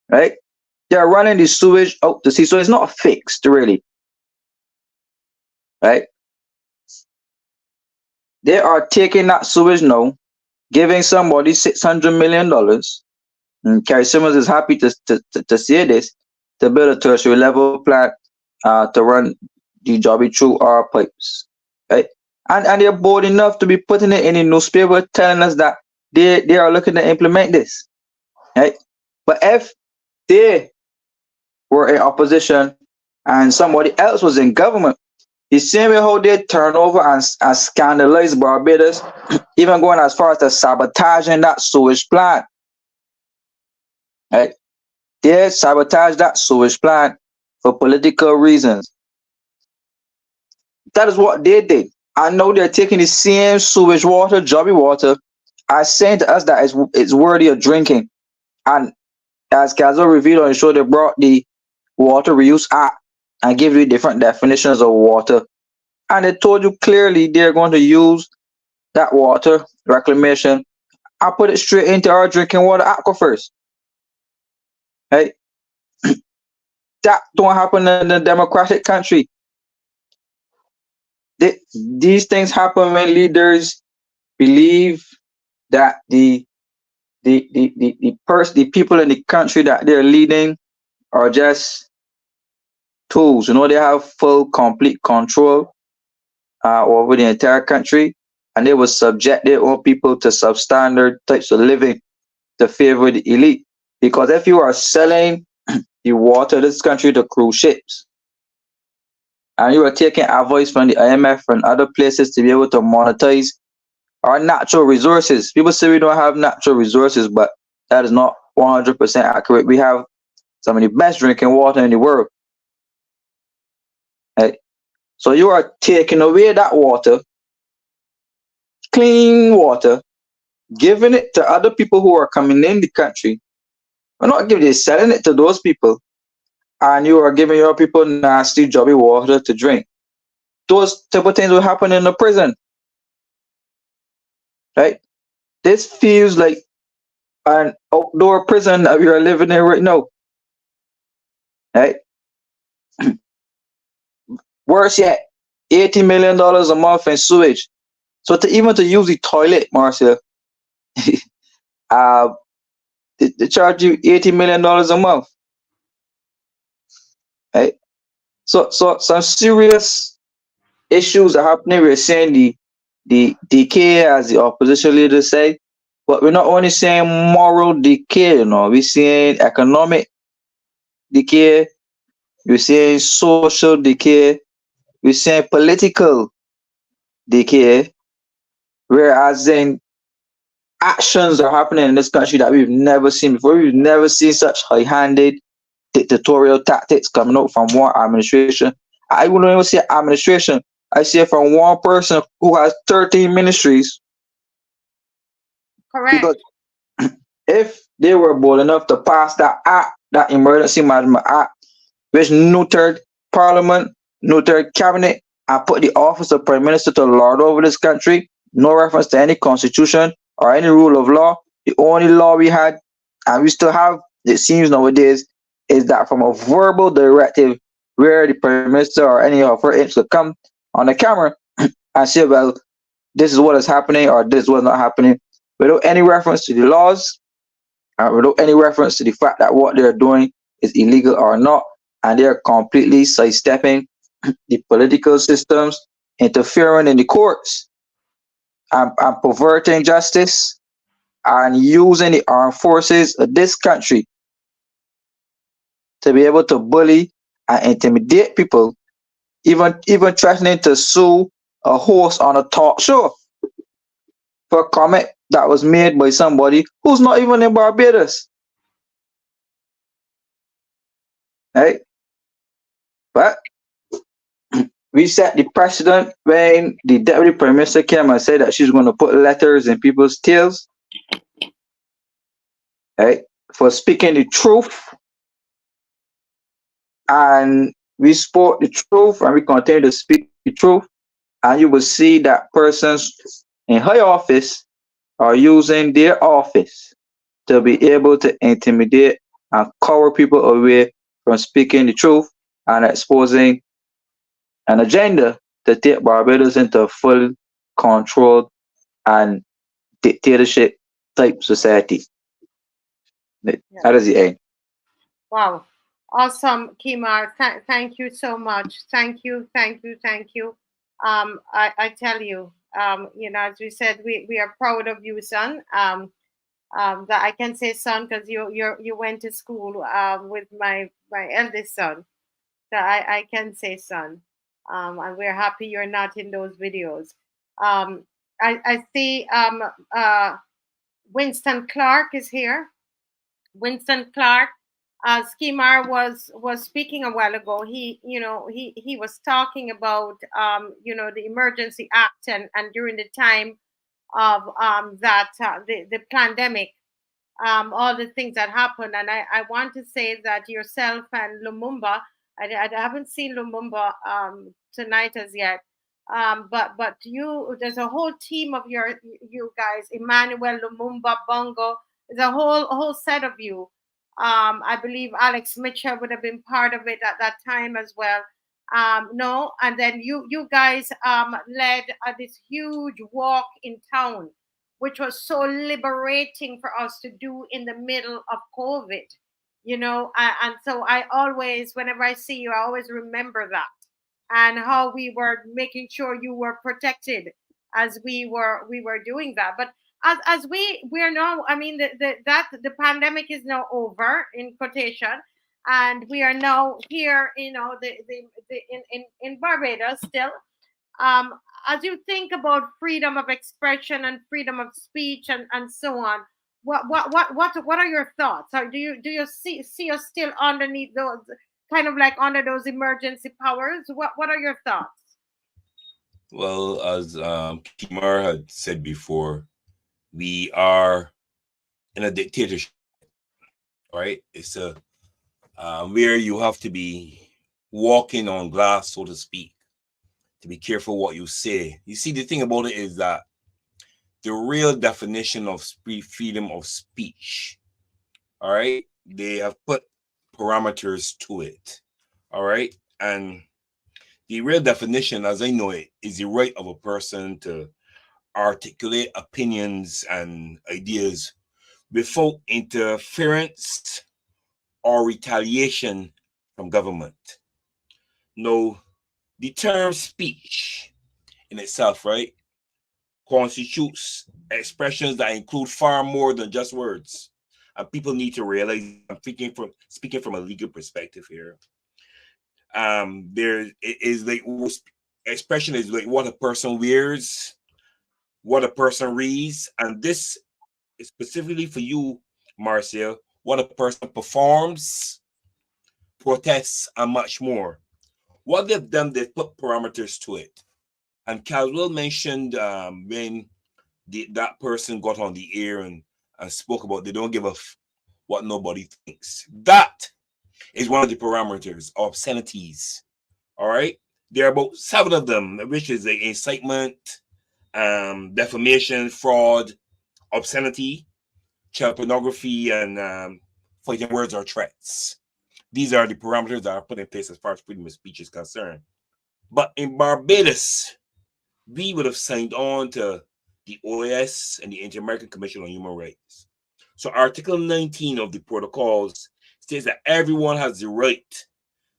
Right? They're running the sewage out to sea, so it's not fixed, really. Right? They are taking that sewage now, giving somebody $600 million. And Kerry Simmons is happy to say this, to build a tertiary level plant to run the Joby through our pipes. Right? And they're bold enough to be putting it in the newspaper telling us that they are looking to implement this. Right? But if they were in opposition and somebody else was in government, the same way how they turn over and scandalize Barbados, even going as far as to sabotaging that sewage plant. Right? They sabotage that sewage plant for political reasons. That is what they did. I know they're taking the same sewage water, jobby water, and saying to us that it's worthy of drinking. And as Kazo revealed on the show, they brought the Water Reuse Act and give you different definitions of water. And they told you clearly they're going to use that water reclamation and put it straight into our drinking water aquifers. Right? That don't happen in a democratic country. These things happen when leaders believe that the people in the country that they're leading are just tools. You know, they have full, complete control over the entire country, and they will subject their own people to substandard types of living to favor the elite. Because if you are selling the water of this country to cruise ships, and you are taking advice from the IMF and other places to be able to monetize our natural resources. People say we don't have natural resources, but that is not 100% accurate. We have some of the best drinking water in the world. Right? So you are taking away that water, clean water, giving it to other people who are coming in the country. We're not giving it, selling it to those people, and you are giving your people nasty, jobby water to drink. Those type of things will happen in the prison. Right? This feels like an outdoor prison that we are living in right now. Right? Worse yet, $80 million a month in sewage. So even to use the toilet, Marcia, they charge you $80 million a month. Right? So some serious issues are happening. We're seeing the decay, as the opposition leaders say, but we're not only saying moral decay, you know, we're seeing economic decay, we're seeing social decay, we're seeing political decay, whereas then actions are happening in this country that we've never seen before. We've never seen such high-handed dictatorial tactics coming out from one administration. I wouldn't even say administration. I see it from one person who has 13 ministries. Correct. Because if they were bold enough to pass that act, that emergency management act, which neutered parliament, neutered cabinet, and put the office of prime minister to lord over this country, no reference to any constitution or any rule of law. The only law we had, and we still have, it seems nowadays, is that from a verbal directive where the prime minister or any of her aides could come on the camera and say, well, this is what is happening or this is what is not happening, without any reference to the laws, without any reference to the fact that what they're doing is illegal or not, and they're completely sidestepping the political systems, interfering in the courts, and perverting justice, and using the armed forces of this country to be able to bully and intimidate people, even threatening to sue a host on a talk show for a comment that was made by somebody who's not even in Barbados. Right? But we set the precedent when the deputy prime minister came and said that she's going to put letters in people's tails, right, for speaking the truth. And we spoke the truth and we continue to speak the truth. And you will see that persons in high office are using their office to be able to intimidate and cover people away from speaking the truth and exposing an agenda to take Barbados into a full controlled and dictatorship type society. That is the aim. Wow. Awesome, Kimar. Thank you so much. Thank you. I tell you, you know, as we said, we are proud of you, son. That I can say son because you went to school with my eldest son. So I can say son. And we're happy you're not in those videos. I see Winston Clark is here. Winston Clark. Skimar was speaking a while ago. He was talking about the Emergency Act and during the time of the pandemic, all the things that happened. And I want to say that yourself and Lumumba, I haven't seen Lumumba tonight as yet, but there's a whole team of you guys, Emmanuel, Lumumba, Bongo, there's a whole set of you. I believe Alex Mitchell would have been part of it at that time as well. No, and then you guys led this huge walk in town, which was so liberating for us to do in the middle of COVID, and so I always, whenever I see you, I always remember that and how we were making sure you were protected as we were doing that. But as we're now, I mean, the pandemic is now over in quotation, and we are now here, in Barbados still. um, as you think about freedom of expression and freedom of speech and so on, what are your thoughts? Or do you see us still underneath those, kind of like under those emergency powers? What are your thoughts? Well, as Kimar had said before, we are in a dictatorship, right? It's a where you have to be walking on glass, so to speak, to be careful what you say. You see, the thing about it is that the real definition of freedom of speech, all right, they have put parameters to it, all right, and the real definition, as I know it, is the right of a person to articulate opinions and ideas without interference or retaliation from government. No, the term speech in itself, right, constitutes expressions that include far more than just words. And people need to realize I'm speaking from a legal perspective here. There is like expression is like what a person wears, what a person reads, and this is specifically for you, Marcia, what a person performs, protests, and much more. What they've done, they've put parameters to it. And Caldwell mentioned when that person got on the air and spoke about they don't give a what nobody thinks. That is one of the parameters, obscenities. All right. There are about 7 of them, which is the incitement, defamation, fraud, obscenity, child pornography, and fighting words or threats. These are the parameters that are put in place as far as freedom of speech is concerned. But in Barbados, we would have signed on to the OAS and the Inter-American Commission on Human Rights. So Article 19 of the protocols states that everyone has the right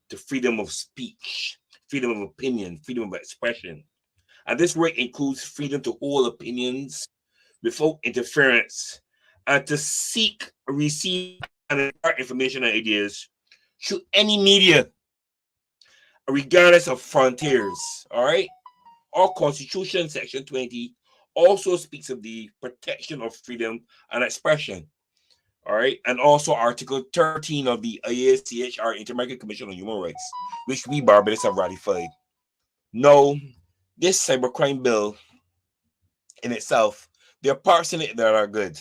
to freedom of speech, freedom of opinion, freedom of expression. And this right includes freedom to hold opinions without interference and to seek, receive, and impart information and ideas through any media, regardless of frontiers. All right. Our Constitution, Section 20, also speaks of the protection of freedom and expression. All right. And also Article 13 of the IACHR, Inter-American Commission on Human Rights, which we Barbados have ratified. No, this cybercrime bill in itself, there are parts in it that are good,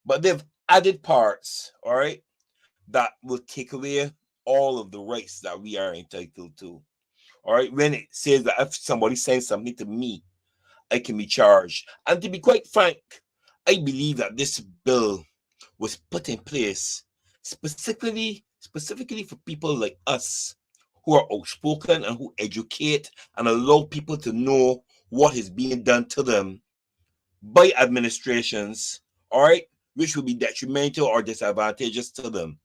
but they've added parts, all right, that will take away all of the rights that we are entitled to. All right, when it says that if somebody sends something to me, I can be charged. And to be quite frank, I believe that this bill was put in place specifically for people like us who are outspoken and who educate and allow people to know what is being done to them by administrations, all right, which will be detrimental or disadvantageous to them.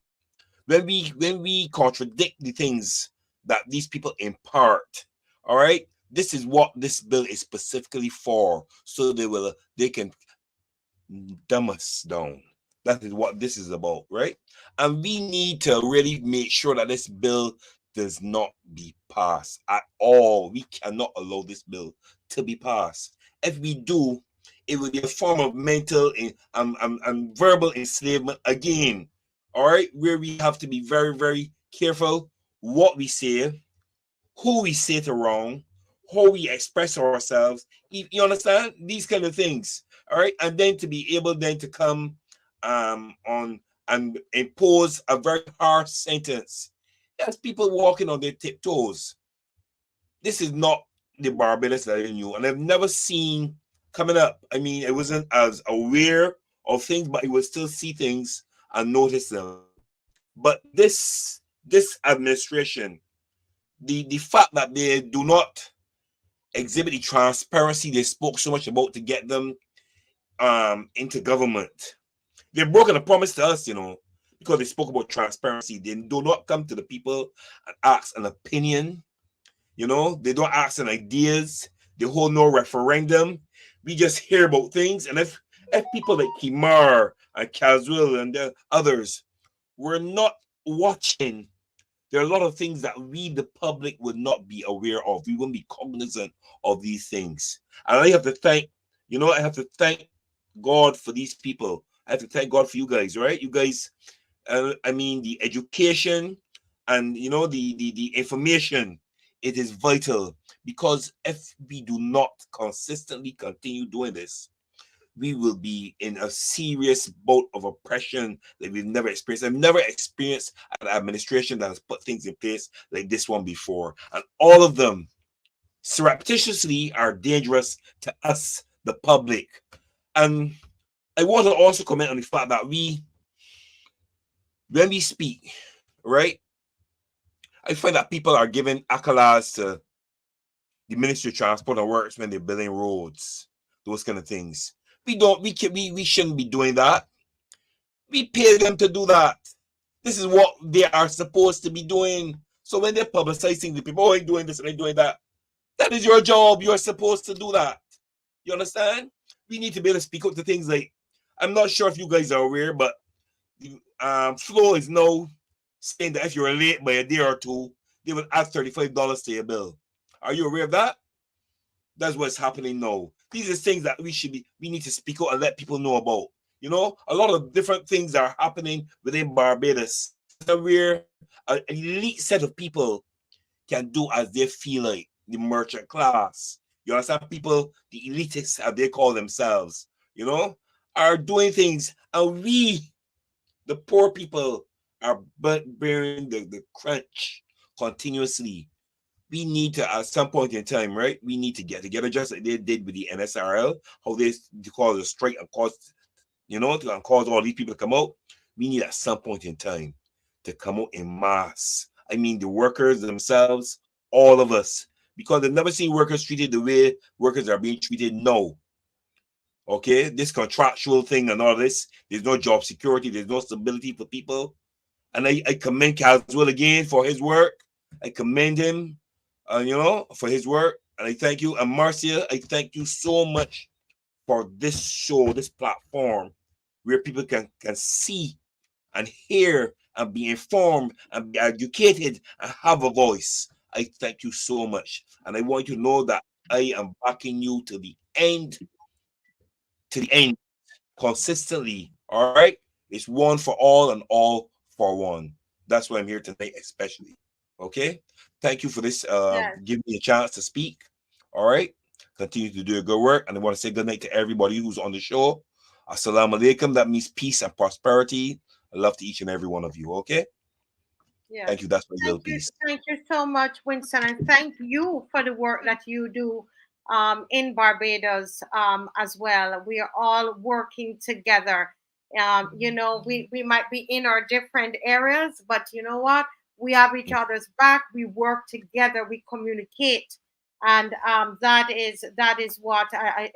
When we contradict the things that these people impart, all right, this is what this bill is specifically for, so they can dumb us down. That is what this is about, right? And we need to really make sure that this bill does not be passed at all. We cannot allow this bill to be passed. If we do, it will be a form of mental and verbal enslavement again all right, where we have to be very, very careful what we say, who we say to wrong, how we express ourselves. You understand these kind of things, all right, and then to be able then to come on and impose a very harsh sentence. There's people walking on their tiptoes. This is not the Barbados that I knew, and I've never seen coming up. I mean, I wasn't as aware of things, but I would still see things and notice them. But this administration, the fact that they do not exhibit the transparency they spoke so much about to get them into government, they've broken a promise to us, because they spoke about transparency. They do not come to the people and ask an opinion. They don't ask an ideas. They hold no referendum. We just hear about things. And if people like Kimar and Caswell and the others were not watching, there are a lot of things that we, the public, would not be aware of. We wouldn't be cognizant of these things. And I have to thank God for these people. I have to thank God for you guys, right? You guys, I mean, the education and, the information, it is vital, because if we do not consistently continue doing this, we will be in a serious bout of oppression that we've never experienced. I've never experienced an administration that has put things in place like this one before. And all of them surreptitiously are dangerous to us, the public. And I want to also comment on the fact that when we speak, right, I find that people are giving accolades to the Ministry of Transport and Works when they're building roads, those kind of things. We shouldn't be doing that. We pay them to do that. This is what they are supposed to be doing. So when they're publicizing the people, I'm doing this and I'm doing that, that is your job. You're supposed to do that. You understand? We need to be able to speak up to things like, I'm not sure if you guys are aware, but Flow is now saying that if you're late by a day or two, they will add $35 to your bill. Are you aware of that? That's what's happening now. These are things that we need to speak out and let people know about. A lot of different things are happening within Barbados where an elite set of people can do as they feel like, the merchant class. You understand? People, the elitists, as they call themselves, are doing things, and we, the poor people, are bearing the crunch continuously. We need to, at some point in time, right? We need to get together, just like they did with the NSRL, how they call the strike and cause, to cause all these people to come out. We need at some point in time to come out in mass. I mean, the workers themselves, all of us, because they've never seen workers treated the way workers are being treated now. Okay, this contractual thing and all this, there's no job security, there's no stability for people. And I commend Caswell again for his work. I commend him, for his work. And I thank you. And Marcia, I thank you so much for this show, this platform, where people can see and hear and be informed and be educated and have a voice. I thank you so much. And I want you to know that I am backing you to the end, consistently. All right? It's one for all and all for one. That's why I'm here tonight, especially. Okay? Thank you for this. Give me a chance to speak. All right? Continue to do your good work. And I want to say good night to everybody who's on the show. Assalamu alaikum. That means peace and prosperity. I love to each and every one of you. Okay? Yeah. Thank you. That's my little piece. Thank you so much, Winston, and thank you for the work that you do in Barbados as well. We are all working together. We might be in our different areas, but you know what? We have each other's back. We work together. We communicate, and that is what I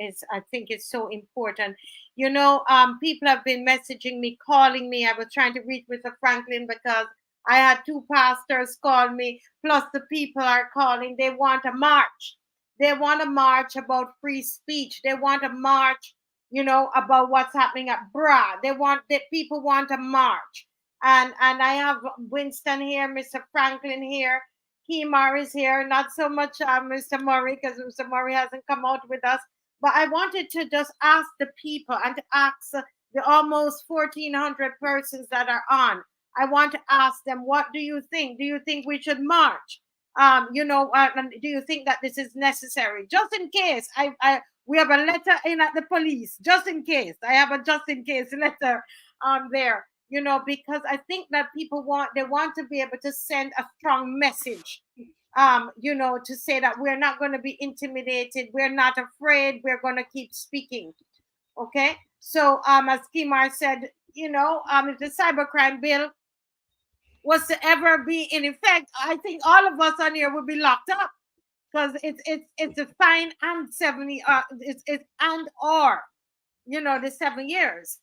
think is so important. People have been messaging me, calling me. I was trying to reach Mr. Franklin because I had 2 pastors call me, plus the people are calling. They want a march. They want a march about free speech. They want a march, about what's happening at BRA. People want a march. And I have Winston here, Mr. Franklin here, Kimar is here, not so much Mr. Murray, because Mr. Murray hasn't come out with us. But I wanted to just ask the people and to ask the almost 1,400 persons that are on. I want to ask them, what do you think? Do you think we should march? Do you think that this is necessary? Just in case, we have a letter in at the police, just in case. I have a just in case letter there, because I think that people want to be able to send a strong message, to say that we're not going to be intimidated, we're not afraid, we're going to keep speaking. Okay, so as Kimar said, if the cybercrime bill was to ever be in effect, I think all of us on here would be locked up, because it's a fine and 70 it's and or the 7 years.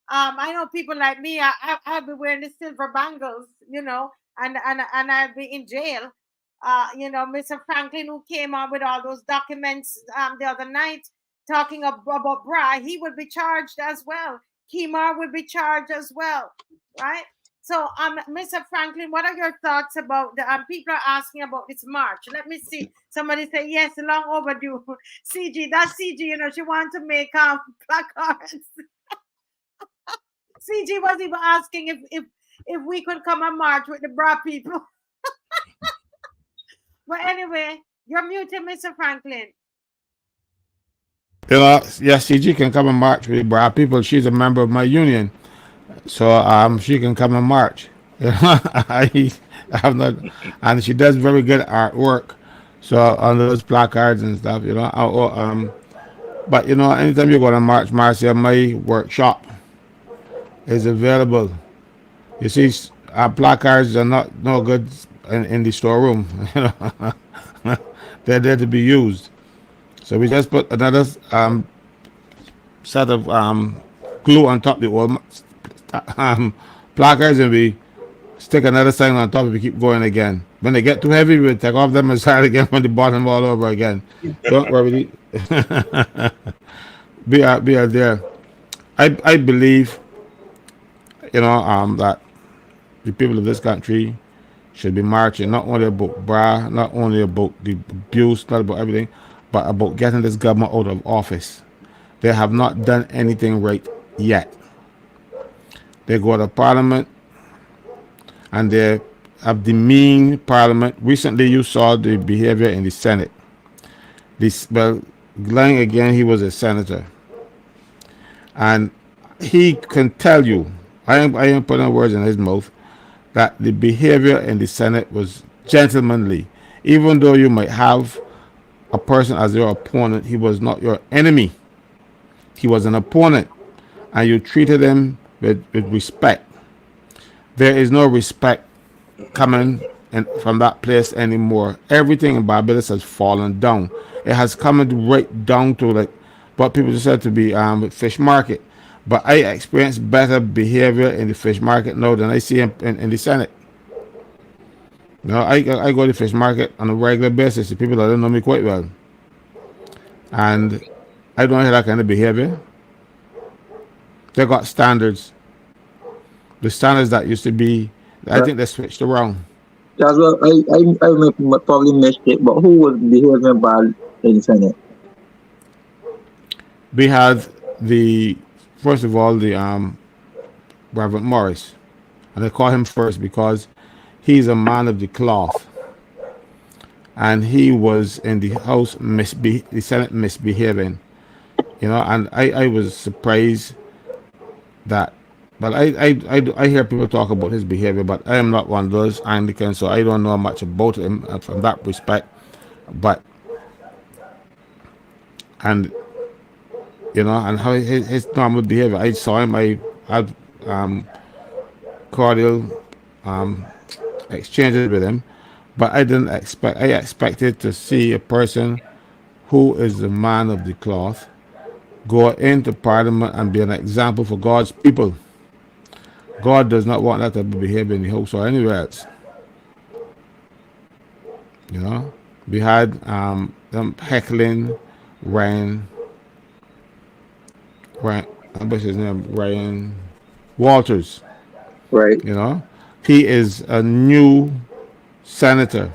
I know people like me, I'll be wearing the silver bangles, and I'll be in jail. Mr. Franklin, who came on with all those documents the other night talking about Bra, he would be charged as well. Kimar would be charged as well, right? So, Mr. Franklin, what are your thoughts about the people are asking about this march? Let me see. Somebody say yes, long overdue. CG, that's CG. She wants to make placards. CG was even asking if we could come and march with the Bra people. But anyway, you're muted, Mr. Franklin. Yes, CG can come and march with Bra people. She's a member of my union, so she can come and march. I have not, and she does very good artwork. So on those placards and stuff, but anytime you go to march, Marcia, my workshop is available. You see, placards are not no good in the storeroom. They're there to be used. So we just put another set of glue on top of the old placards, and we stick another sign on top. We keep going again. When they get too heavy, we take off them and start again from the bottom all over again. Don't worry. Be out there. I believe, that the people of this country should be marching, not only about Bra, not only about the abuse, not about everything, but about getting this government out of office. They have not done anything right yet. They go to Parliament and they have demeaned Parliament. Recently, you saw the behavior in the Senate. Glenn, again, he was a senator. And he can tell you, I ain't putting words in his mouth, that the behavior in the Senate was gentlemanly. Even though you might have a person as your opponent, he was not your enemy. He was an opponent, and you treated him with respect. There is no respect coming from that place anymore. Everything in Barbados has fallen down. It has come right down to like what people said to be fish market. But I experience better behavior in the fish market now than I see in the Senate. I go to the fish market on a regular basis. The people that don't know me quite well, and I don't hear that kind of behavior. They got standards. The standards that used to be, I think they switched around. As well, I probably missed it, but who was behaving bad in the Senate? We had first of all, the Reverend Morris, and I call him first because he's a man of the cloth, and he was in the House the Senate misbehaving, and I was surprised that. But I hear people talk about his behavior, but I am not one of those Anglicans, so I don't know much about him from that respect. But and how his normal behavior, I saw him. I had cordial exchanges with him, but I didn't expect. I expected to see a person who is the man of the cloth go into Parliament and be an example for God's people. God does not want that type of behavior in the House or anywhere else. We had them heckling Ryan, what's his name? Ryan Walters. Right. He is a new senator.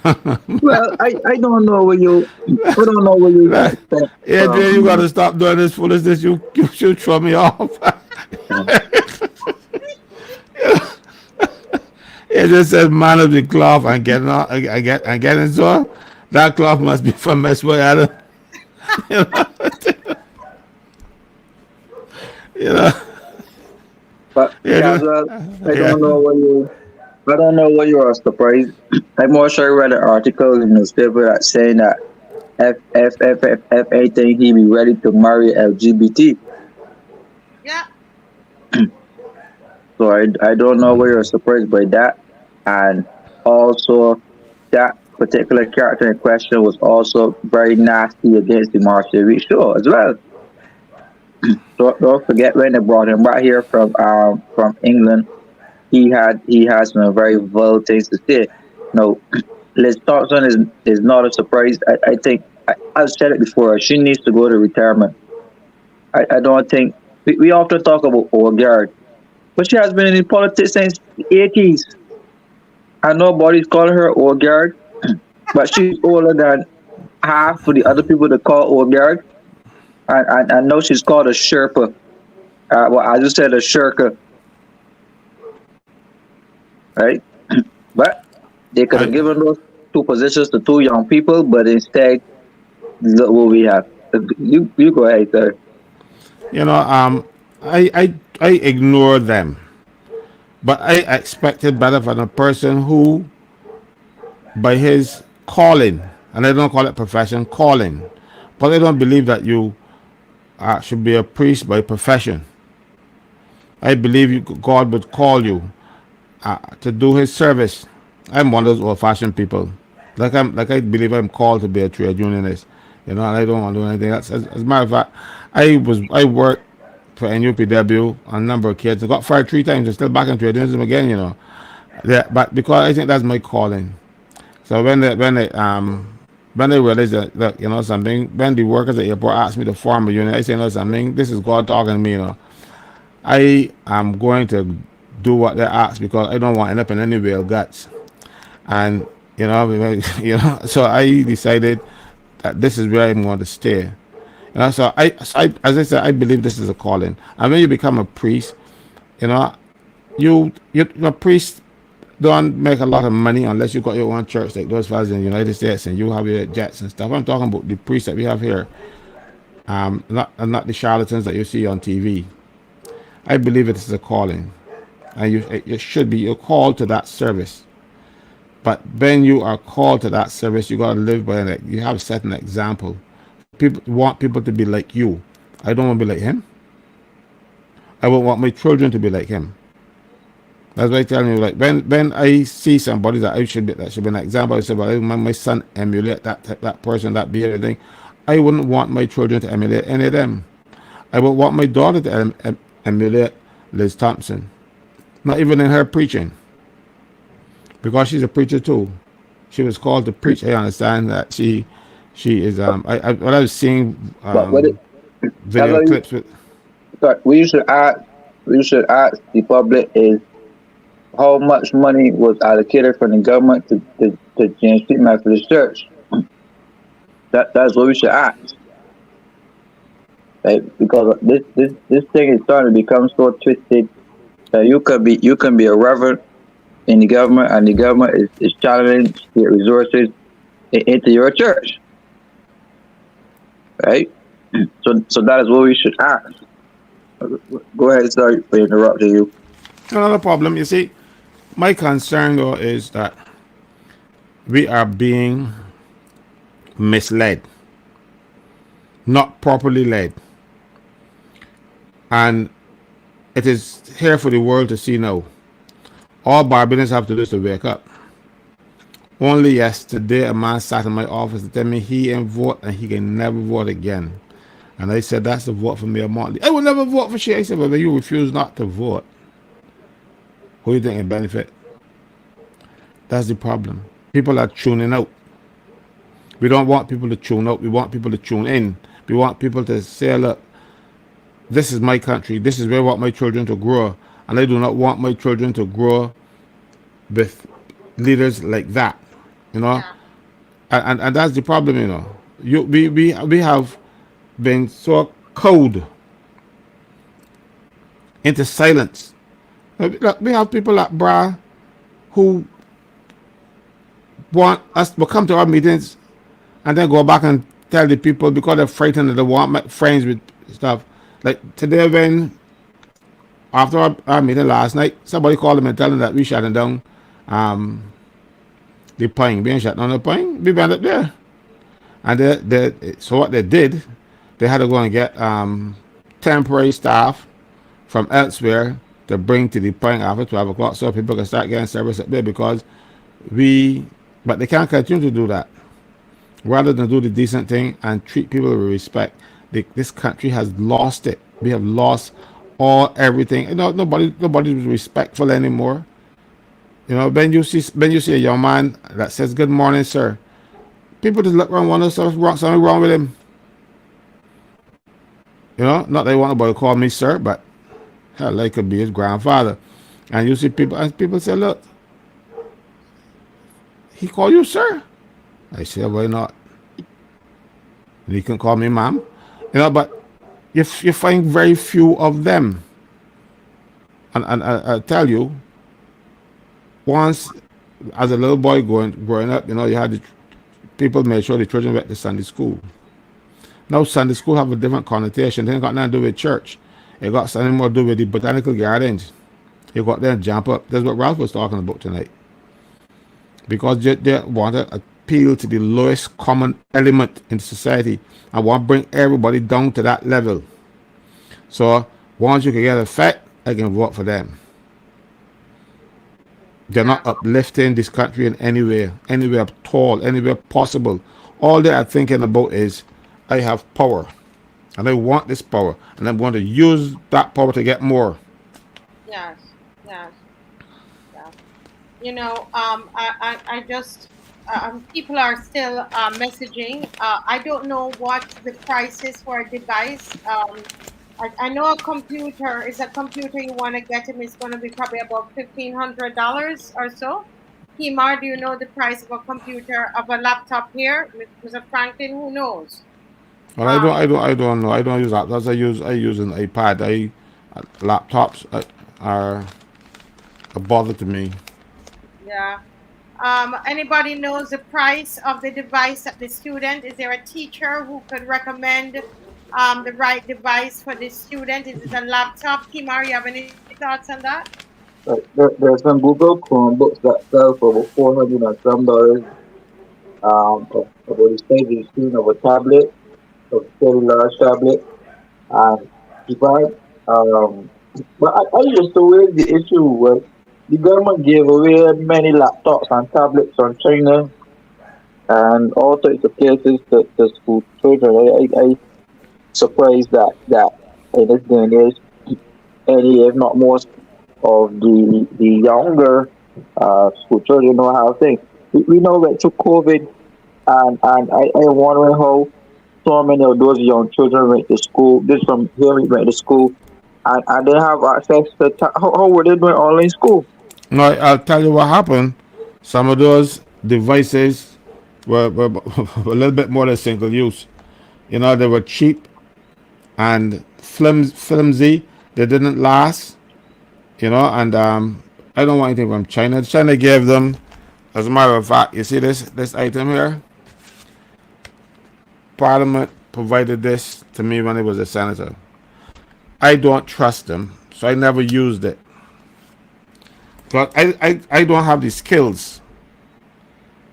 Well, I don't know where you Like, expect Adrian, you gotta stop doing this foolishness. You should throw me off. It just says man of the cloth and getting on, and getting so. That cloth must be from Mesway. You know, you know. But Yeah, Caswell, I yeah. don't know why you are surprised. I'm more sure I read an article in the newspaper that saying that if anything he be ready to marry LGBT. Yeah. So I don't know why you're surprised by that. And also that particular character in question was also very nasty against the Marshall Reed show as well. Don't forget when they brought him back here from England, he had some very vile things to say. No, Liz Thompson is not a surprise. I think I've said it before. She needs to go to retirement. I don't think we often talk about Odegaard, but she has been in politics since the 80s, and nobody's calling her Odegaard. But she's older than half of the other people that call Odegaard. And I know she's called a Sherpa. Well, I just said a Shirka, right? But they could have given those two positions to two young people, but instead, look what we have. You go ahead, sir. You know, I ignore them, but I expected better from a person who, by his calling, and I don't call it profession, calling, but I don't believe that you should be a priest by profession. I believe God would call you to do His service. I'm one of those old-fashioned people. Like I believe I'm called to be a trade unionist. You know, and I don't want to do anything else. As a matter of fact, I worked for NUPW on a number of kids. I got fired 3 times. I'm still back in trade unionism again. You know, yeah, but because I think that's my calling. So when they realize that you know something, when the workers at the airport asked me to form a union, I say, you know something, this is God talking to me. You know, I am going to do what they ask because I don't want to end up in any real guts. And you know, so I decided that this is where I'm going to stay. You know, so I as I said, I believe this is a calling. And when you become a priest, you know, a priest don't make a lot of money unless you got your own church like those fellas in the United States and you have your jets and stuff. I'm talking about the priests that we have here, not the charlatans that you see on TV. I believe it is a calling, and it should be you're called to that service. But when you are called to that service, you got to live by it. You have to set an example. People want people to be like you. I don't want to be like him. I won't want my children to be like him. That's why I tell you, like when I see somebody that should be an example, I say, well, my son emulate that person, that behavior thing. I wouldn't want my children to emulate any of them. I would want my daughter to emulate Liz Thompson, not even in her preaching, because she's a preacher too. She was called to preach. I understand that she is. When I was seeing video clips with. We should ask the public is how much money was allocated from the government to James Street Methodist Church. That's what we should ask. Right? Because this thing is starting to become so twisted that you can be a reverend in the government and the government is channeling state resources into your church. Right? So that is what we should ask. Go ahead, sorry for interrupting you. Another problem, you see, my concern though is that we are being misled, not properly led. And it is here for the world to see now. All Barbadians have to do is to wake up. Only yesterday, a man sat in my office to tell me he ain't vote and he can never vote again. And I said, that's the vote for Mayor Motley. I will never vote for she. I said, well, you refuse not to vote, who do you think will benefit? That's the problem. People are tuning out. We don't want people to tune out. We want people to tune in. We want people to say, look, this is my country. This is where I want my children to grow. And I do not want my children to grow with leaders like that. You know, Yeah. and that's the problem. You know, we have been so cowed into silence. Look, we have people like Bra who want us to come to our meetings and then go back and tell the people because they're frightened that they want make friends with stuff. Like today when after our meeting last night, somebody called them and tell them that we shutting down um, the pine, being shut down the pine, we went up there. And so what they did, they had to go and get temporary staff from elsewhere to bring to the pine after 12 o'clock so people can start getting service up there because but they can't continue to do that. Rather than do the decent thing and treat people with respect, this country has lost it. We have lost everything. You know, nobody's respectful anymore. You know, when you see a young man that says good morning, sir, people just look around and wonder something wrong with him. You know, not that they want nobody to call me sir, but hell, they could be his grandfather. And you see people say, look, he call you sir. I say, why not? And he can call me ma'am. You know, but you find very few of them. And I tell you, once as a little boy growing up, you know, you had people made sure the children went to Sunday school. Now Sunday school have a different connotation. It ain't got nothing to do with church. It got something more to do with the botanical gardens. You got there and jump up. That's what Ralph was talking about tonight. Because they want to appeal to the lowest common element in society and want to bring everybody down to that level. So once you can get a fact, I can vote for them. They're not uplifting this country in anywhere at all, anywhere possible. All they are thinking about is, I have power, and I want this power, and I'm going to use that power to get more. Yes. Yes. Yes. You know, I just people are still messaging. I don't know what the price is for a device. I know a computer is a computer you want to get him is going to be probably about $1,500 or so. Kimar, do you know the price of a computer of a laptop here, Mr. Franklin? Who knows? Well, I don't know. I don't use laptops. I use an iPad. Laptops are a bother to me. Yeah. Anybody knows the price of the device of the student? Is there a teacher who could recommend the right device for the student? Is it a laptop? Kimar, you have any thoughts on that? There's some Google Chromebooks that sell for about $400 and some dollars. About the stage of the screen of a tablet, of a very large tablet, and keypad. But I used to raise the issue where the government gave away many laptops and tablets from China and all sorts of places to school children. I surprised that in this day and age, any if not most of the younger school children know how to think. We know that through COVID, and I wondering how so many of those young children went to school. This from here we went to school, and they have access to how were they doing online school? No, I'll tell you what happened. Some of those devices were a little bit more than single use. You know, they were cheap and flimsy. They didn't last. You know, and I don't want anything from China. China gave them, as a matter of fact, you see this item here? Parliament provided this to me when I was a senator. I don't trust them, so I never used it. But I don't have the skills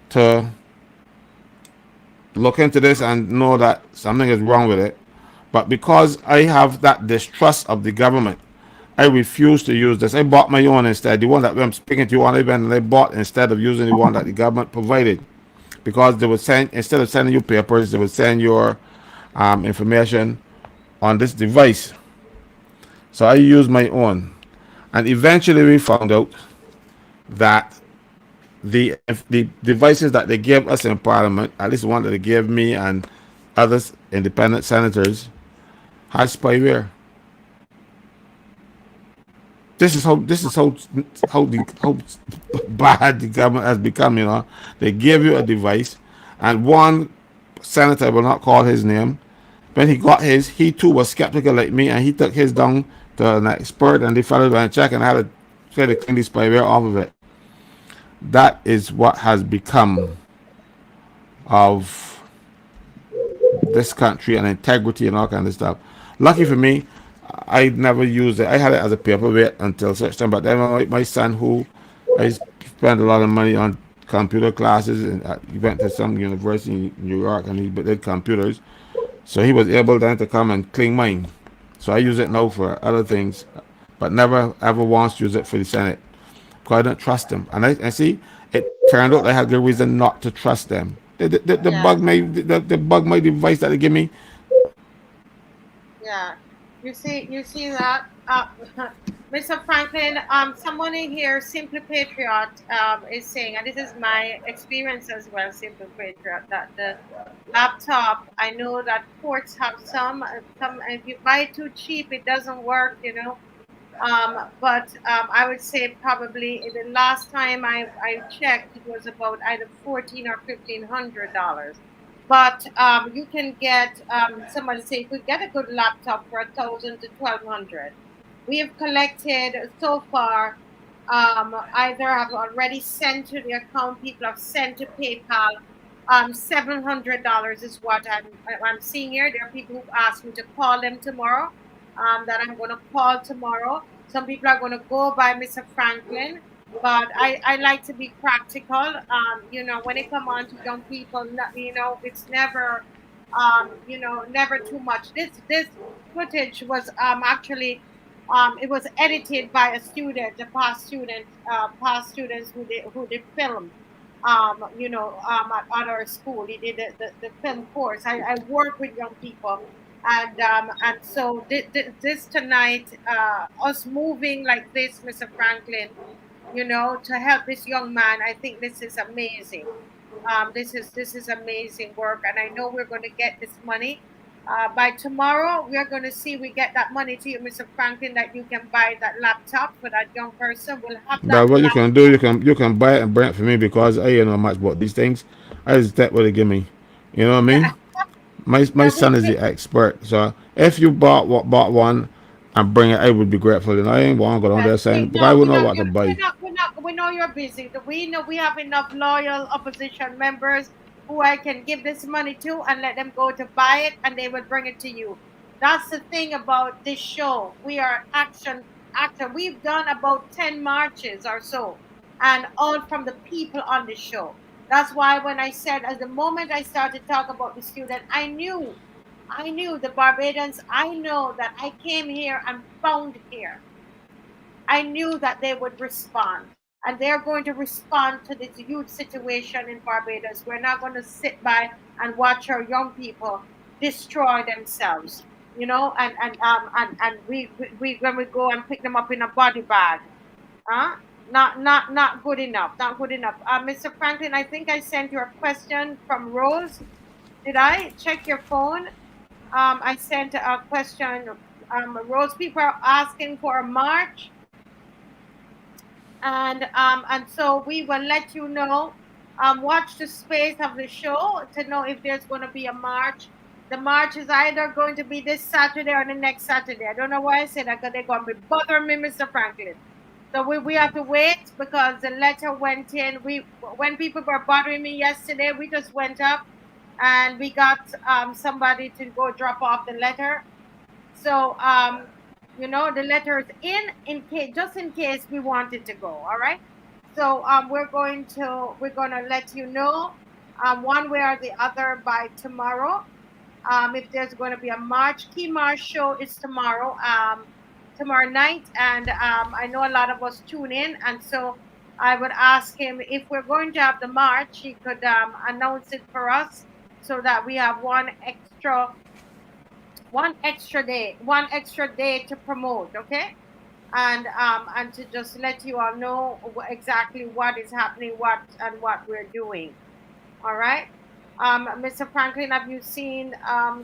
to look into this and know that something is wrong with it. But because I have that distrust of the government, I refuse to use this. I bought my own instead. The one that I'm speaking to you on, I bought instead of using the one that the government provided. Because they would send, instead of sending you papers, they would send your information on this device. So I used my own. And eventually we found out that the devices that they gave us in Parliament, at least one that they gave me and others independent senators, had spyware. This is how bad the government has become. You know, they give you a device, and one senator, will not call his name. When he got his, he too was skeptical like me, and he took his down to an expert, and they followed by a check, and I had to try to clean the spyware off of it. That is what has become of this country and integrity and all kind of stuff. Lucky for me, I never used it. I had it as a paperweight until such time. But then my son, who I spent a lot of money on computer classes, and he went to some university in New York, and he did computers. So he was able then to come and clean mine. So I use it now for other things, but never ever once use it for the Senate because I don't trust them. And I see it turned out I had good reason not to trust them. The Yeah, bug my device that they give me. yeah. You see that, Mr. Franklin. Someone in here, Simple Patriot, is saying, and this is my experience as well, Simple Patriot, that the laptop. I know that ports have some. If you buy it too cheap, it doesn't work. You know. But I would say probably the last time I checked, it was about either $1,400 or $1,500. But you can get, somebody say you could get a good laptop for 1,000 to 1,200. We have collected so far. Either have already sent to the account. People have sent to PayPal. $700 is what I'm seeing here. There are people who asked me to call them tomorrow. That I'm going to call tomorrow. Some people are going to go by Mr. Franklin, but I like to be practical. You know, when it comes on to young people, you know, it's never, you know, never too much. This footage was actually, it was edited by a student, a past students who did film. You know, at our school, he did the film course. I work with young people, and so this tonight, us moving like this, Mr. Franklin, you know, to help this young man, I think this is amazing. This is amazing work, and I know we're going to get this money. By tomorrow, we are going to see we get that money to you, Mr. Franklin, that you can buy that laptop for that young person. We'll have that But what you can do, you can buy it and bring it for me because I know much about these things. I just take what they give me. You know what I yeah, mean? My yeah, son is the expert. So if you bought one and bring it, I would be grateful. And I ain't want to go down yes. there saying because I No, would know what to buy. we know you're busy. We know we have enough loyal opposition members who I can give this money to and let them go to buy it, and they will bring it to you. That's the thing about this show. We are action. We've done about 10 marches or so, and all from the people on the show. That's why when I said, at the moment I started talking about the student, I knew the Barbadians. I know that I came here and found here. I knew that they would respond. And they're going to respond to this huge situation in Barbados. We're not going to sit by and watch our young people destroy themselves, you know, and we when we go and pick them up in a body bag. Huh? Not good enough. Not good enough. Mr. Franklin, I think I sent you a question from Rose. Did I check your phone? I sent a question. Rose, people are asking for a march, and so we will let you know. Watch the space of the show to know if there's going to be a march. The march is either going to be this Saturday or the next Saturday. I don't know why I said that because they're going to be bothering me, Mr. Franklin. So we have to wait because the letter went in. When people were bothering me yesterday, we just went up and we got somebody to go drop off the letter. So you know, the letter is in case, just in case we wanted to go. All right. So we're gonna let you know one way or the other by tomorrow. If there's going to be a march, key march show is tomorrow night, and I know a lot of us tune in, and so I would ask him if we're going to have the march, he could announce it for us so that we have one extra day to promote, okay? And to just let you all know exactly what is happening, what we're doing. All right. Mr. Franklin, have you seen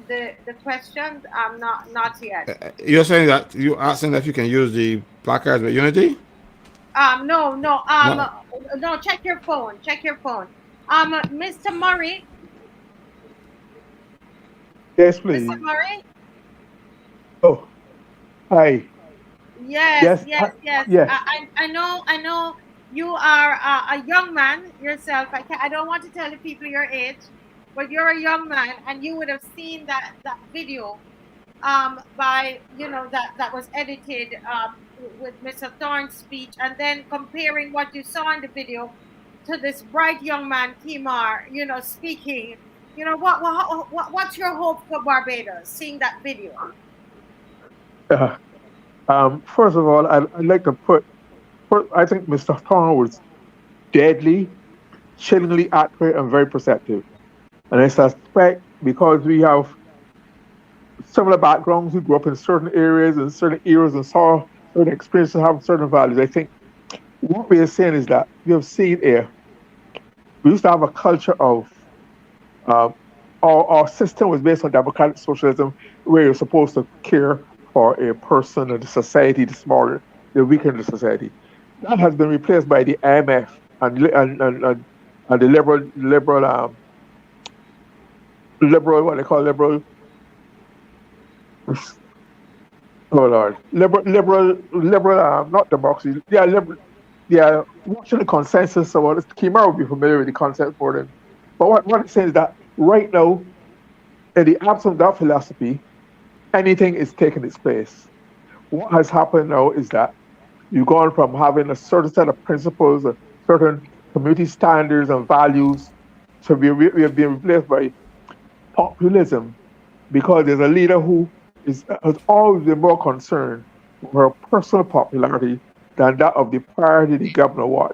the questions? Not yet. You're saying that you asking if you can use the placards with Unity? No, no, No. no. Check your phone. Check your phone. Mr. Murray, Yes, Mr. please. Murray. Oh, hi. Yes, Yes, yes, yes. yes. I know you are a young man yourself. I don't want to tell the people your age, but you're a young man, and you would have seen that video by that was edited with Mr. Thorne's speech, and then comparing what you saw in the video to this bright young man Kimar, speaking. What's your hope for Barbados seeing that video? Uh, first of all, I'd like to I think Mr. Thorne was deadly, chillingly accurate, and very perceptive. And I suspect because we have similar backgrounds, we grew up in certain areas and certain eras and saw certain experiences, have certain values. I think what we are saying is that we have seen here, we used to have a culture of um, our system was based on democratic socialism, where you're supposed to care for a person and the society, the smaller, the weaker in the society. That has been replaced by the IMF and the liberal, what they call liberal, oh Lord, not democracy, yeah, liberal, yeah, watching the consensus about this. Kimar will be familiar with the concept for them. But what it's saying is that right now, in the absence of that philosophy, anything is taking its place. What has happened now is that you've gone from having a certain set of principles, a certain community standards and values, to we have been replaced by populism because there's a leader who has always been more concerned with her personal popularity than that of the party the governor was.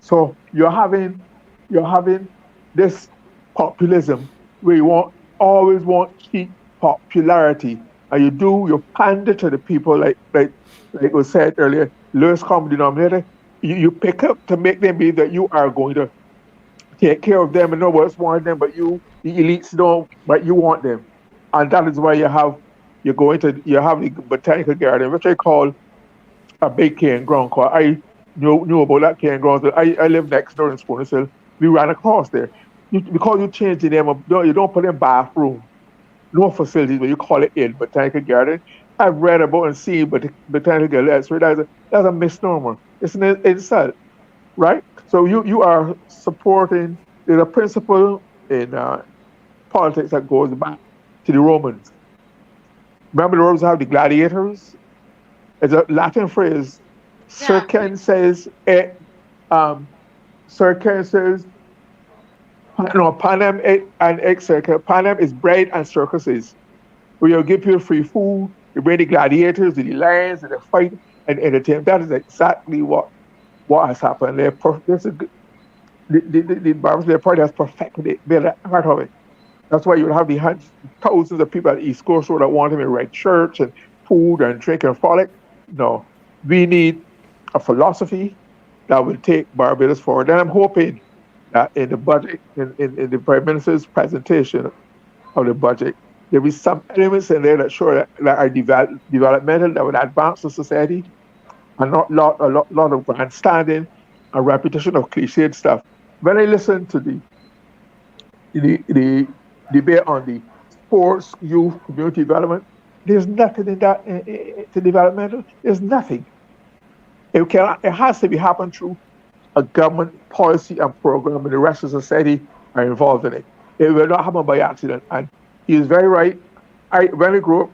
So you're having this populism where you always want cheap popularity, and you pander to the people like was said earlier, lowest common denominator. You pick up to make them believe that you are going to take care of them and no one else want them, but the elites don't, but you want them, and that is why you have the botanical garden, which I call a big cane ground. Cause I knew about that cane ground. So I live next door in Spooner. We ran across there. Because you change the name of, you don't put in bathroom, no facilities, but you call it in botanical garden. I've read about and seen, but botanical garden, that's a misnomer. It's an insult, right? So you are supporting. There's a principle in politics that goes back to the Romans. Remember the Romans have the gladiators? It's a Latin phrase. Yeah. Circen says it. Um, Circen says no. Panem et and exercise. Panem is bread and circuses. Where you give people free food. You bring the gladiators, the lions, and the fight and entertainment. That is exactly what has happened. This is the Barbers Day Party has perfected it. They're the art of it. That's why you would have the thousands of people at the East Coast Road that want him in red shirts and food and drink and frolic. No, we need a philosophy that will take Barbados forward. And I'm hoping that in the budget, in the Prime Minister's presentation of the budget, there'll be some elements in there that show that are developmental, that would advance the society, and not a lot of grandstanding and repetition of cliched stuff. When I listen to the debate on the sports, youth, community development, there's nothing in that to developmental. There's nothing. It has to be happen through a government policy and program, and the rest of society are involved in it. It will not happen by accident. And he is very right. When we grow up,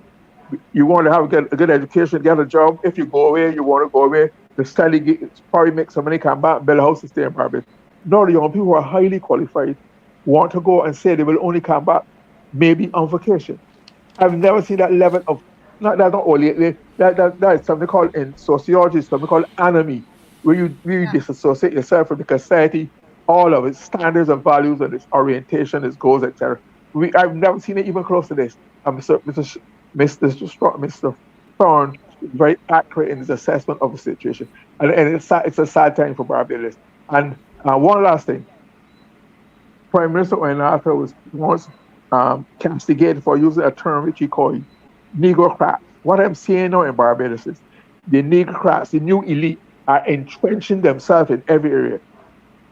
you want to have a good education, get a job. If you go away, you want to go away. The study probably make some money, come back, build a house, and stay in Barbados. No, the young people who are highly qualified want to go and say they will only come back maybe on vacation. I've never seen that level of that's not only that is something called in sociology, something called enemy, where you really Yeah. disassociate yourself from the society, all of its standards and values and its orientation, its goals, etc. I've never seen it even close to this. Mr. Thorne is very accurate in his assessment of the situation, and it's a sad time for Barbados. And one last thing, Prime Minister Oenata was once castigated for using a term which he called Negrocrats. What I'm seeing now in Barbados is the Negrocrats, the new elite, are entrenching themselves in every area.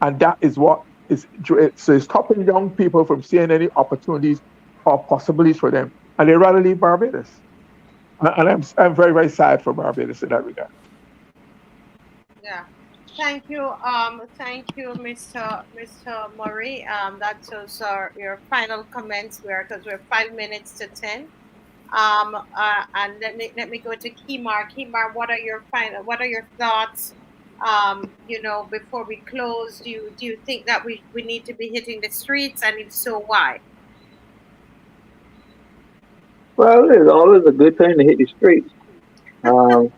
And that is what is so it's stopping young people from seeing any opportunities or possibilities for them. And they rather leave Barbados. And I'm very, very sad for Barbados in that regard. Yeah. Thank you, Mr. Murray. That's those are your final comments because we're 5 minutes to 10. And let me go to Kimar. Kimar, what are your thoughts? Before we close, do you think that we need to be hitting the streets, and if so, why? Well, it's always a good time to hit the streets. Um,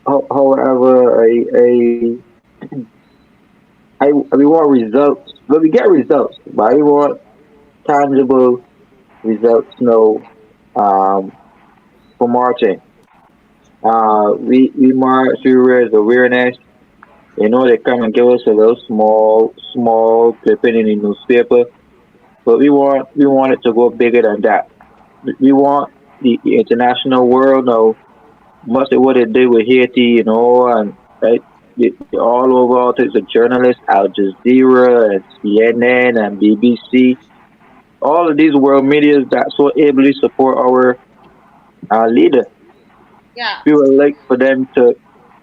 however, we want results. But we get results, but we want tangible results. Um, for marching. We march, we raise awareness. They come and give us a little small clipping in the newspaper, but we want it to go bigger than that. We want the international world know much of what they did with Haiti, and right, all over all types of journalists, Al Jazeera and CNN and BBC, all of these world medias that so ably support our leader. Yeah. We would like for them to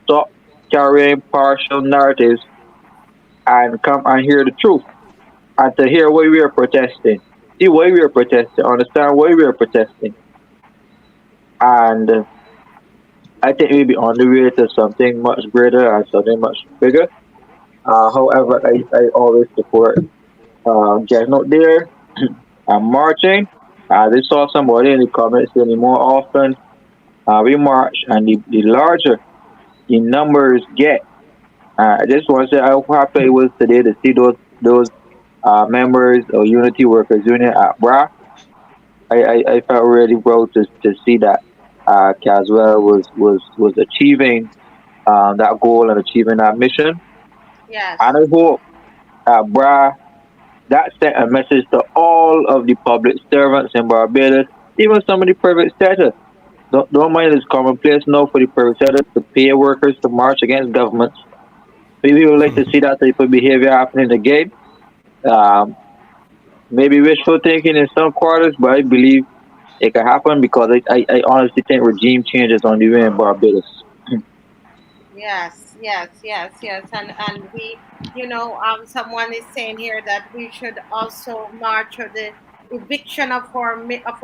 stop carrying partial narratives and come and hear the truth and to hear why we are protesting. See why we are protesting, understand why we are protesting. And I think we'll be on the way to something much greater and something much bigger. However, I always support getting out there and marching. I saw somebody in the comments saying the more often we march and the larger the numbers get. I just want to say how happy I was today to see those members of Unity Workers Union at BRA. I felt really proud to see that Caswell was achieving that goal and achieving that mission. Yes. And I hope BRA that sent a message to all of the public servants in Barbados, even some of the private sector. Don't mind it's commonplace now for the private sector to pay workers to march against governments. We would like to see that type of behavior happening again. Um, Maybe wishful thinking in some quarters, but I believe it can happen because I honestly think regime changes on the way in Barbados. Yes, and we, someone is saying here that we should also march for the eviction of our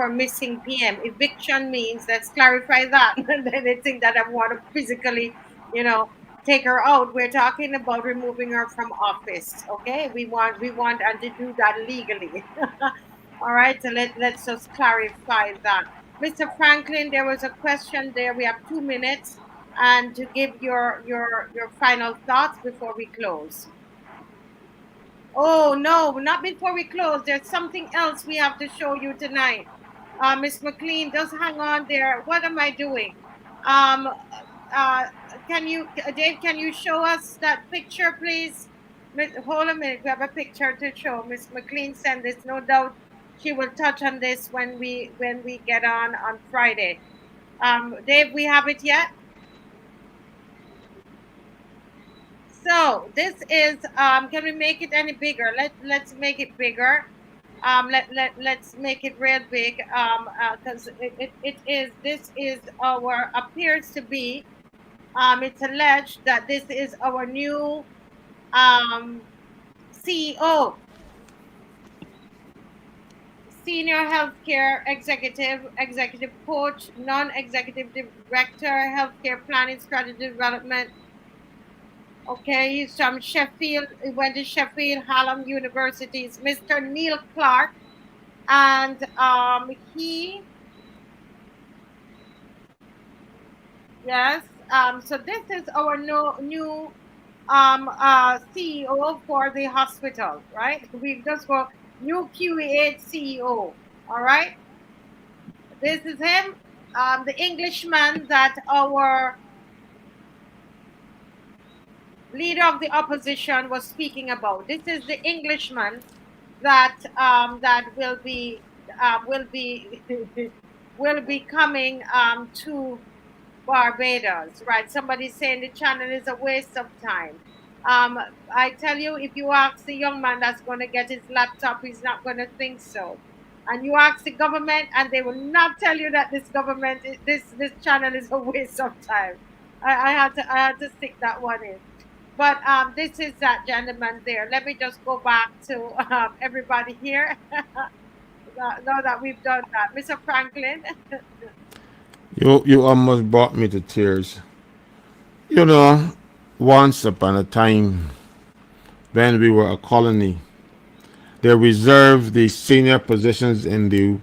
missing PM. Eviction means, let's clarify that. And then they think that I want to physically, you know, take her out. We're talking about removing her from office. Okay, we want and to do that legally. All right, so let's just clarify that. Mr. Franklin, there was a question there. We have 2 minutes and to give your final thoughts before we close. Oh no, not before we close. There's something else we have to show you tonight. Miss McLean, just hang on there. What am I doing? Um, can you, Dave? Can you show us that picture, please? Hold a minute. We have a picture to show. Miss McLean sent this. No doubt, she will touch on this when we get on Friday. Dave, we have it yet? So this is can we make it any bigger? Let's make it bigger. Let's make it real big because this is our appears to be it's alleged that this is our new CEO, senior healthcare executive coach, non-executive director, healthcare planning strategy development. Okay, he's from Sheffield. He went to Sheffield Hallam Universities. Mr. Neil Clark, and he, yes. So this is our new CEO for the hospital, right? We've just got new QE8 CEO. All right. This is him, the Englishman that our leader of the opposition was speaking about. This is the Englishman that that will be will be coming to Barbados, right? Somebody's saying the channel is a waste of time. I tell you, if you ask the young man that's going to get his laptop, he's not going to think so. And you ask the government, and they will not tell you that this government, this channel is a waste of time. I had to stick that one in. But this is that gentleman there. Let me just go back to everybody here. Now that we've done that, Mr. Franklin. You almost brought me to tears. You know, once upon a time, when we were a colony, they reserved the senior positions in the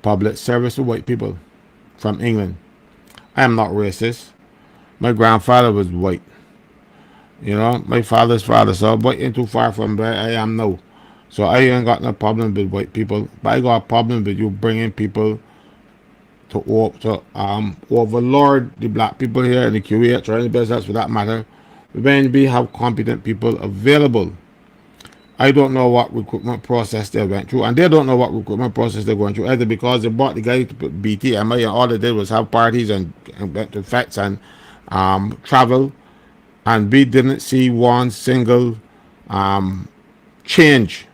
public service to white people from England. I am not racist. My grandfather was white. You know, my father's father, so white ain't too far from where I am now. So I ain't got no problem with white people, but I got a problem with you bringing people to overlord the black people here in the QA or any business for that matter. When we have competent people available, I don't know what recruitment process they went through, and they don't know what recruitment process they're going through either, because they brought the guy to put BTMI, and all they did was have parties and went to fets and travel, and we didn't see one single change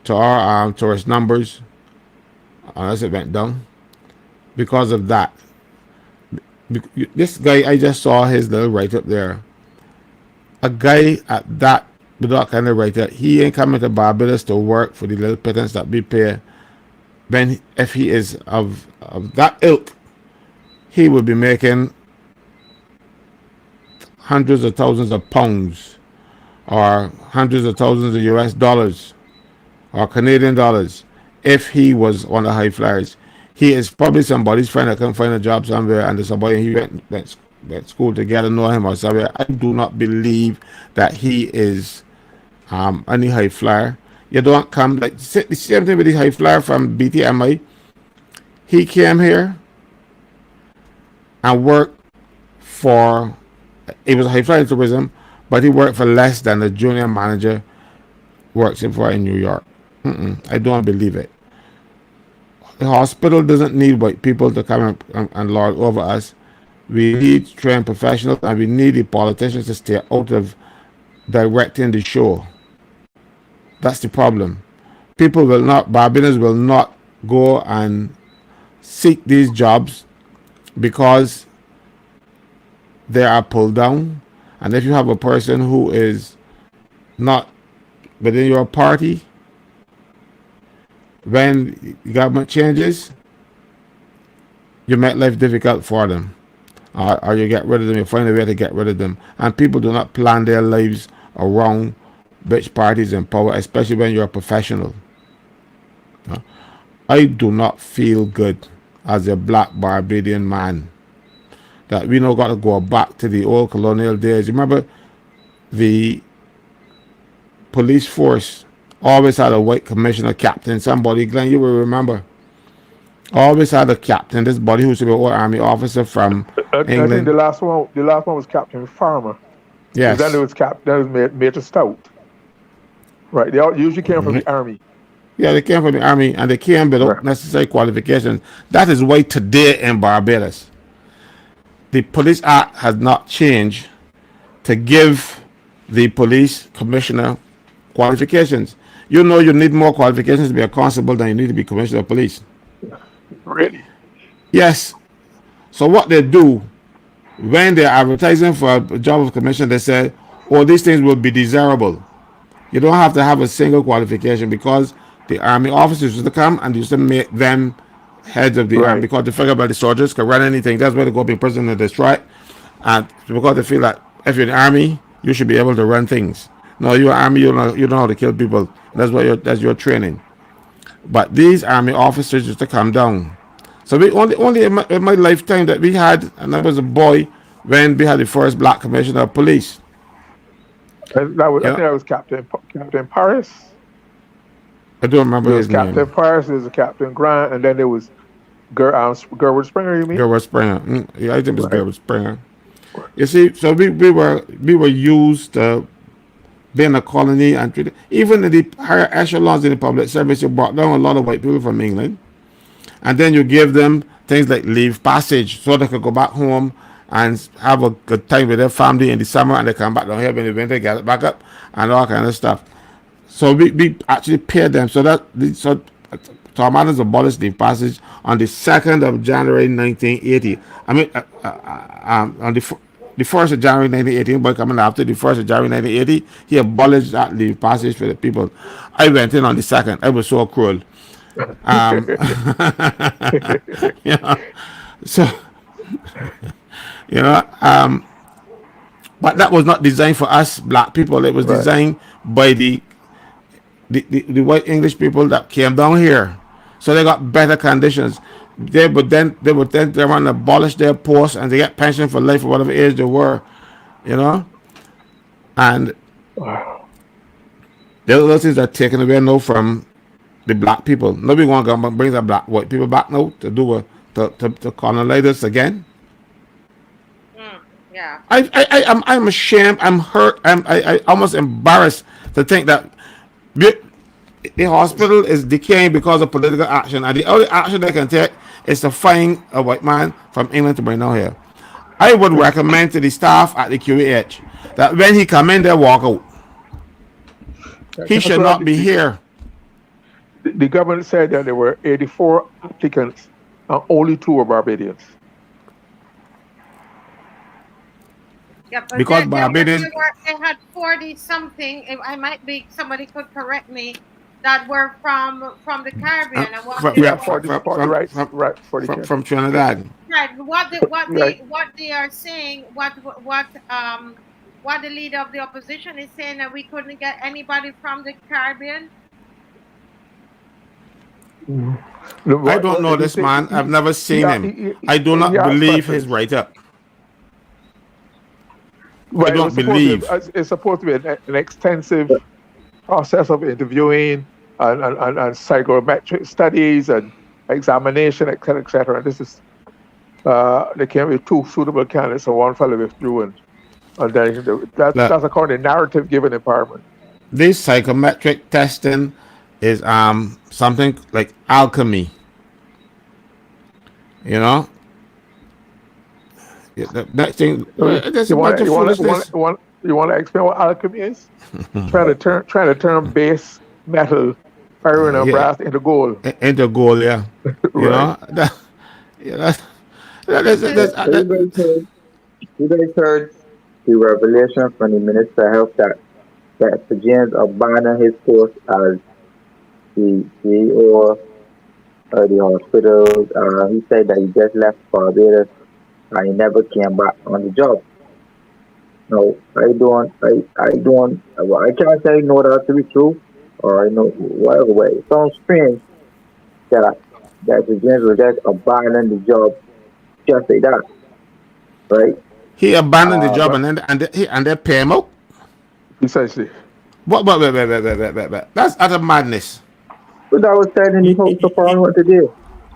to our tourist numbers unless it went down because of that. This guy, I just saw his little write up there. A guy at that, with that kind of write up, he ain't coming to Barbados to work for the little pittance that we pay. Then, if he is of that ilk, he will be making hundreds of thousands of pounds, or hundreds of thousands of US dollars, or Canadian dollars, if he was one of the high flyers. He is probably somebody's friend that can find a job somewhere, and there's somebody he went school to get to know him or somewhere. I do not believe that he is any high flyer. You don't come, like the same thing with the high flyer from BTMI. He came here and worked for, he was a high flyer in tourism, but he worked for less than the junior manager works for in New York. I don't believe it. The hospital doesn't need white people to come and lord over us. We need trained professionals, and we need the politicians to stay out of directing the show. That's the problem. People will not, Barbadians will not go and seek these jobs because they are pulled down. And if you have a person who is not within your party, when the government changes, you make life difficult for them. Or you get rid of them, you find a way to get rid of them. And people do not plan their lives around which parties in power, especially when you're a professional. I do not feel good as a black Barbadian man that we now got to go back to the old colonial days. You remember the police force always had a white commissioner captain, somebody, Glenn, you will remember. Always had a captain, this body who used to be an old army officer from England. I think the last one was Captain Farmer. Yes. Then it was Major Stout. Right, they all usually came from the army. Yeah, they came from the army, and they came without necessary qualifications. That is why today in Barbados, the Police Act has not changed to give the police commissioner qualifications. You know, you need more qualifications to be a constable than you need to be commissioner of police. Really? Yes. So what they do, when they're advertising for a job of commissioner, they say, oh, these things will be desirable. You don't have to have a single qualification, because the army officers used to come and used to make them heads of the army, because they figure about the soldiers can run anything. That's why they go be prison and destroy. And because they feel that if you're in the army, you should be able to run things. No, you're army, you don't know how to kill people. That's your training. But these army officers used to come down. So we only in my lifetime that we had, and I was a boy when we had the first black commissioner of police. I think that was Captain Paris. I don't remember his name. Captain Paris, there's a Captain Grant, and then there was Gerwood Springer, you mean? Gerwood Springer. Yeah, I think it was Gerwood Springer. You see, so we were used to being a colony and treated, even in the higher echelons in the public service, you brought down a lot of white people from England, and then you give them things like leave passage so they could go back home and have a good time with their family in the summer, and they come back down here in the winter, get it back up, and all kind of stuff. So we actually paid them. So Tom Adams abolished leave passage on the 2nd of January 1980. I mean, on the 1st of January 1980, but coming after the 1st of January 1980, he abolished that leave passage for the people. I went in on the 2nd. I was so cruel. You know, so, you know, but that was not designed for us black people. It was Right. designed by the white English people that came down here, so they got better conditions. They would then want to abolish their posts and they get pension for life or whatever age they were, you know. And those things are taken away now from the black people. Nobody want to come and bring the white people back now to do to colonize us again. Yeah. I'm ashamed. I'm hurt. I almost embarrassed to think that the hospital is decaying because of political action, and the only action they can take is to find a white man from England to bring down here. I would recommend to the staff at the QEH that when he come in, they walk out. He should not be here. The government said that there were 84 applicants and only 2 were Barbadians. Yeah, but Because Barbadians, they had 40 something. I might be, somebody could correct me, that were from the Caribbean. And what from Trinidad. Right. What they are saying, what the leader of the opposition is saying, that we couldn't get anybody from the Caribbean. I don't know this man. I've never seen him. I do not believe his write-up. Well, I don't believe. It's supposed to be an extensive process of interviewing and psychometric studies and examination, etc., etc. And this is they came with 2 suitable candidates, so one fellow withdrew, and then that's according to narrative given in Parliament. This psychometric testing is something like alchemy. You know. Yeah, the next thing, you want to explain what alchemy is? trying to turn base metal, iron and brass into gold. Into gold, yeah. You know, You guys heard the revelation from the Minister of Health that Sir James abandoned his post as the CEO of the hospital. He said that he just left Barbados and he never came back on the job. No, I can't say no that to be true, or whatever way. It sounds strange that the James will just abandon the job just like that, right? He abandoned the job and they pay him out. Precisely. Wait. That's utter madness. But I was telling the House of Parliament today.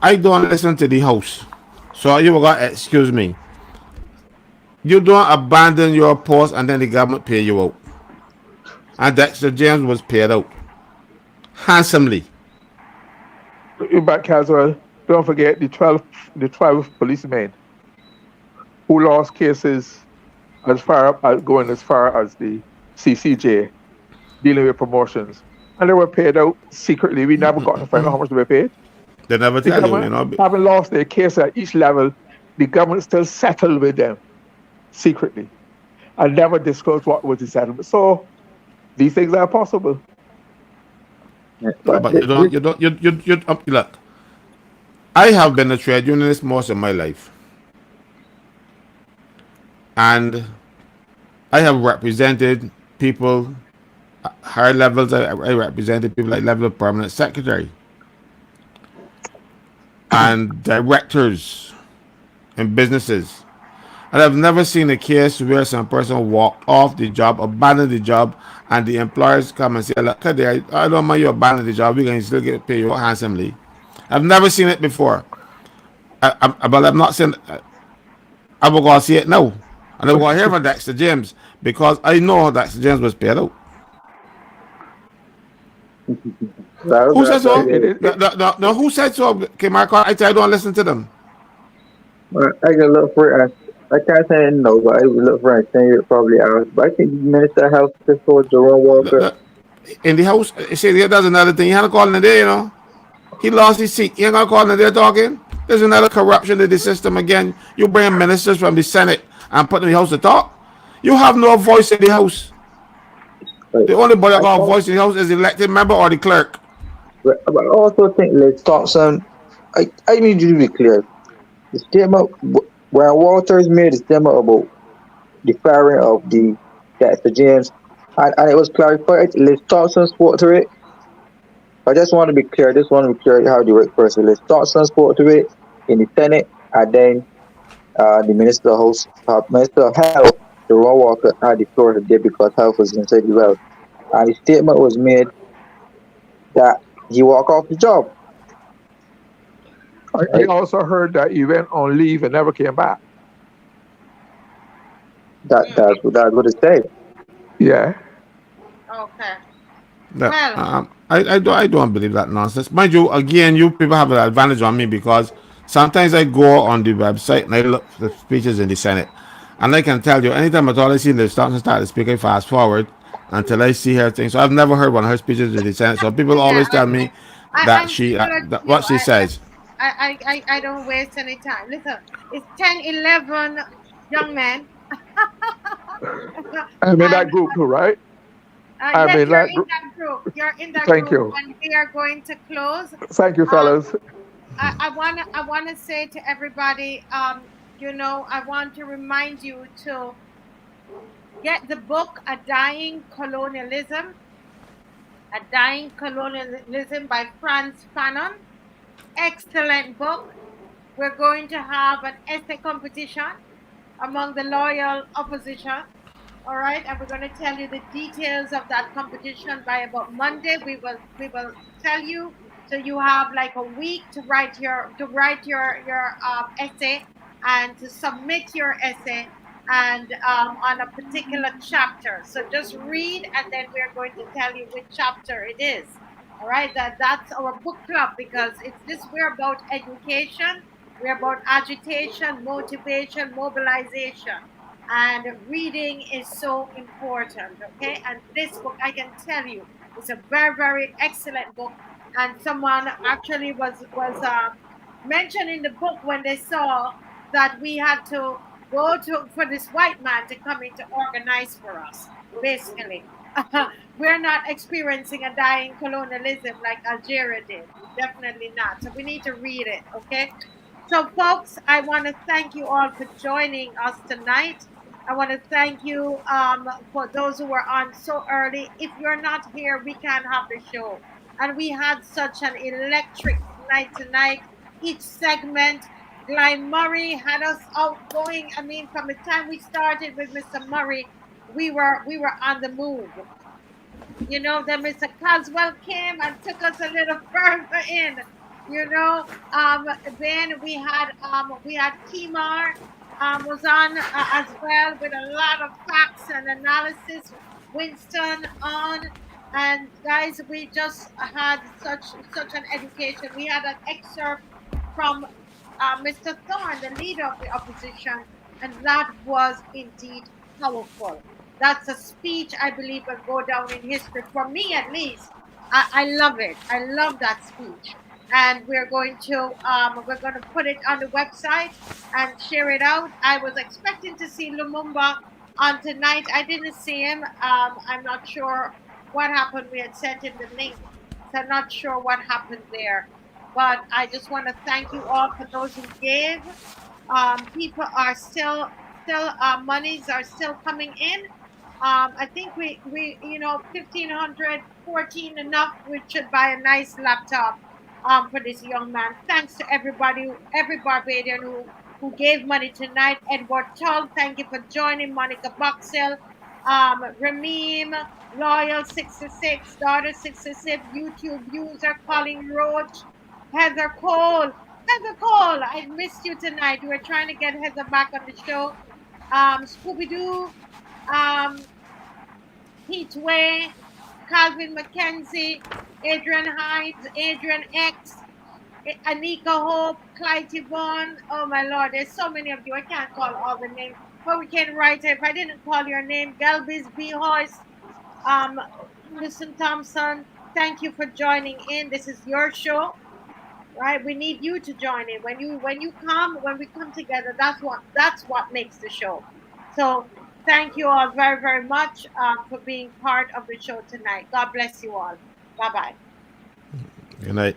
I don't listen to the House. So you got excuse me. You don't abandon your post and then the government pay you out. And Dexter James was paid out handsomely. Back Caswell, don't forget the 12 policemen who lost cases as far as the CCJ dealing with promotions, and they were paid out secretly. We never got to find out how much they were paid. They never tell you, Having lost their case at each level, the government still settled with them secretly and never disclosed what was the settlement. So these things are possible. But you don't look. I have been a trade unionist most of my life. And I have represented people at higher levels. I represented people like level of permanent secretary and directors in businesses. And I've never seen a case where some person walked off the job, abandoned the job, and the employers come and say, look, I don't mind you abandon the job, we're going to still get paid you handsomely. I've never seen it before. But I'm not saying I will go see it now. And I'm going to hear from Dexter James because I know Dexter James was paid out. Who said so? It, No, who said so? Okay, Marco, I don't listen to them. I got a little friend. I can't say no, but I was a little friend saying it probably out. But I think Minister of Health before Jerome Walker. In the house, see, that's another thing. He had a call in there, you know. He lost his seat. He ain't gonna call in there talking. There's another corruption in the system again. You bring ministers from the Senate and put them in the house to talk. You have no voice in the house. But The only body that I got a thought, voice in the house is the elected member or the clerk. but I also think Liz Thompson. I need you to be clear. The statement where Walters made the statement about the firing of the Dr. James, and it was clarified. Liz Thompson spoke to it. I just want to be clear. I just want to be clear how the right person. Liz Thompson spoke to it in the Senate, and then the Minister of Health, Jerome Walker, had the floor today because health was inside the well. And the statement was made that he walked off the job. I also heard that he went on leave and never came back. That's what it said. Yeah. Okay. That, Well, I don't believe that nonsense. Mind you, again, you people have an advantage on me because sometimes I go on the website and I look for the speeches in the Senate. And I can tell you, anytime at all I see Liz Thompson start to speak, I fast forward until I see her thing. So I've never heard one of her speeches in the Senate. So people yeah, always tell me that I'm she, similar to that you. what she says. I don't waste any time. Listen, it's 10, 11 young men. I'm in that And group too, right? I'm yes, in you're that in group. that group. You're in that Thank group, you. and we are going to close. Thank you, Um, fellas. I wanna say to everybody, I want to remind you to get the book A Dying Colonialism by Franz Fanon. Excellent book. We're going to have an essay competition among the loyal opposition. All right, and we're going to tell you the details of that competition by about Monday. We will tell you, so you have like a week to write your essay and to submit your essay and on a particular chapter. So just read, and then we're going to tell you which chapter it is. All right, that's our book club because we're about education, we're about agitation, motivation, mobilization, and reading is so important. Okay, and this book, I can tell you, is a very, very excellent book. And someone actually was mentioned in the book when they saw that we had to go to for this white man to come in to organize for us, basically. We're not experiencing a dying colonialism like Algeria did. Definitely not. So we need to read it. Okay, so folks, I want to thank you all for joining us tonight. I want to thank you for those who were on so early. If you're not here, we can't have the show. And we had such an electric night tonight. Each segment, Glenn Murray had us outgoing. I mean, from the time we started with Mr. Murray, we were on the move. Then Mr. Caswell came and took us a little further in. You know, then we had Kimar was on as well with a lot of facts and analysis. Winston on, and guys, we just had such an education. We had an excerpt from Mr. Thorne, the leader of the opposition, and that was indeed powerful. That's a speech I believe will go down in history for me, at least. I love it. I love that speech, and we're going to put it on the website and share it out. I was expecting to see Lumumba on tonight. I didn't see him. I'm not sure what happened. We had sent him the link, so I'm not sure what happened there. But I just want to thank you all for those who gave. People are still monies are still coming in. I think we 1,500, 14 enough. We should buy a nice laptop for this young man. Thanks to everybody, every Barbadian who gave money tonight. Edward Tull, thank you for joining. Monica Boxell, Rameem, Loyal 66, Daughter 66, YouTube user, Colin Roach, Heather Cole. Heather Cole, I missed you tonight. We were trying to get Heather back on the show. Scooby Doo, um, Heatway, Calvin McKenzie, Adrian Hines, Adrian X, Anika Hope, Clyde Yvonne. Oh my Lord, there's so many of you. I can't call all the names, but we can write it. If I didn't call your name, Galbis B. Hoist, Listen Thompson, thank you for joining in. This is your show, right? We need you to join in. When you come, when we come together, that's what makes the show. So thank you all very, very much for being part of the show tonight. God bless you all. Bye-bye. Good night.